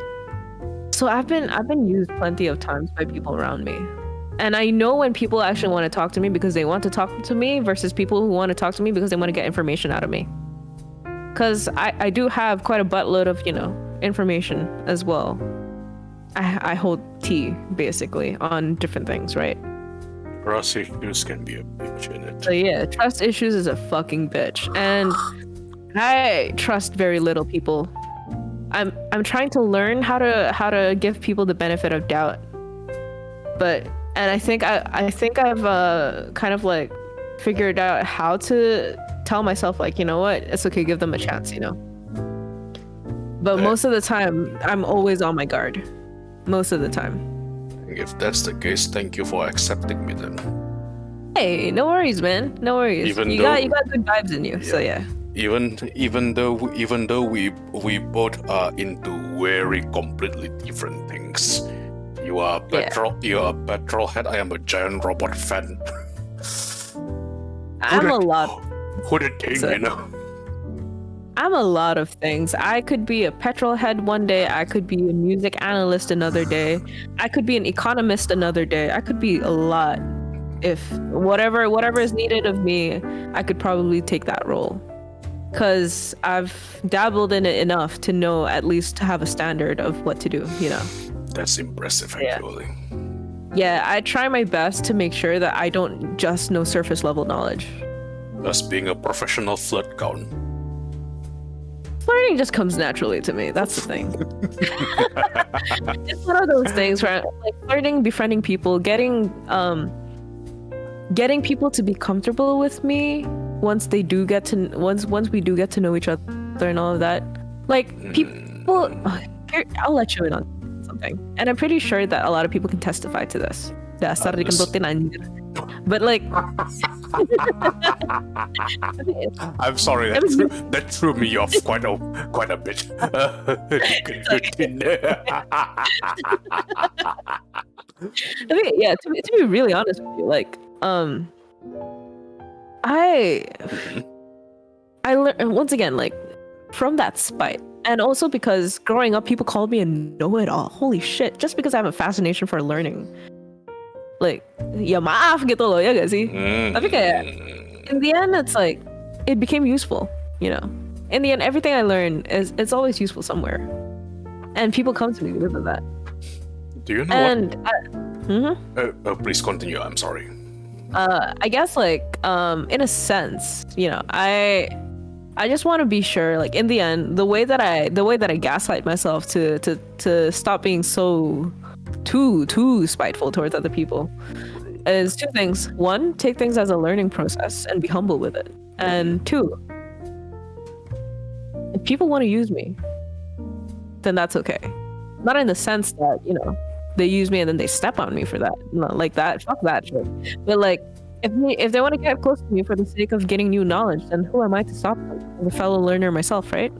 So I've been used plenty of times by people around me. And I know when people actually want to talk to me because they want to talk to me versus people who want to talk to me because they want to get information out of me. Because I do have quite a buttload of, you know, information as well. I hold tea, basically, on different things, right? Trust issues can be a bitch in it. So yeah, trust issues is a fucking bitch. And I trust very little people. I'm trying to learn how to give people the benefit of doubt. And I think I've kind of like figured out how to tell myself, like, you know what, it's okay, give them a chance, you know. But most of the time, I'm always on my guard. Most of the time. If that's the case, thank you for accepting me then. Hey, no worries, man. No worries. You got good vibes in you, so yeah. Even though we both are into very completely different things. You are a petrol head. I am a giant robot fan. I'm a lot. Who the thing, you know? I'm a lot of things. I could be a petrol head one day. I could be a music analyst another day. I could be an economist another day. I could be a lot. If whatever is needed of me, I could probably take that role. Because I've dabbled in it enough to know, at least to have a standard of what to do, you know. That's impressive, actually. Yeah, I try my best to make sure that I don't just know surface level knowledge. Thus being a professional flirt count. Flirting just comes naturally to me. That's the thing. It's one of those things where, like, flirting, befriending people, getting people to be comfortable with me once we do get to know each other and all of that. Like, people, I'll let you in on something, and I'm pretty sure that a lot of people can testify to this. But like, I'm sorry, that threw me off quite a bit. I mean, yeah, to be really honest with you, like, I learned, once again, like, from that spite. And also because growing up, people called me a know-it-all. Holy shit, just because I have a fascination for learning. Like, ya maaf gitu loh, ya gak sih? Tapi kayak, in the end, it's like, it became useful, you know? In the end, everything I learn, it's always useful somewhere. And people come to me because of that. Do you know what? Please continue, I'm sorry. I guess, like, in a sense, you know, I just want to be sure, like, in the end, the way that I gaslight myself to stop being so too spiteful towards other people is two things. One, take things as a learning process and be humble with it. And two, if people want to use me, then that's okay. Not in the sense that, you know, they use me and then they step on me for that. Not like that. Fuck that shit. But like, if they want to get close to me for the sake of getting new knowledge, then who am I to stop them? I'm a fellow learner myself, right?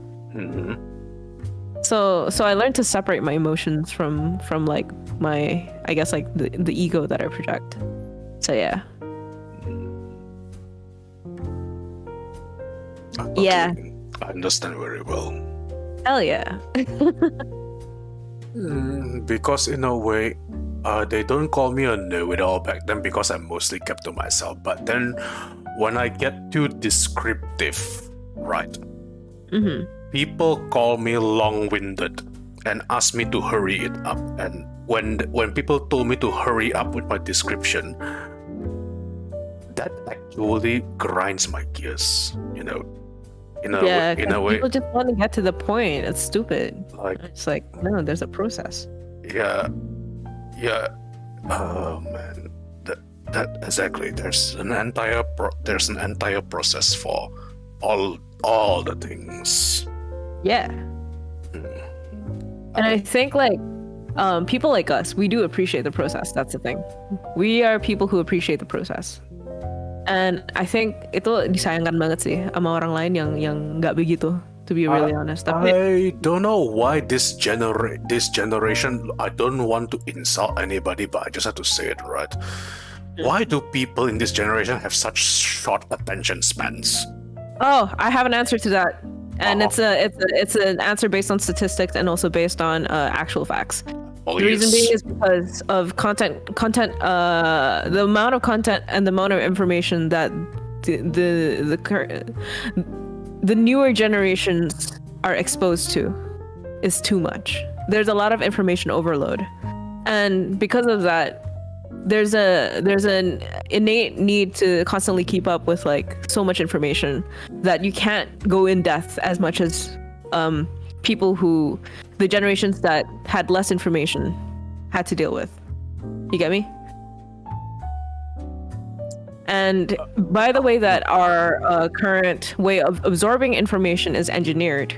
So I learned to separate my emotions from like my, I guess, like the ego that I project. So yeah. Okay. Yeah. I understand very well. Hell yeah. Because in a way, they don't call me a know-it-all back then because I mostly kept to myself. But then when I get too descriptive, right, people call me long-winded and ask me to hurry it up. And when people told me to hurry up with my description, that actually grinds my gears, in a way. People just want to get to the point. It's stupid. Like, it's like, no, there's a process. Yeah. Oh man, that exactly. There's an entire process for all the things. Yeah. And I think like people like us, we do appreciate the process. That's the thing. We are people who appreciate the process. And I think itu disayangkan banget sih sama orang lain yang nggak begitu, to be really honest. I don't know why this generation, I don't want to insult anybody, but I just have to say it, right? Why do people in this generation have such short attention spans? Oh, I have an answer to that. And it's an answer based on statistics and also based on actual facts. The reason being is because of content, the amount of content and the amount of information that the newer generations are exposed to is too much. There's a lot of information overload, and because of that, there's an innate need to constantly keep up with like so much information that you can't go in depth as much as the generations that had less information had to deal with. You get me? And by the way that our current way of absorbing information is engineered,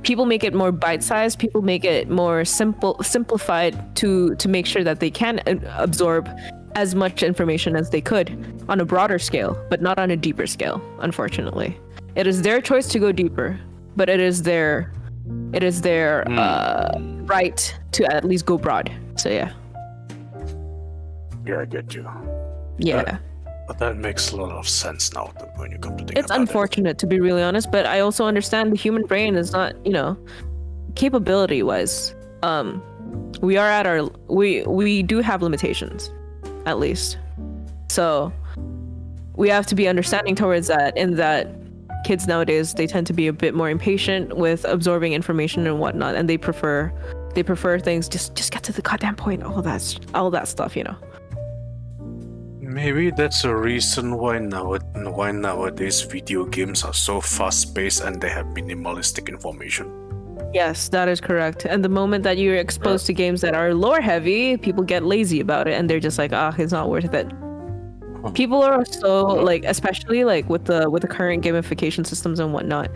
people make it more bite-sized, people make it more simplified to make sure that they can absorb as much information as they could on a broader scale, but not on a deeper scale, unfortunately. It is their choice to go deeper, but it is their right to at least go broad. So yeah. Yeah, I get you. Yeah. But that makes a lot of sense now when you come to think it's about unfortunate, to be really honest, but I also understand the human brain is not, capability wise. We are at we do have limitations, at least. So we have to be understanding towards that, in that kids nowadays, they tend to be a bit more impatient with absorbing information and whatnot, and they prefer things just get to the goddamn point, all that stuff, Maybe that's a reason why nowadays video games are so fast-paced and they have minimalistic information. Yes, that is correct. And the moment that you're exposed to games that are lore heavy, people get lazy about it and they're just like, it's not worth it. People are so like, especially like with the current gamification systems and whatnot,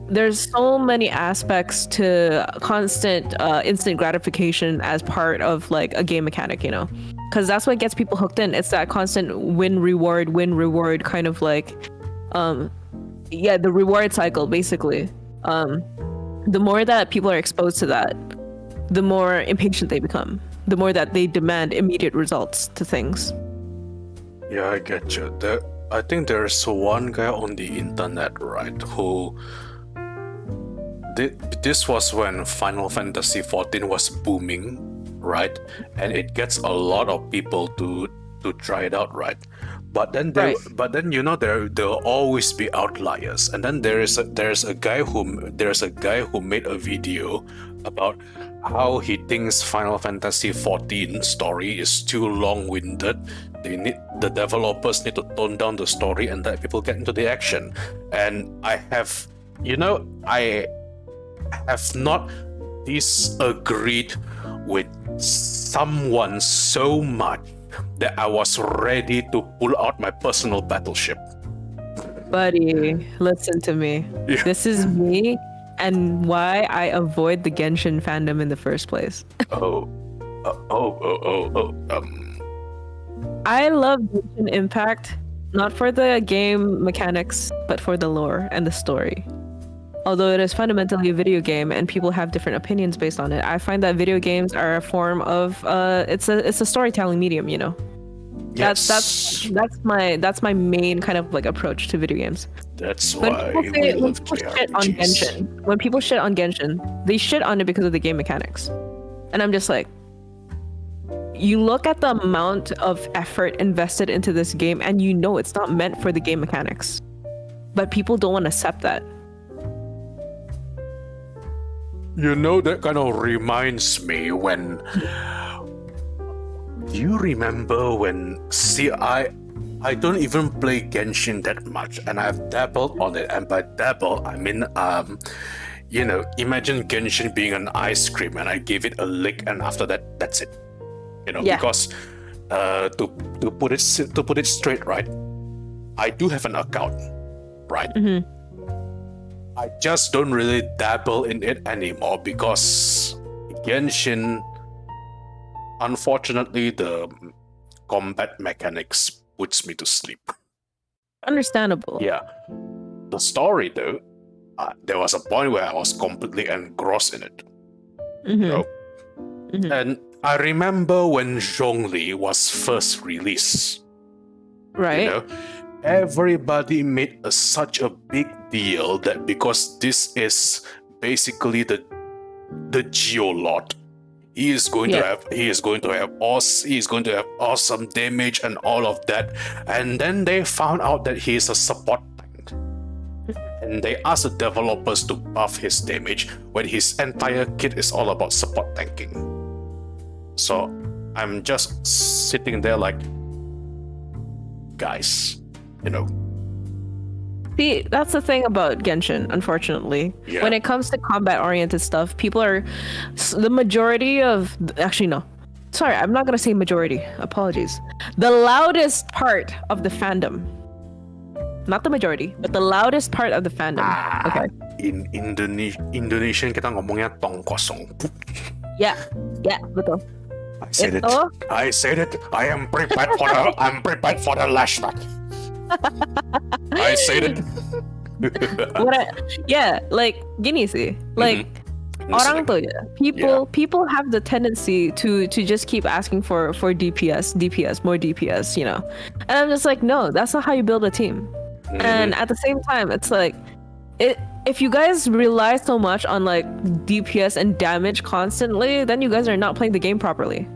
there's so many aspects to constant instant gratification as part of like a game mechanic, because that's what gets people hooked in. It's that constant win reward kind of like the reward cycle, basically. The more that people are exposed to that, the more impatient they become, the more that they demand immediate results to things. Yeah, I get you. I think there's one guy on the internet, right, who this was when Final Fantasy XIV was booming, right? And it gets a lot of people to try it out, right? But then there'll always be outliers. And then there's a guy who made a video about how he thinks Final Fantasy XIV story is too long-winded. The developers need to tone down the story and let people get into the action. And I have not disagreed with someone so much that I was ready to pull out my personal battleship. Buddy, listen to me. Yeah. This is me and why I avoid the Genshin fandom in the first place. I love Genshin Impact, not for the game mechanics, but for the lore and the story. Although it is fundamentally a video game and people have different opinions based on it, I find that video games are a form of it's a storytelling medium, Yes. That's my main kind of like approach to video games. That's When why people we when love people shit on JRPGs. Genshin, when people shit on Genshin, they shit on it because of the game mechanics. And I'm just like, you look at the amount of effort invested into this game and you know it's not meant for the game mechanics. But people don't want to accept that. You know, that kind of reminds me when... Do you remember when... See, I don't even play Genshin that much, and I've dabbled on it. And by dabble, I mean, you know, imagine Genshin being an ice cream, and I give it a lick, and after that, that's it. You know, because to put it straight, right? I do have an account, right? I just don't really dabble in it anymore because Genshin, unfortunately, the combat mechanics puts me to sleep. Understandable. Yeah. The story, though, there was a point where I was completely engrossed in it. You know? And I remember when Zhongli was first released. Right. You know, everybody made such a big deal that because this is basically the Geolord. He is going to have awesome damage and all of that. And then they found out that he is a support tank. And they asked the developers to buff his damage when his entire kit is all about support tanking. So I'm just sitting there like, guys, you know. See, that's the thing about Genshin, unfortunately. Yeah. When it comes to combat-oriented stuff, people are... The majority of... Actually, no. Sorry, I'm not going to say majority. Apologies. The loudest part of the fandom. Not the majority, but the loudest part of the fandom. Okay. In Indonesian, kita ngomongnya tong kosong. Yeah, betul. I said it. I am prepared for the lashback. I said it. Like gini sih. Like orang tuh ya. People have the tendency to just keep asking for DPS, more DPS, you know. And I'm just like, no, that's not how you build a team. And at the same time, it's like if you guys rely so much on like DPS and damage constantly, then you guys are not playing the game properly.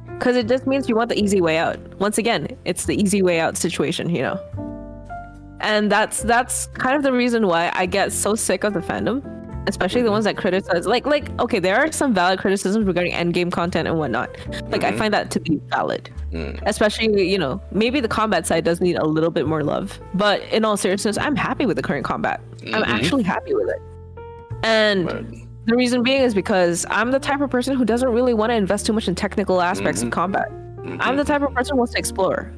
Because it just means you want the easy way out. Once again, it's the easy way out situation, you know? And that's kind of the reason why I get so sick of the fandom, especially the ones that criticize. Like, okay, there are some valid criticisms regarding endgame content and whatnot. Like, I find that to be valid. Especially, you know, maybe the combat side does need a little bit more love. But in all seriousness, I'm happy with the current combat. I'm actually happy with it. And... The reason being is because I'm the type of person who doesn't really want to invest too much in technical aspects of combat. I'm the type of person who wants to explore,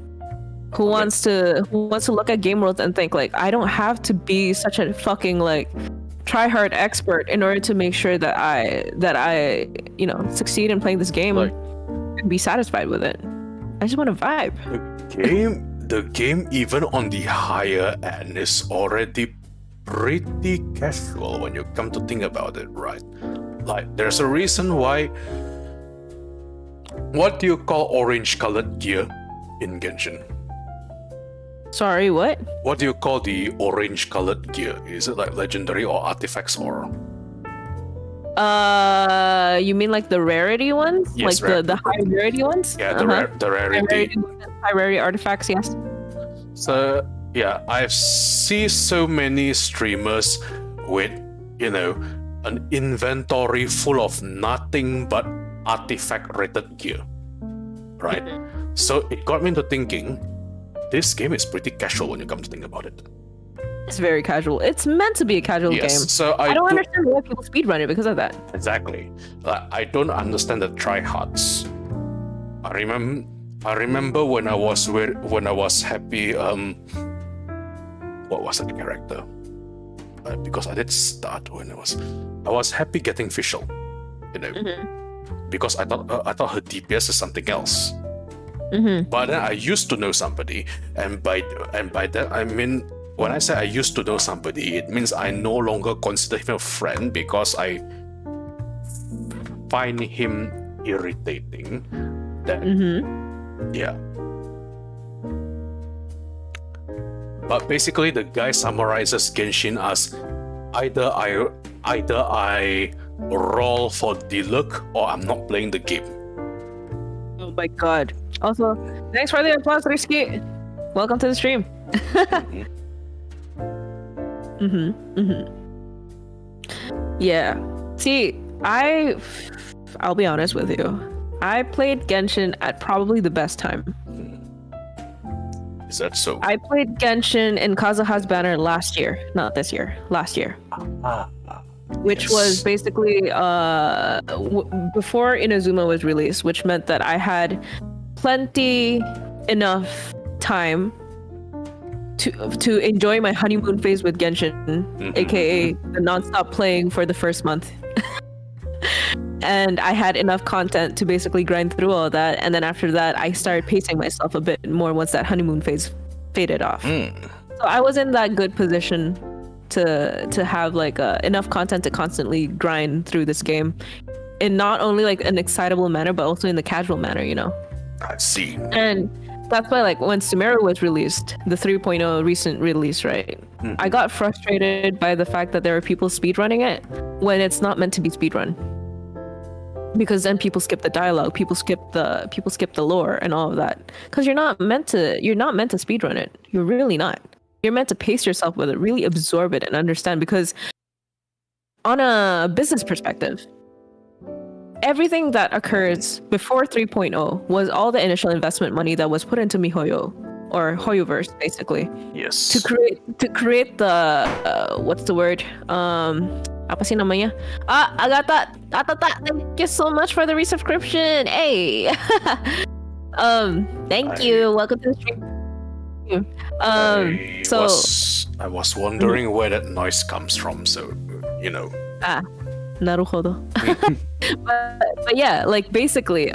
who wants to look at game worlds and think like, I don't have to be such a fucking like try hard expert in order to make sure that I you know succeed in playing this game and be satisfied with it. I just want to vibe. The game even on the higher end is already pretty casual when you come to think about it, right? Like, there's a reason why... What do you call orange-colored gear in Genshin? Sorry, what? What do you call the orange-colored gear? Is it like legendary or artifacts or... You mean like the rarity ones? Yes, like the high rarity ones? Yeah, the rarity. High rarity artifacts, yes. So... Yeah, I've seen so many streamers with, you know, an inventory full of nothing but artifact-rated gear, right? So it got me into thinking, this game is pretty casual when you come to think about it. It's very casual. It's meant to be a casual game. So I don't understand why people speedrun it because of that. Exactly. I don't understand the tryhards. I remember when I was happy. What was that character? Because I did start when I was happy getting Fischl, you know, because I thought her DPS is something else. But then I used to know somebody, and by that I mean when I say I used to know somebody, it means I no longer consider him a friend because I find him irritating. That yeah. But basically, the guy summarizes Genshin as either I roll for the look or I'm not playing the game. Oh my god. Also, thanks for the applause, Risky. Welcome to the stream. Yeah. See, I'll be honest with you. I played Genshin at probably the best time. Is that so? I played Genshin in Kazuha's banner last year, not this year, last year. Which was basically before Inazuma was released, which meant that I had plenty enough time to enjoy my honeymoon phase with Genshin, aka the non-stop playing for the first month. And I had enough content to basically grind through all that, and then after that I started pacing myself a bit more once that honeymoon phase faded off. So I was in that good position to have like enough content to constantly grind through this game in not only like an excitable manner but also in the casual manner, you know. I see. And that's why, like, when Sumeru was released, the 3.0 recent release, right? I got frustrated by the fact that there are people speedrunning it when it's not meant to be speedrun. Because then people skip the dialogue, people skip the lore and all of that. Because you're not meant to speedrun it. You're really not. You're meant to pace yourself with it, really absorb it and understand. Because on a business perspective, everything that occurs before 3.0 was all the initial investment money that was put into MiHoYo or HoYoverse, basically. Yes. To create the what's the word? Apa sih namanya? Agatha, thank you so much for the resubscription. Hey. Thank you. Welcome to the stream. I was wondering where that noise comes from, so you know. Naruhodo. but yeah, like basically,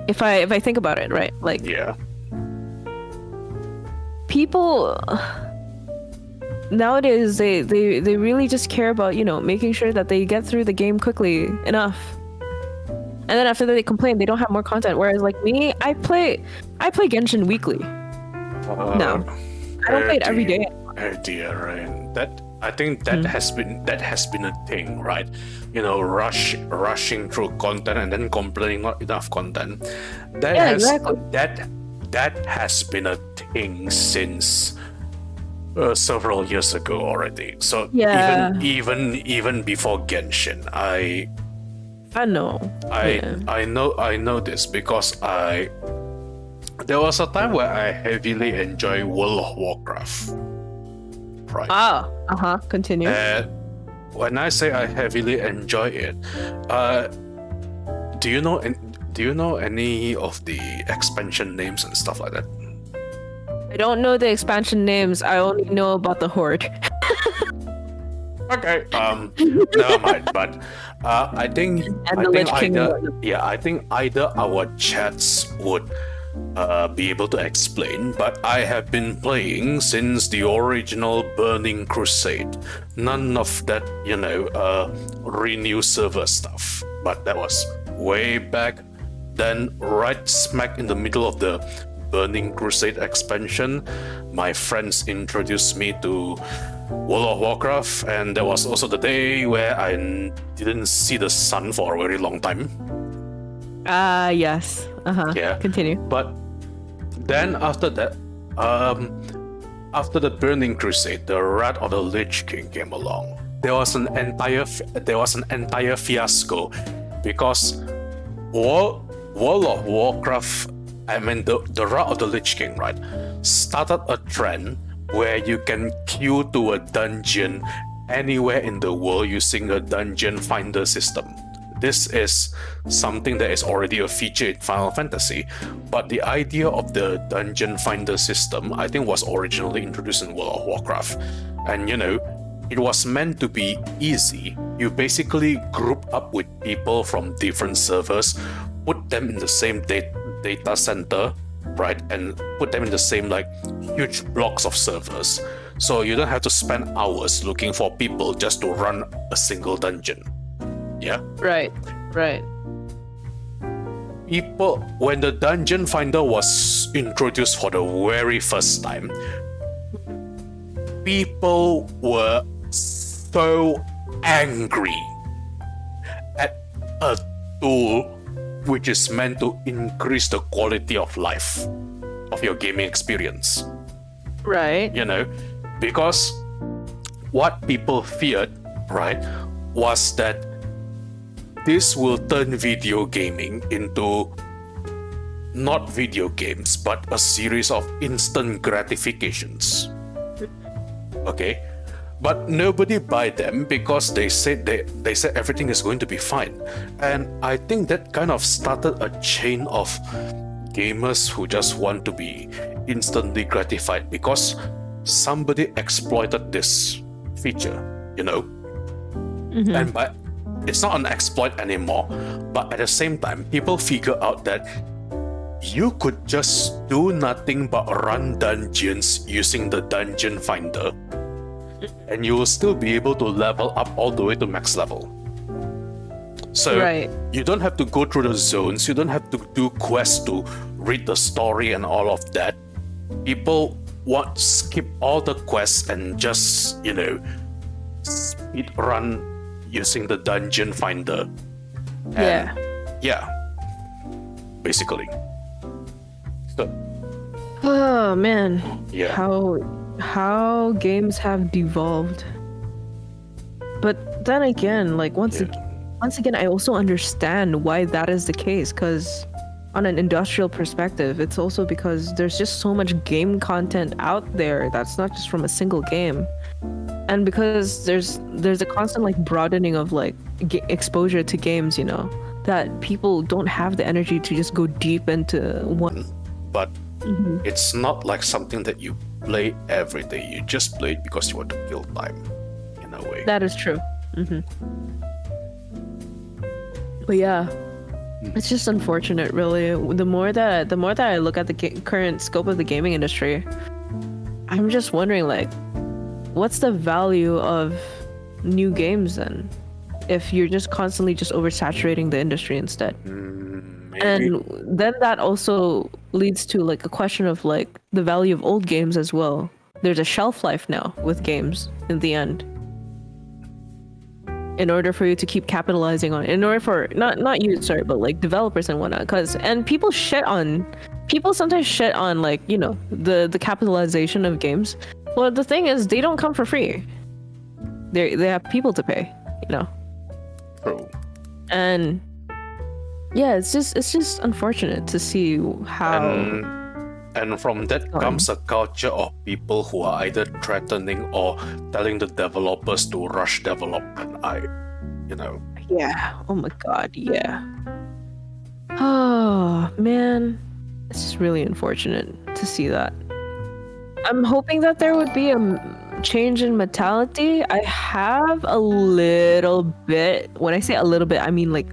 if I think about it, right, like people nowadays they really just care about, you know, making sure that they get through the game quickly enough, and then after that they complain they don't have more content. Whereas like me, I play Genshin weekly. No, I don't play it every day. Oh dear, Rayne. I think that has been a thing, right? You know, rushing through content and then complaining not enough content. Exactly. That has been a thing since several years ago already. So even before Genshin, I know. I know this because there was a time where I heavily enjoyed World of Warcraft. Right. Continue. When I say I heavily enjoy it, do you know any of the expansion names and stuff like that? I don't know the expansion names. I only know about the Horde. Okay. Never mind. But I think either our chats would be able to explain, but I have been playing since the original Burning Crusade. None of that, you know, renew server stuff. But that was way back then, right smack in the middle of the Burning Crusade expansion. My friends introduced me to World of Warcraft, and that was also the day where I didn't see the sun for a very long time. Yes. Yeah. Continue. But then after that, after the Burning Crusade, the Wrath of the Lich King came along. There was an entire fiasco because World of Warcraft, I mean the Wrath of the Lich King, right, started a trend where you can queue to a dungeon anywhere in the world using a dungeon finder system. This is something that is already a feature in Final Fantasy, but the idea of the dungeon finder system, I think, was originally introduced in World of Warcraft. And you know, it was meant to be easy. You basically group up with people from different servers, put them in the same data center, right, and put them in the same like huge blocks of servers. So you don't have to spend hours looking for people just to run a single dungeon. Yeah. Right. When the dungeon finder was introduced for the very first time, people were so angry at a tool which is meant to increase the quality of life of your gaming experience. Right. You know, because what people feared, right, was that this will turn video gaming into not video games, but a series of instant gratifications. Okay? But nobody buy them because they said everything is going to be fine. And I think that kind of started a chain of gamers who just want to be instantly gratified because somebody exploited this feature, you know? And but it's not an exploit anymore, but at the same time, people figure out that you could just do nothing but run dungeons using the dungeon finder, and you will still be able to level up all the way to max level. So you don't have to go through the zones, you don't have to do quests to read the story and all of that. People want to skip all the quests and just, you know, speed run using the dungeon finder. And yeah, basically. So, oh man, yeah, how games have devolved. But then again, like once again, I also understand why that is the case, because on an industrial perspective, it's also because there's just so much game content out there that's not just from a single game. And because there's a constant like broadening of like exposure to games, you know, that people don't have the energy to just go deep into one. But it's not like something that you play every day. You just play it because you want to kill time, in a way. That is true. But yeah, it's just unfortunate, really. The more that I look at the current scope of the gaming industry, I'm just wondering, like, what's the value of new games then, if you're just constantly just oversaturating the industry instead? And then that also leads to like a question of like the value of old games as well. There's a shelf life now with games in the end. In order for you to keep capitalizing on it, in order for not you, sorry, but like developers and whatnot, and people sometimes shit on like, you know, the capitalization of games. Well, the thing is, they don't come for free. They have people to pay, you know. True. And yeah, it's just unfortunate to see how. And from that comes a culture of people who are either threatening or telling the developers to rush development. Yeah. Oh my God. Yeah. Oh man, it's just really unfortunate to see that. I'm hoping that there would be a change in mentality. I have a little bit. When I say a little bit, I mean like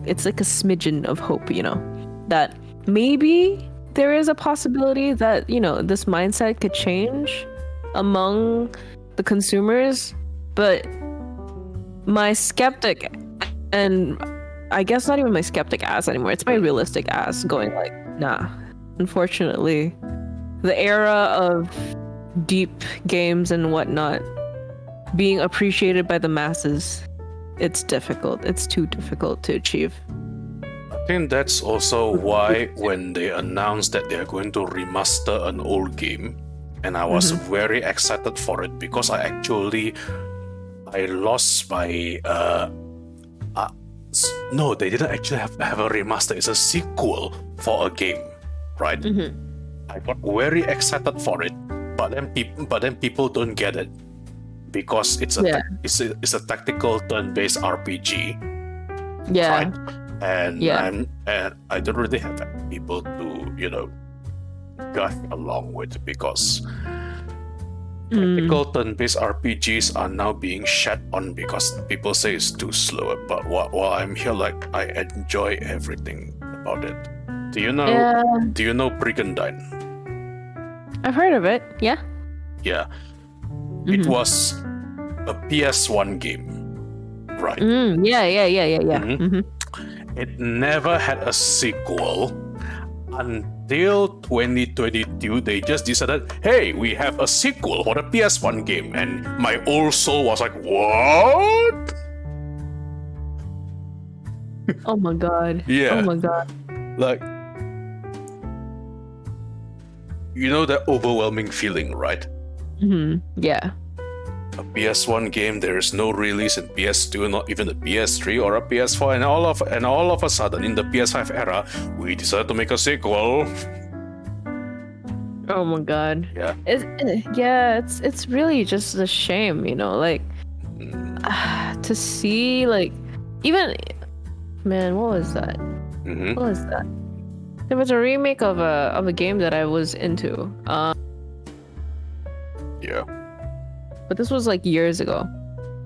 it's like a smidgen of hope, you know, that maybe there is a possibility that, you know, this mindset could change among the consumers. But my skeptic, and I guess not even my skeptic ass anymore, it's my realistic ass going like, nah, unfortunately, the era of deep games and whatnot being appreciated by the masses, it's difficult. It's too difficult to achieve. I think that's also why when they announced that they're going to remaster an old game, and I was very excited for it because I lost my no, they didn't actually have a remaster. It's a sequel for a game, right? I got very excited for it, but then people don't get it because it's a tactical turn-based RPG. Yeah. Right? And I don't really have people to, you know, gush along with, because tactical turn-based RPGs are now being shat on because people say it's too slow. But while I'm here, like, I enjoy everything about it. Do you know Brigandine? I've heard of it. Yeah. Yeah. It was a PS1 game, right? Yeah. It never had a sequel until until 2022, they just decided, hey, we have a sequel for the PS1 game. And my old soul was like, what? Oh my god. Yeah. Oh my god. Like, you know that overwhelming feeling, right? Yeah. A PS1 game, there is no release in PS2, not even the PS3 or a PS4, and all of a sudden, in the PS5 era, we decided to make a sequel. Oh my god. Yeah. It's really just a shame, you know, like to see like even man, what was that? What was that? There was a remake of a game that I was into. Yeah. But this was like years ago.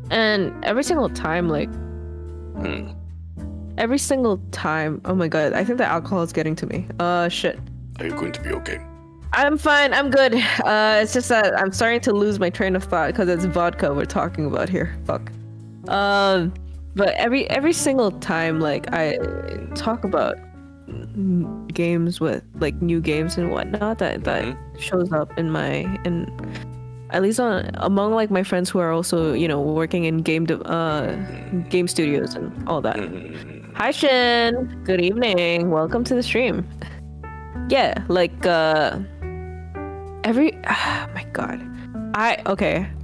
And every single time, like every single time, oh my god, I think the alcohol is getting to me. Shit. Are you going to be okay? I'm fine, I'm good. It's just that I'm starting to lose my train of thought because it's vodka we're talking about here. Fuck. But every single time like I talk about games with like new games and whatnot that shows up in at least among like my friends who are also, you know, working in game studios and all that. Hi Shin, good evening, welcome to the stream. Yeah, like oh my god,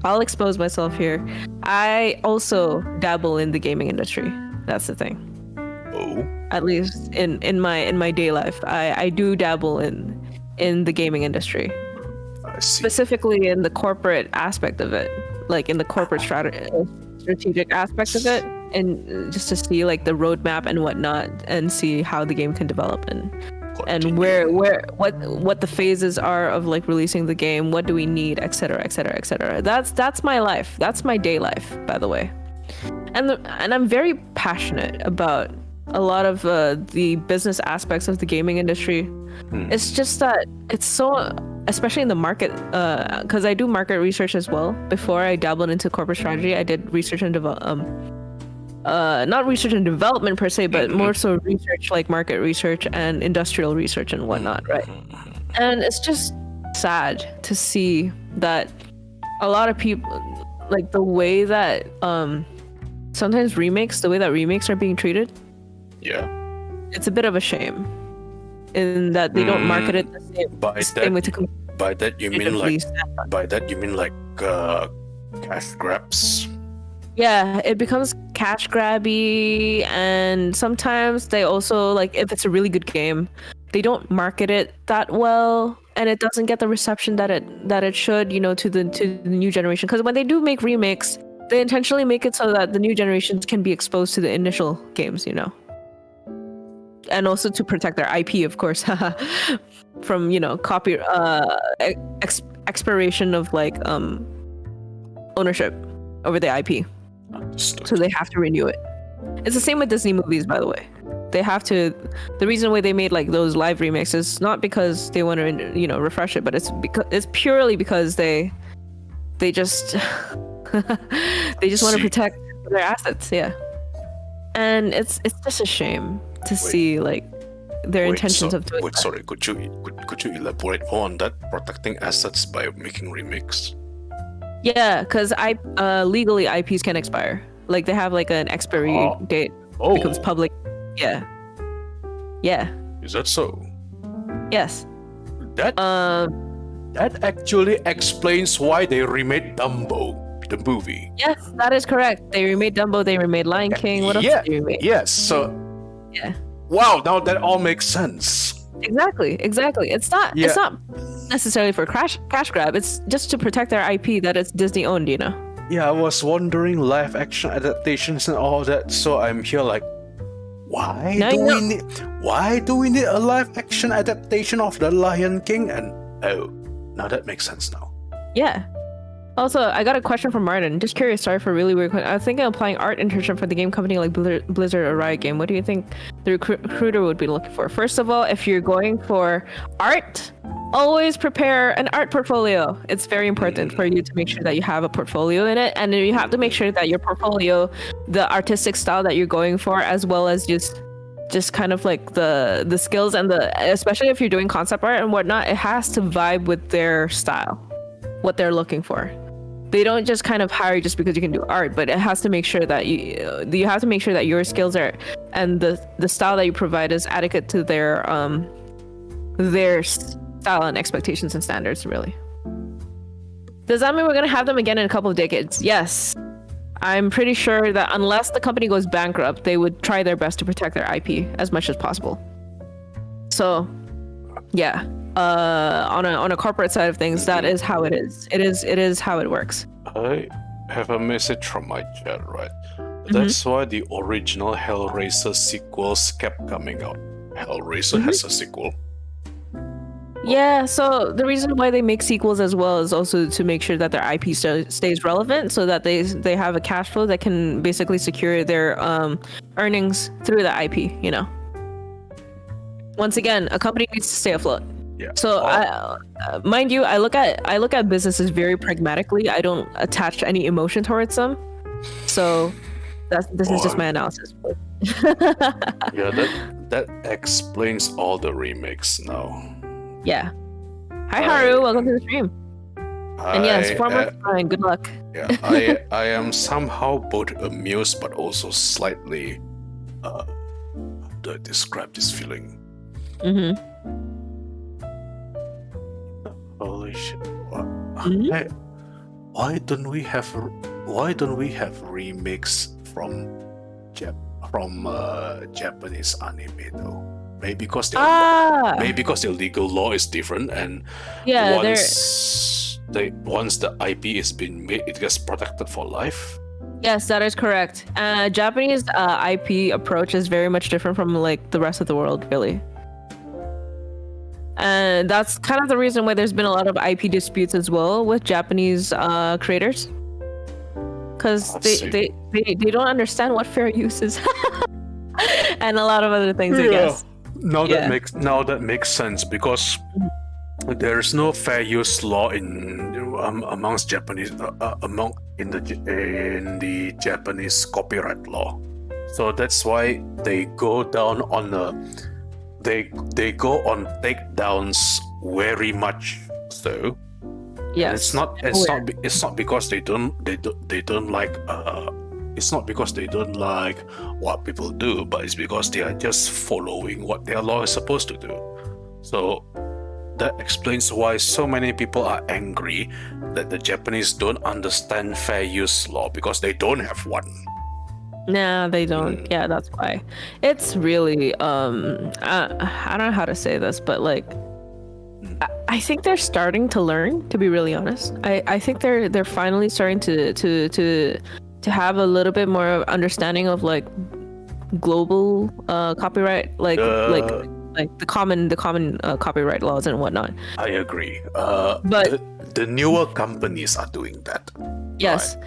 I'll expose myself here. I also dabble in the gaming industry. That's the thing. Oh. At least in my day life, I do dabble in the gaming industry. Specifically in the corporate aspect of it, like in the corporate strategic aspect of it, and just to see like the roadmap and whatnot, and see how the game can develop and what the phases are of like releasing the game, what do we need, etc., etc., etc. That's my life. That's my day life, by the way. And I'm very passionate about a lot of the business aspects of the gaming industry. It's just that it's so, especially in the market, because I do market research as well. Before I dabbled into corporate strategy, I did research and not research and development per se, but more so research, like market research and industrial research and whatnot, right? And it's just sad to see that a lot of people, like the way that sometimes the way that remakes are being treated. Yeah. It's a bit of a shame in that they don't market it the same way to by that you mean like cash grabs? Yeah, it becomes cash grabby, and sometimes they also, like, if it's a really good game, they don't market it that well, and it doesn't get the reception that it should, you know, to the new generation. Because when they do make remakes, they intentionally make it so that the new generations can be exposed to the initial games, you know. And also to protect their IP, of course, from, you know, copy expiration of like ownership over the IP. Understood. So they have to renew it. It's the same with Disney movies, by the way. They have to. The reason why they made like those live remakes is not because they want to, you know, refresh it, but it's purely because they just they just want to protect their assets. Yeah, and it's just a shame to see like their intentions of doing that. Sorry, could you elaborate more on that? Protecting assets by making remakes. Yeah, because legally IPs can expire. Like they have like an expiry date. Becomes public. Yeah. Is that so? Yes. That actually explains why they remade Dumbo, the movie. Yes, that is correct. They remade Dumbo. They remade Lion King. What else did they remake? Yes. So. Yeah. Wow. Now that all makes sense. Exactly. It's not necessarily for cash grab. It's just to protect their IP that it's Disney owned, you know. Yeah, I was wondering live action adaptations and all that. So I'm here like, why do we need a live action adaptation of The Lion King? And now that makes sense now. Yeah. Also, I got a question from Martin. Just curious, sorry for a really weird question. I was thinking of applying art internship for the game company like Blizzard or Riot Game. What do you think the recruiter would be looking for? First of all, if you're going for art, always prepare an art portfolio. It's very important for you to make sure that you have a portfolio in it. And you have to make sure that your portfolio, the artistic style that you're going for, as well as just just kind of like the skills and especially if you're doing concept art and whatnot, it has to vibe with their style, what they're looking for. They don't just kind of hire you just because you can do art, but it has to make sure that you have to make sure that your skills are and the style that you provide is adequate to their style and expectations and standards, really. Does that mean we're gonna have them again in a couple of decades? Yes. I'm pretty sure that unless the company goes bankrupt, they would try their best to protect their IP as much as possible. So, yeah. On a corporate side of things, that is how it is. It is how it works. I have a message from my chat, right? That's why the original Hellraiser sequels kept coming out. Hellraiser has a sequel. Yeah, so the reason why they make sequels as well is also to make sure that their IP stays relevant, so that they have a cash flow that can basically secure their earnings through the IP. You know. Once again, a company needs to stay afloat. Yeah. So, mind you, I look at businesses very pragmatically. I don't attach any emotion towards them. So, this is just my analysis. Yeah, that explains all the remakes now. Yeah. Hi Haru, welcome to the stream. And yes, 4 months fine. Good luck. Yeah, I am somehow both amused but also slightly. How do I describe this feeling? Holy shit! Why don't we have remakes from Japanese anime though? Maybe because the legal law is different, and once the IP is being made, it gets protected for life. Yes, that is correct. Japanese IP approach is very much different from like the rest of the world, really. And that's kind of the reason why there's been a lot of IP disputes as well with Japanese creators, because they don't understand what fair use is, and a lot of other things. I guess. That makes sense, because there is no fair use law amongst Japanese in the Japanese copyright law. So that's why they go down on they go on takedowns very much so. Yes. It's not because they don't like it's not because they don't like what people do, but it's because they are just following what their law is supposed to do. So that explains why so many people are angry that the Japanese don't understand fair use law, because they don't have one. No, they don't. Yeah, that's why. It's really I don't know how to say this, but like I think they're starting to learn, to be really honest. I think they're finally starting to have a little bit more understanding of like global copyright, like the common copyright laws and whatnot. I agree. But the newer companies are doing that. Yes. Right.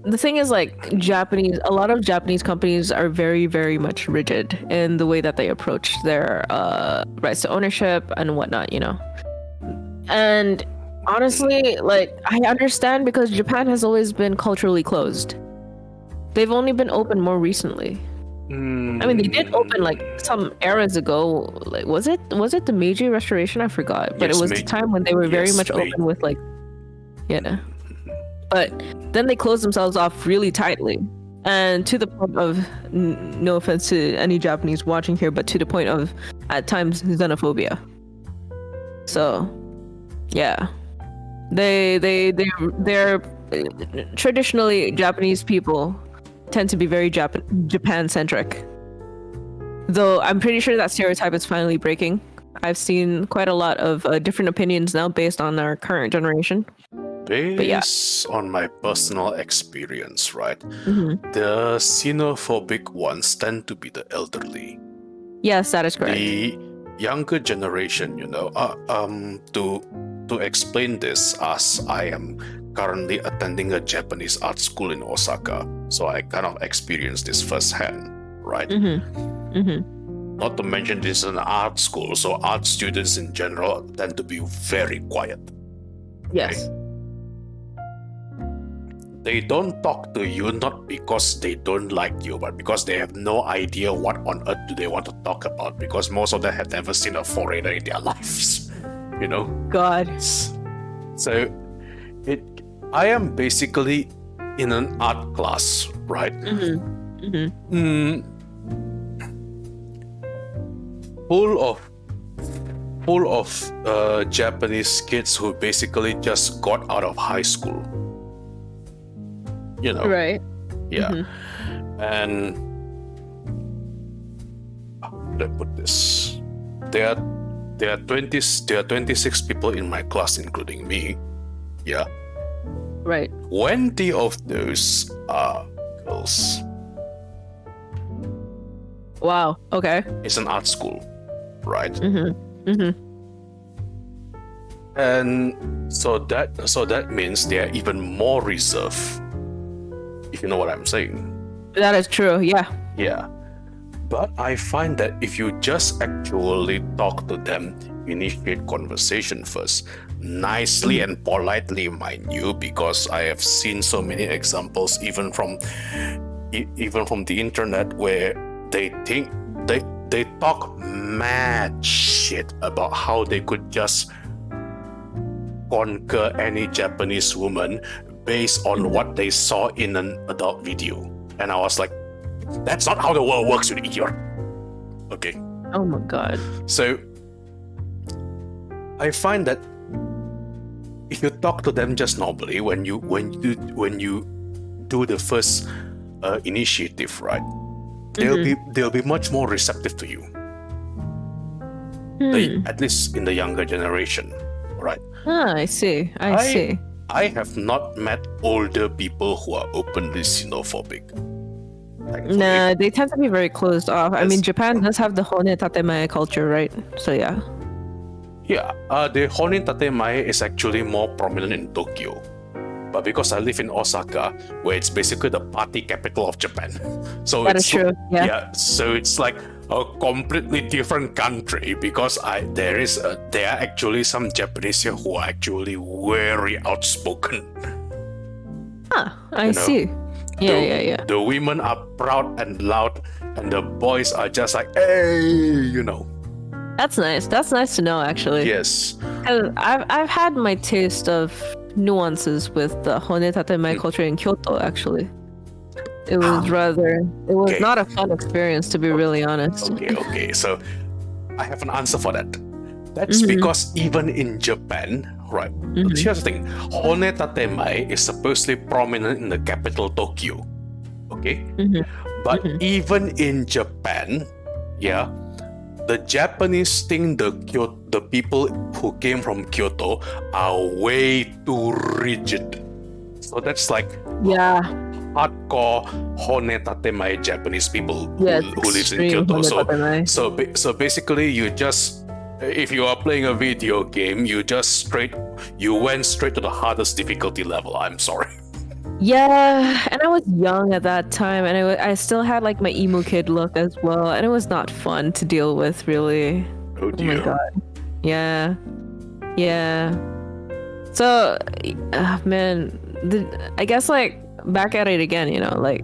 The thing is, like, a lot of Japanese companies are very, very much rigid in the way that they approach their rights to ownership and whatnot, you know. And honestly, like, I understand, because Japan has always been culturally closed. They've only been open more recently. I mean, they did open like some eras ago. Like, was it the Meiji Restoration? I forgot, but it was the time when they were very much open with like, yeah. But then they closed themselves off really tightly, and to the point of, no offense to any Japanese watching here, but to the point of at times xenophobia. So, yeah, they're traditionally, Japanese people tend to be very Japan-centric. Though I'm pretty sure that stereotype is finally breaking. I've seen quite a lot of different opinions now based on our current generation. Based on my personal experience, right? The xenophobic ones tend to be the elderly. Yes, that is correct. The younger generation, you know, to explain this, as I am currently attending a Japanese art school in Osaka, so I kind of experienced this firsthand, right? Not to mention this is an art school, so art students in general tend to be very quiet. Yes. Okay? they don't talk to you not because they don't like you, but because they have no idea what on earth do they want to talk about, because most of them have never seen a foreigner in their lives, you know? God. So I am basically in an art class, right? Full of Japanese kids who basically just got out of high school. You know, right? Yeah, and how would I put this? There are 26 people in my class, including me. Yeah, right. 20 of those are girls. Wow. Okay. It's an art school, right? And so that means they are even more reserved. If you know what I'm saying. That is true, yeah. Yeah. But I find that if you just actually talk to them, initiate conversation first, nicely and politely, mind you, because I have seen so many examples, even from the internet, where they talk mad shit about how they could just conquer any Japanese woman based on what they saw in an adult video. And I was like, that's not how the world works, you idiot. Okay. Oh my God. So I find that if you talk to them just normally, when you do the first initiative, right, they'll be much more receptive to you. At least in the younger generation, right? I see. I see. I have not met older people who are openly xenophobic. Thankfully. Nah, they tend to be very closed off. I mean, Japan does have the Hone Tatemae culture, right? So yeah. Yeah, the Hone Tatemae is actually more prominent in Tokyo. But because I live in Osaka, where it's basically the party capital of Japan, so that is true. Yeah. So it's like a completely different country, because there are actually some Japanese here who are actually very outspoken. I see. Yeah. The women are proud and loud, and the boys are just like, hey, you know. That's nice. That's nice to know, actually. Yes. I've had my taste of nuances with the Hone Tatemae culture in Kyoto, actually. It was not a fun experience, to be really honest. Okay. So I have an answer for that. That's because even in Japan, right? Here's the thing. Hone Tatemae is supposedly prominent in the capital, Tokyo. Okay? But even in Japan, yeah, the Japanese think the people who came from Kyoto are way too rigid. So that's like hardcore Hone Tatemae Japanese people who lives in Kyoto. So basically, you just, if you are playing a video game, you went straight to the hardest difficulty level. I'm sorry. Yeah, and I was young at that time, and I still had like my emo kid look as well, and it was not fun to deal with, really. Oh dear. Oh my God. Yeah. So, man, I guess like back at it again, you know, like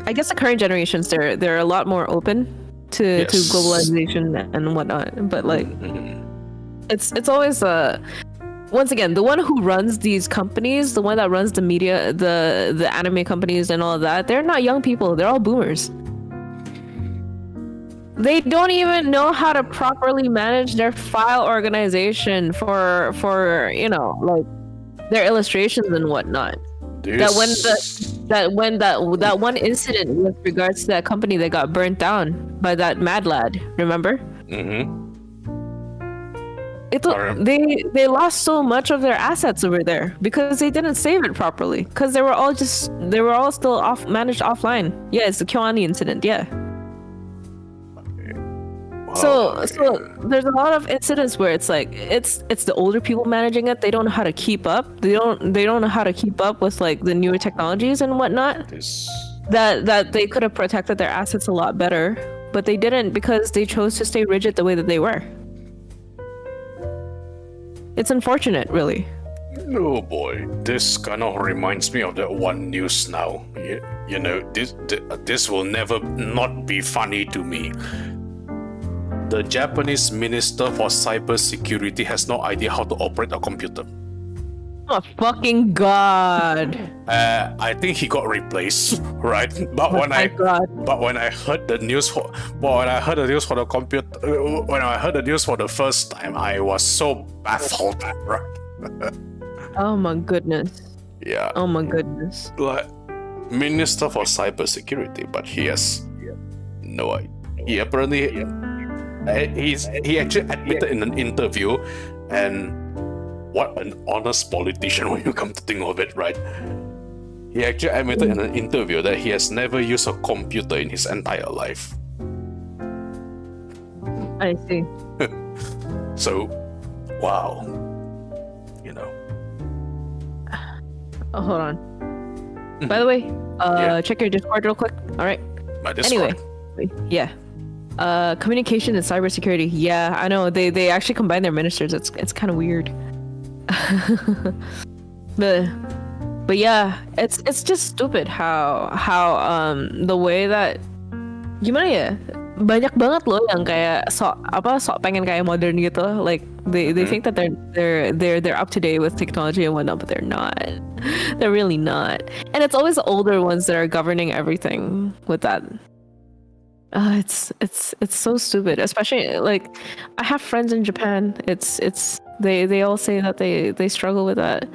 I guess the current generations they're a lot more open to globalization and whatnot, but like it's always once again, the one who runs these companies, the one that runs the media, the anime companies and all of that, they're not young people. They're all boomers. They don't even know how to properly manage their file organization for you know, like their illustrations and whatnot. That one incident with regards to that company that got burnt down by that mad lad, remember? They lost so much of their assets over there because they didn't save it properly, because they were all still managed offline. Yeah, it's the Kyoani incident. Yeah. So there's a lot of incidents where it's like it's the older people managing it. They don't know how to keep up. They don't know how to keep up with like the newer technologies and whatnot. That they could have protected their assets a lot better, but they didn't, because they chose to stay rigid the way that they were. It's unfortunate, really. Oh boy, this kind of reminds me of that one news now. You know, this will never not be funny to me. The Japanese Minister for Cybersecurity has no idea how to operate a computer. Oh fucking god! I think he got replaced, right? But when I heard the news for the computer, when I heard the news for the first time, I was so baffled, right? Oh my goodness. Yeah. Oh my goodness. Like Minister for Cybersecurity, but he has no idea. He apparently he actually admitted in an interview, and what an honest politician when you come to think of it, right? He actually admitted in an interview that he has never used a computer in his entire life. I see. So, wow. You know. Oh, hold on. By the way, check your Discord real quick. All right. My Discord. Anyway, yeah. Communication and cybersecurity. Yeah, I know they actually combine their ministers. It's kind of weird. but yeah, it's just stupid how the way that gimana ya, banyak banget loh yang kayak sok pengen kayak modern gitu, like they think that they're up to date with technology and whatnot, but they're not. They're really not. And it's always the older ones that are governing everything with that. It's so stupid, especially like I have friends in Japan. They all say that they struggle with that,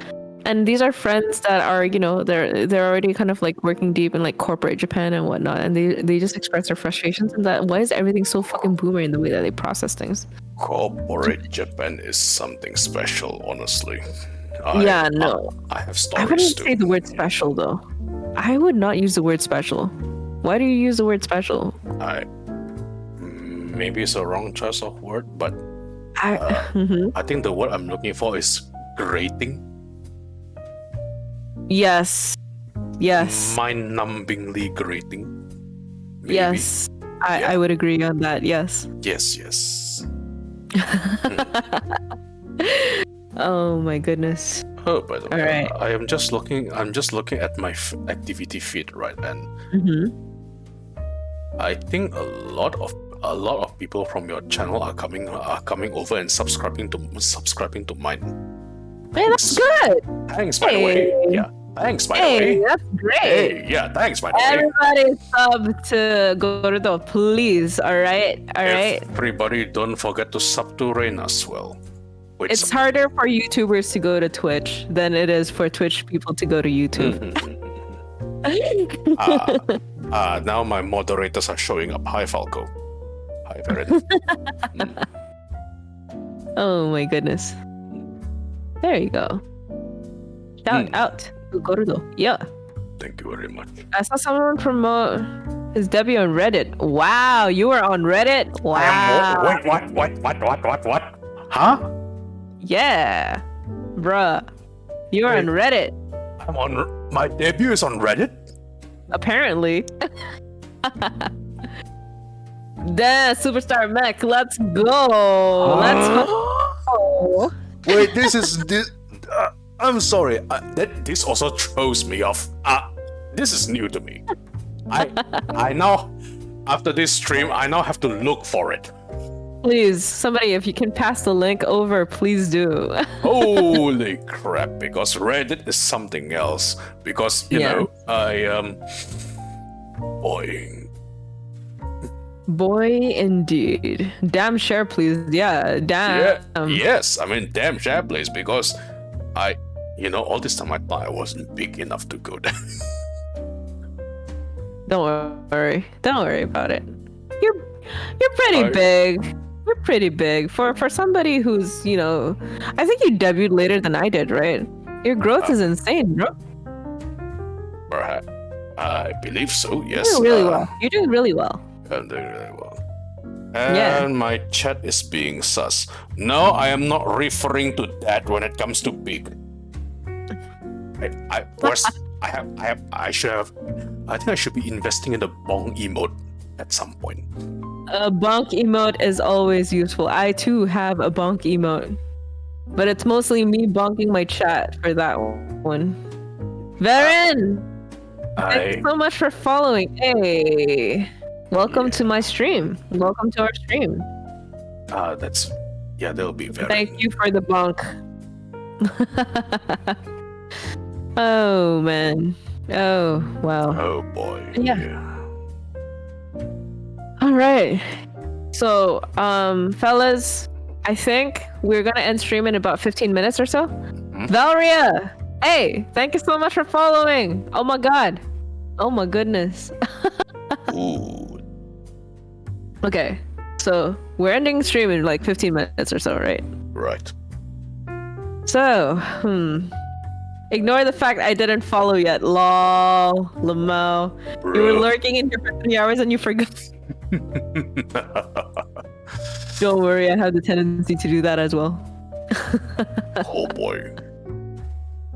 and these are friends that are, you know, they're already kind of like working deep in like corporate Japan and whatnot, and they just express their frustrations and that why is everything so fucking boomer in the way that they process things. Corporate Japan is something special, honestly. I have stories. I wouldn't say the word special though. I would not use the word special. Why do you use the word special? Maybe it's a wrong choice of word, but I think the word I'm looking for is grating. Yes. Mind-numbingly grating. Maybe. Yes. I would agree on that. Yes. Yes. Oh my goodness. Oh, by the way, all right. I'm just looking at my activity feed, right? And I think a lot of people from your channel are coming over and subscribing to mine. Hey, that's good. Thanks, by the way. Yeah, thanks, by the way. That's great. Hey, yeah, thanks, by the way. Everybody sub to Gordo, please. All right. Everybody, don't forget to sub to Rayne as well. It's harder for YouTubers to go to Twitch than it is for Twitch people to go to YouTube. Now my moderators are showing up. Hi, Falco. Hi, Varen. Oh my goodness. There you go. Shout out to Gordo. Yeah. Thank you very much. I saw someone promote his debut on Reddit. Wow, you were on Reddit? Wow. What? Huh? Yeah. Bruh. You were on Reddit. My debut is on Reddit? Apparently. Damn, Superstar Mech, let's go. Let's go. Wait, I'm sorry. This also throws me off. This is new to me. I now, after this stream, I now have to look for it. Please, somebody, if you can pass the link over, please do. Holy crap, because Reddit is something else. Because, you know, Boy, indeed. Damn share, please. Yeah, damn. Yeah, yes, I mean, damn share, please, because all this time I thought I wasn't big enough to go there. Don't worry about it. You're pretty big. You're pretty big for somebody who's, I think you debuted later than I did, right? Your growth is insane, bro. I believe so, yes. You're doing really well. You're doing really well. I'm doing really well. And my chat is being sus. No, I am not referring to that when it comes to big. I think I should be investing in the bong emote at some point. A bonk emote is always useful. I too have a bonk emote. But it's mostly me bonking my chat for that one. Varen! Thanks so much for following. Hey! Welcome to my stream. Welcome to our stream. They'll be very. Thank you for the bonk. Oh man. Oh wow. Oh boy. Yeah. All right. So, fellas, I think we're gonna end stream in about 15 minutes or so. Valeria, hey, thank you so much for following. Oh my god. Oh my goodness. Ooh. Okay. So we're ending stream in like 15 minutes or so, right? Right. So, ignore the fact I didn't follow yet. Lol, Lamau. Bro. You were lurking in here for 3 hours and you forgot. Don't worry, I have the tendency to do that as well. Oh boy.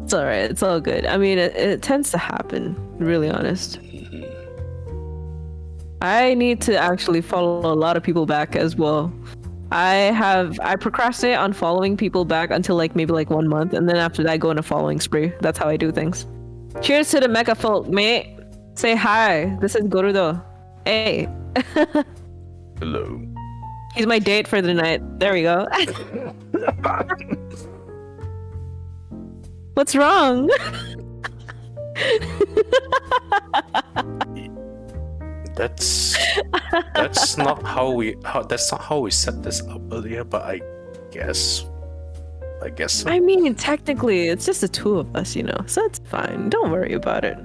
It's alright, it's all good. I mean, it tends to happen, really honest. I need to actually follow a lot of people back as well. I procrastinate on following people back until maybe 1 month, and then after that I go on a following spree. That's how I do things. Cheers to the mecha folk, mate. Say hi. This is Gorudo. Hey. Hello. He's my date for the night. There we go. What's wrong? That's not how we set this up earlier, but I guess so. I mean, technically, it's just the two of us, so it's fine. Don't worry about it.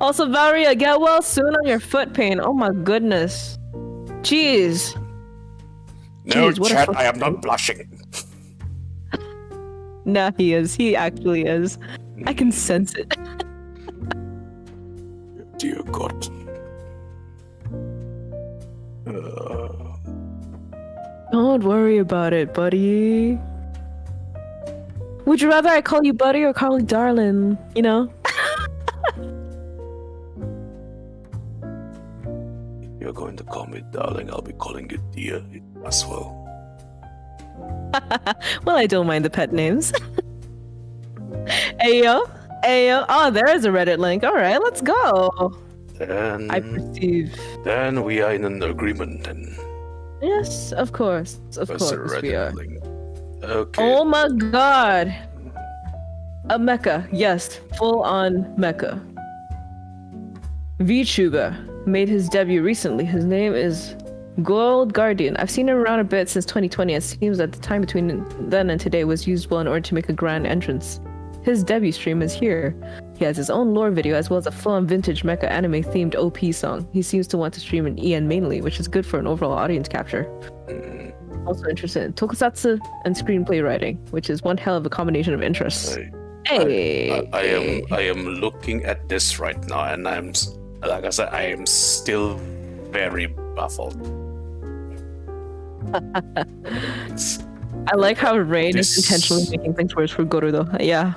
Also, Valeria, get well soon on your foot pain. Oh my goodness. Jeez. No, chat, I am not blushing. Nah, he is. He actually is. I can sense it. Dear God. Don't worry about it, buddy. Would you rather I call you buddy or call you darling? If you're going to call me darling, I'll be calling you dear as well. Well, I don't mind the pet names. Ayo. Oh, there is a Reddit link. All right, let's go. Then I perceive. Then we are in an agreement. Then. Yes, of course. Of course we are. Link. Okay. Oh my god. A mecha. Yes, full on mecha. Vtuber made his debut recently. His name is Gold Guardian. I've seen him around a bit since 2020. It seems that the time between then and today was used well in order to make a grand entrance. His debut stream is here. He has his own lore video as well as a full-on vintage mecha anime themed OP song. He seems to want to stream in EN mainly, which is good for an overall audience capture. Also interested in tokusatsu and screenplay writing, which is one hell of a combination of interests. I am looking at this right now, and like I said, I am still very baffled. I like how Rayne is intentionally making things worse for Gorudo. Yeah,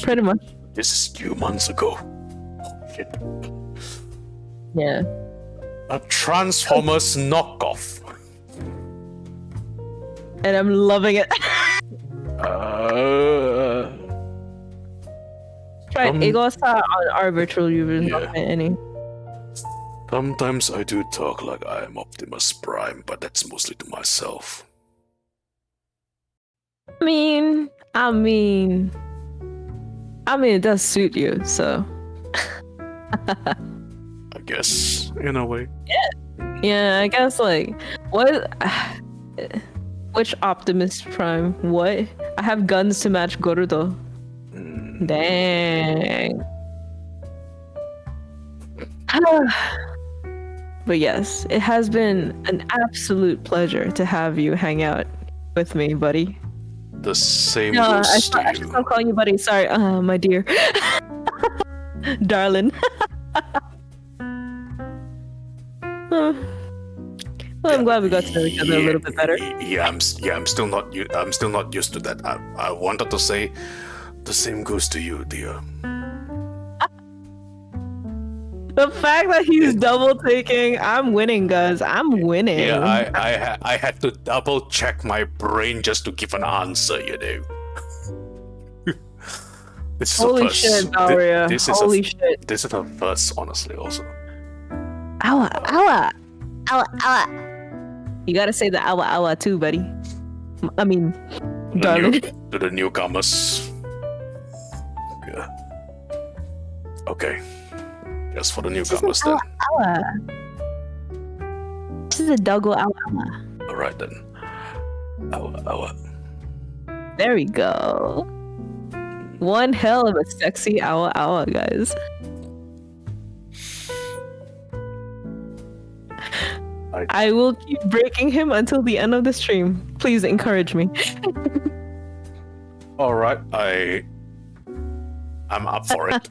pretty much. This is 2 months ago. Oh, shit. Yeah. A Transformers knockoff. And I'm loving it. Try Egosa on our virtual users, not any. Sometimes I do talk like I am Optimus Prime, but that's mostly to myself. I mean, it does suit you, so. I guess, in a way. Yeah, I guess, what? Which Optimus Prime? What? I have guns to match Gorudo. Dang. But yes, it has been an absolute pleasure to have you hang out with me, buddy. The same No, goes I to should you. stop calling you buddy. Sorry, my dear. Darling. Well, I'm glad we got to know each other a little bit better. I'm still not used to that. I wanted to say the same goes to you, dear. The fact that he's double taking, I'm winning, guys. I'm winning. Yeah, I had to double check my brain just to give an answer, you know. This is Holy a first. shit, Daria. Holy shit. This is a first, honestly, also. Awa, awa. Awa, awa. You gotta say the awa, awa too, buddy. I mean, darling. To the newcomers. Yeah. Okay. Just for the newcomers then. Awa. This is a doggo awa, awa. Alright then. Awa, awa. There we go. One hell of a sexy awa, awa, guys. I will keep breaking him until the end of the stream. Please encourage me. Alright, I'm up for it.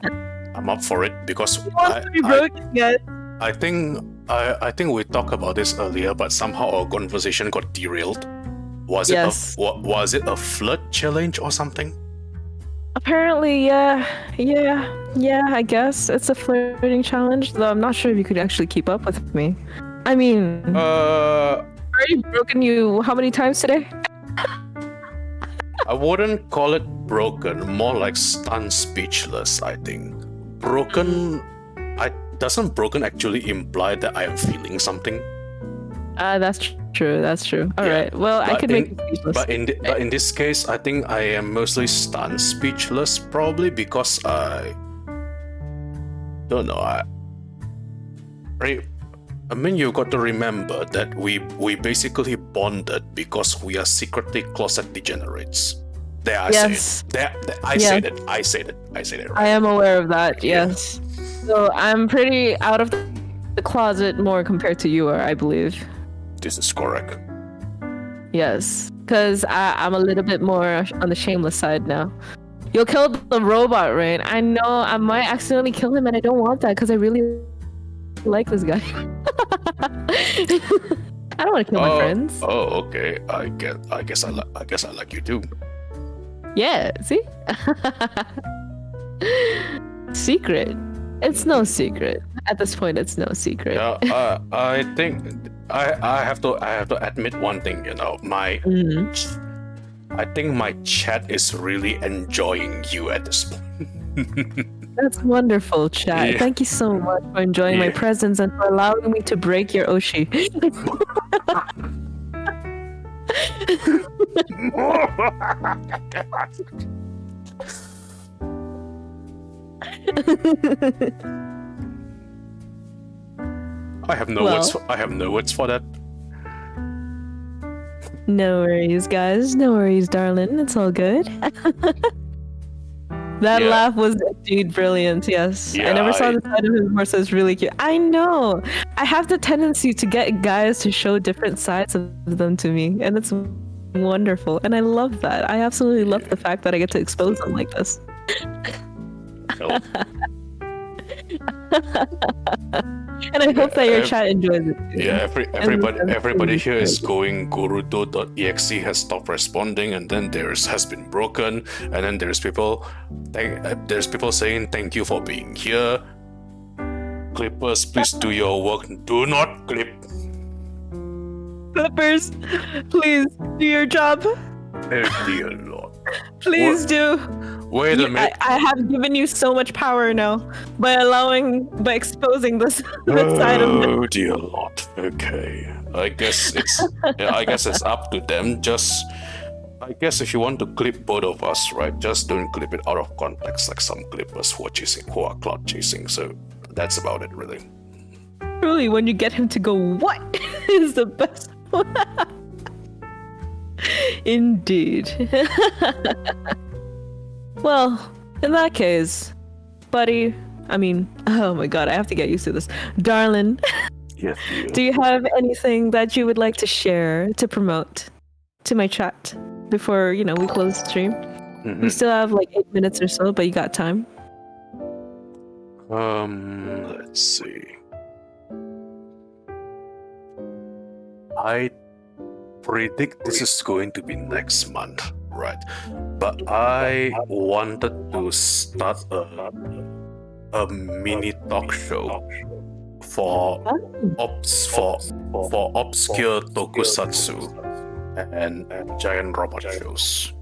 I'm up for it because I think we talked about this earlier, but somehow our conversation got derailed. Was it a flirt challenge or something? Apparently, yeah, I guess it's a flirting challenge, though I'm not sure if you could actually keep up with me. I mean, I've already broken you how many times today? I wouldn't call it broken, more like stunned speechless, I think. Broken, doesn't broken actually imply that I am feeling something? That's true, Alright, well, I could make it speechless. But in this case, I think I am mostly stunned speechless, probably because I don't know, I mean, you got to remember that we basically bonded because we are secretly closet degenerates. There, I say it. I said it. Right? I am aware of that. Yes. So I'm pretty out of the closet more compared to you are, I believe. This is correct. Yes, because I'm a little bit more on the shameless side now. You'll kill the robot, Rayne. I know I might accidentally kill him, and I don't want that because I really like this guy. I don't want to kill my friends. Oh, okay. I guess I like you too. Yeah. See. Secret. It's no secret. At this point, it's no secret. Yeah. I think I have to admit one thing. You know, I think my chat is really enjoying you at this point. That's wonderful, chat. Yeah. Thank you so much for enjoying my presence and for allowing me to break your Oshi. I have no words for that. No worries, guys. No worries, darling. It's all good. That laugh was indeed brilliant, yes. Yeah, I never saw the side of his horse, so it's really cute. I know! I have the tendency to get guys to show different sides of them to me, and it's wonderful. And I love that. I absolutely love the fact that I get to expose them like this. And I hope that your chat enjoys it too. Yeah, everybody here is going Goruto.exe has stopped responding, and then has been broken, and then there's people saying thank you for being here. Clippers, please do your work. Do not clip. Clippers, please do your job. Oh dear Lord. Please do. Wait a minute. I have given you so much power now by exposing this side of them. Oh dear Lord. Okay. I guess it's up to them. I guess if you want to clip both of us, right, just don't clip it out of context like some clippers who are cloud chasing. So that's about it, really. Truly, when you get him to go, what is the best one? Indeed. Well, in that case, buddy, oh my god, I have to get used to this. Darling, yes, do you have anything that you would like to share, to promote to my chat before, we close the stream? Mm-hmm. We still have like 8 minutes or so, but you got time. Let's see. I predict this is going to be next month, right? But I wanted to start a mini talk show for for obscure tokusatsu and giant robot shows.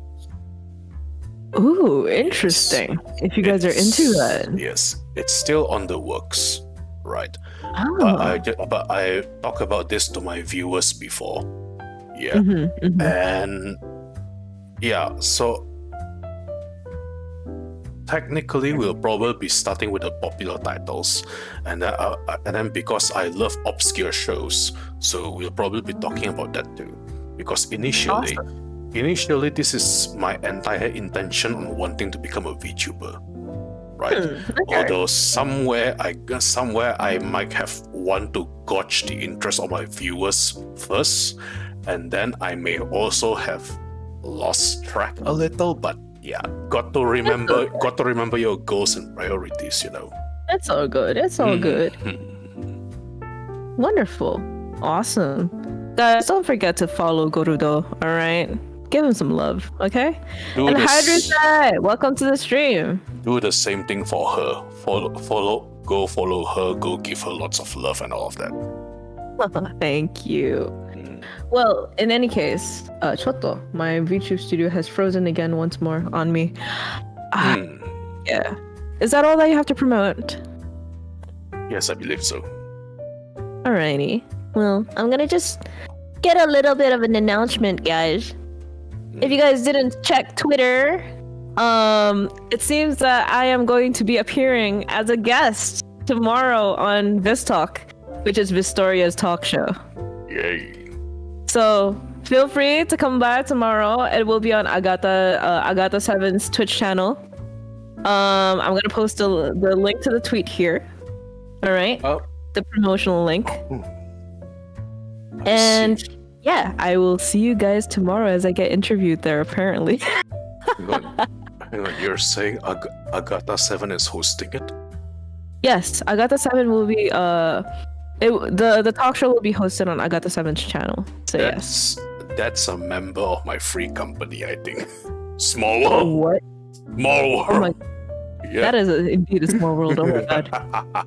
Ooh, interesting. If you guys are into that. Yes, it's still on the works, right? Oh. But I talk about this to my viewers before. Yeah. Mm-hmm. And yeah, so technically we'll probably be starting with the popular titles, and then because I love obscure shows, so we'll probably be talking about that too. Because initially this is my entire intention on wanting to become a VTuber, right? Okay. Although somewhere I might have want to gauge the interest of my viewers first, and then I may also have lost track a little, but yeah, got to remember your goals and priorities, you know. It's all good. It's all good. Wonderful. Awesome. Guys, don't forget to follow Gorudo, alright? Give him some love, okay? And Hydra, welcome to the stream. Do the same thing for her. Go follow her, go give her lots of love and all of that. Thank you. Well, in any case, Choto, my VTube studio has frozen again once more on me. Yeah. Is that all that you have to promote? Yes, I believe so. Alrighty. Well, I'm gonna just get a little bit of an announcement, guys. If you guys didn't check Twitter, it seems that I am going to be appearing as a guest tomorrow on Vistalk, which is Vistoria's talk show. Yay. So feel free to come by tomorrow. It will be on Agata7's Twitch channel. I'm gonna post the link to the tweet here. All right, the promotional link. And yeah, I will see you guys tomorrow as I get interviewed there. Apparently. Hang on, you're saying Agata7 is hosting it? Yes, Agata7 will be the talk show will be hosted on Agata7's channel. So that's a member of my free company, I think. Small world. What? Small world. Oh my. Yeah. That is indeed a small world. Oh my god.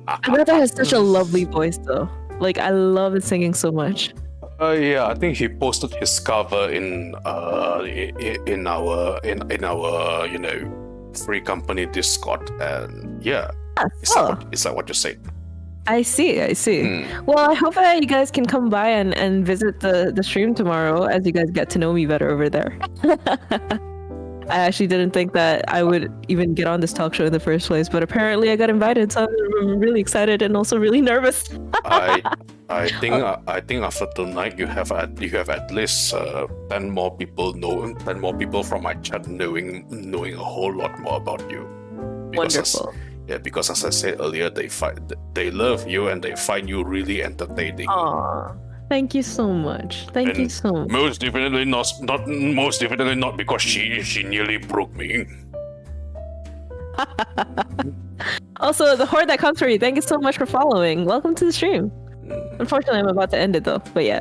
Agata has such a lovely voice, though. Like, I love his singing so much. Yeah, I think he posted his cover in our free company Discord, and yeah, it's like what you said. I see. Well, I hope that you guys can come by and visit the stream tomorrow as you guys get to know me better over there. I actually didn't think that I would even get on this talk show in the first place, but apparently I got invited, so I'm really excited and also really nervous. I think after tonight you have at least 10 more people from my chat knowing a whole lot more about you. Wonderful. Because as I said earlier, they love you and they find you really entertaining. Aww. Thank you so much. Thank you so much. Most definitely not because she nearly broke me. Also, the horde that comes for you, thank you so much for following. Welcome to the stream. Unfortunately, I'm about to end it though, but yeah.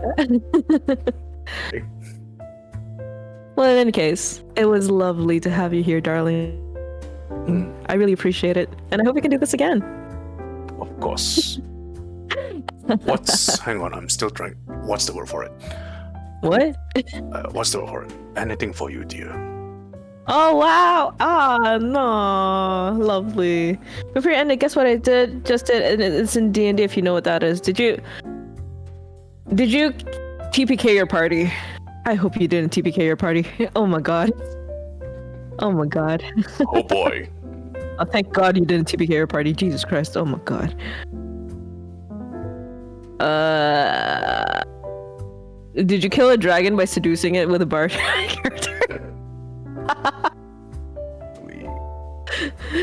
Well, in any case, it was lovely to have you here, darling. I really appreciate it, and I hope we can do this again. Of course. Hang on, I'm still trying. What's the word for it? What? What's the word for it? Anything for you, dear. Oh, wow. No. Lovely. Before you end it, guess what I just did? And it's in D&D if you know what that is. Did you TPK your party? I hope you didn't TPK your party. Oh my god. Oh boy. Oh, thank god you didn't TPK your party. Jesus Christ. Oh my god. Did you kill a dragon by seducing it with a bard character?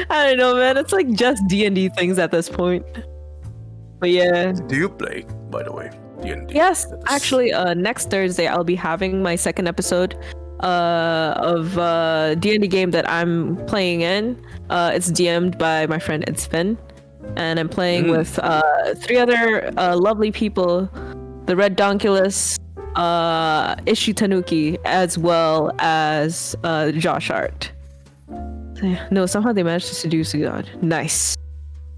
I don't know, man. It's like just D&D things at this point. But yeah. Do you play, by the way, D&D? Yes, actually, next Thursday I'll be having my second episode of D&D game that I'm playing in. It's DM'd by my friend Edsvin, and I'm playing with 3 other lovely people: the Red Donkulus, Ishi Tanuki, as well as Josh Art. No, somehow they managed to seduce a god. Nice.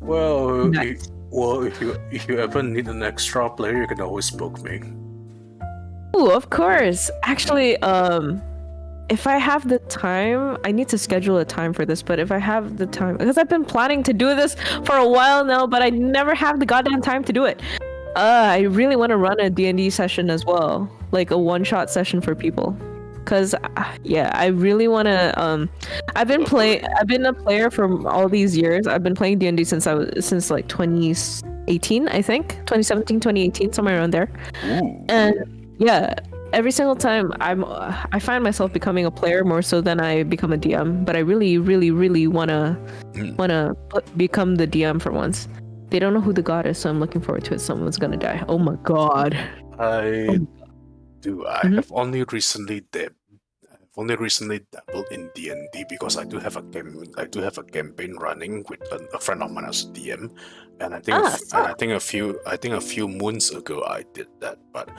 Well, Nice. if you ever need an extra player, you can always book me. Ooh, of course. Actually, if I have the time, I need to schedule a time for this, but if I have the time, because I've been planning to do this for a while now, but I never have the goddamn time to do it. I really want to run a D&D session as well, like a one-shot session for people. Cause yeah, I really want to. I've been a player for all these years. I've been playing D&D since like 2018, I think, 2017, 2018, somewhere around there. Ooh. And yeah, every single time I find myself becoming a player more so than I become a DM. But I really, really, really wanna become the DM for once. They don't know who the god is, so I'm looking forward to it. Someone's gonna die. Oh my god. I have only recently dabbled in D&D because I do have a campaign running with a friend of mine as a DM, and I think a few moons ago I did that. But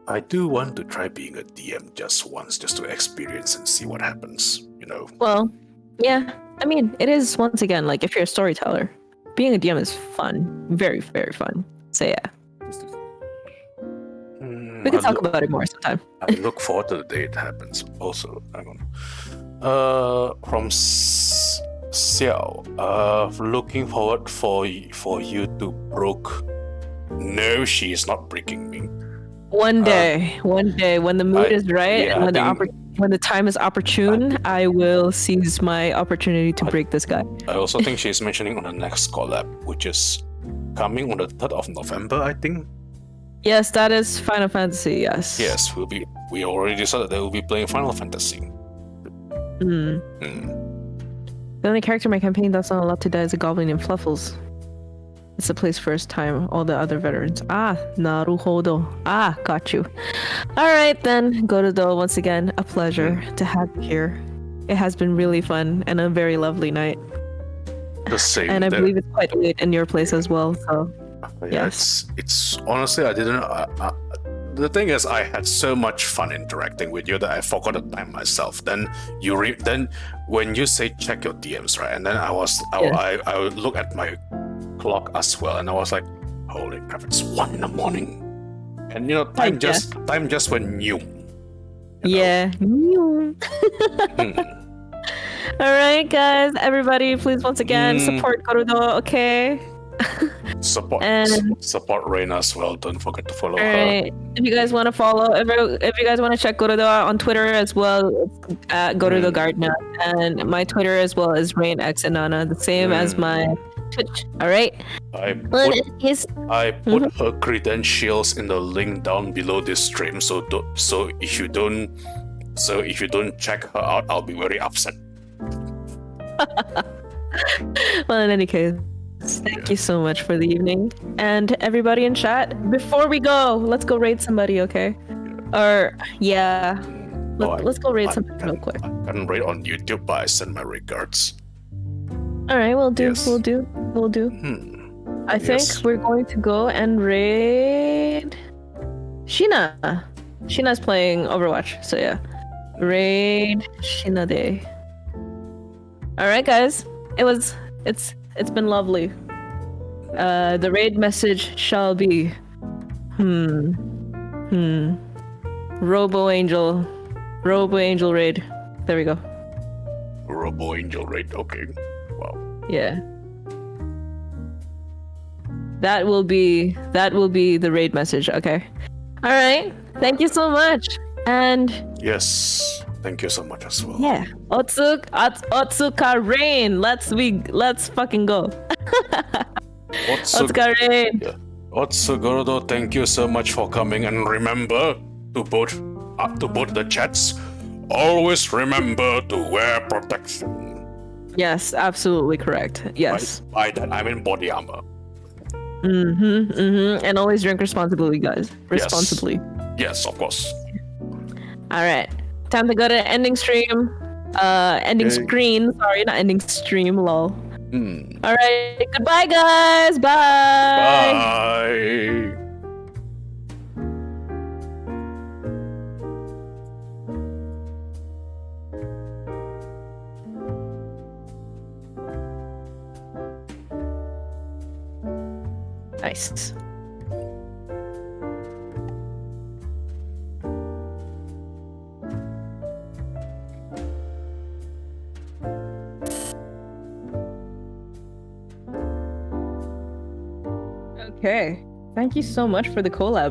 I do want to try being a DM just once, just to experience and see what happens. You know. Well, yeah. I mean, it is once again like if you're a storyteller, being a DM is fun, very, very fun. So yeah. We can talk about it more sometime. I look forward to the day it happens. Also, from Xiao, looking forward for you to broke. No, she is not breaking me. One day, when the mood is right, and when the time is opportune, I will seize my opportunity to break this guy. I also think she's mentioning on the next collab, which is coming on the 3rd of November, I think. Yes, that is Final Fantasy, yes. Yes, we already decided that we'll be playing Final Fantasy. The only character in my campaign that's not allowed to die is a goblin named Fluffles. It's the play's first time, all the other veterans. Naruhodo. Got you. Alright then, Gorudo, once again, a pleasure to have you here. It has been really fun and a very lovely night. The same. And I believe it's quite late in your place as well, so... Yeah, yes. It's honestly, I didn't. The thing is, I had so much fun interacting with you that I forgot the time myself. Then when you say check your DMs, right? And then I would look at my clock as well, and I was like, holy crap, it's 1 in the morning, and time just went new. Yeah. All right, guys, everybody, please once again support Gorudo, okay? Support Rayne as well. Don't forget to follow her. Right. If you guys want to follow, if you guys want to check Gorudo out on Twitter as well, it's at Gorudo Gardner, and my Twitter as well is Rayne X Anana, the same as my Twitch. All right. I put her credentials in the link down below this stream. So if you don't check her out, I'll be very upset. Well, in any case. Thank you so much for the evening. And everybody in chat, before we go, let's go raid somebody, okay? Let's go raid somebody real quick. I can raid on YouTube, but I send my regards. Alright, we'll do. Yes. We'll do. I think we're going to go and raid Sheena. Sheena's playing Overwatch, so yeah. Raid Sheena Day. Alright, guys. It's been lovely. The raid message shall be Robo Angel raid. There we go. Robo Angel raid, okay. Wow. Yeah. That will be the raid message, okay? Alright. Thank you so much. And yes. Thank you so much as well. Yeah. Otsuka Rayne. Let's fucking go. Otsuka Rayne. Yeah. Otsugorudo, thank you so much for coming, and remember to both the chats, always remember to wear protection. Yes, absolutely correct. Yes. By that I mean body armor. And always drink responsibly, guys. Responsibly. Yes, of course. Alright. Time to go to ending stream. Ending screen. Sorry, not ending stream, lol. Alright, goodbye guys. Bye. Bye. Nice. Okay. Thank you so much for the collab.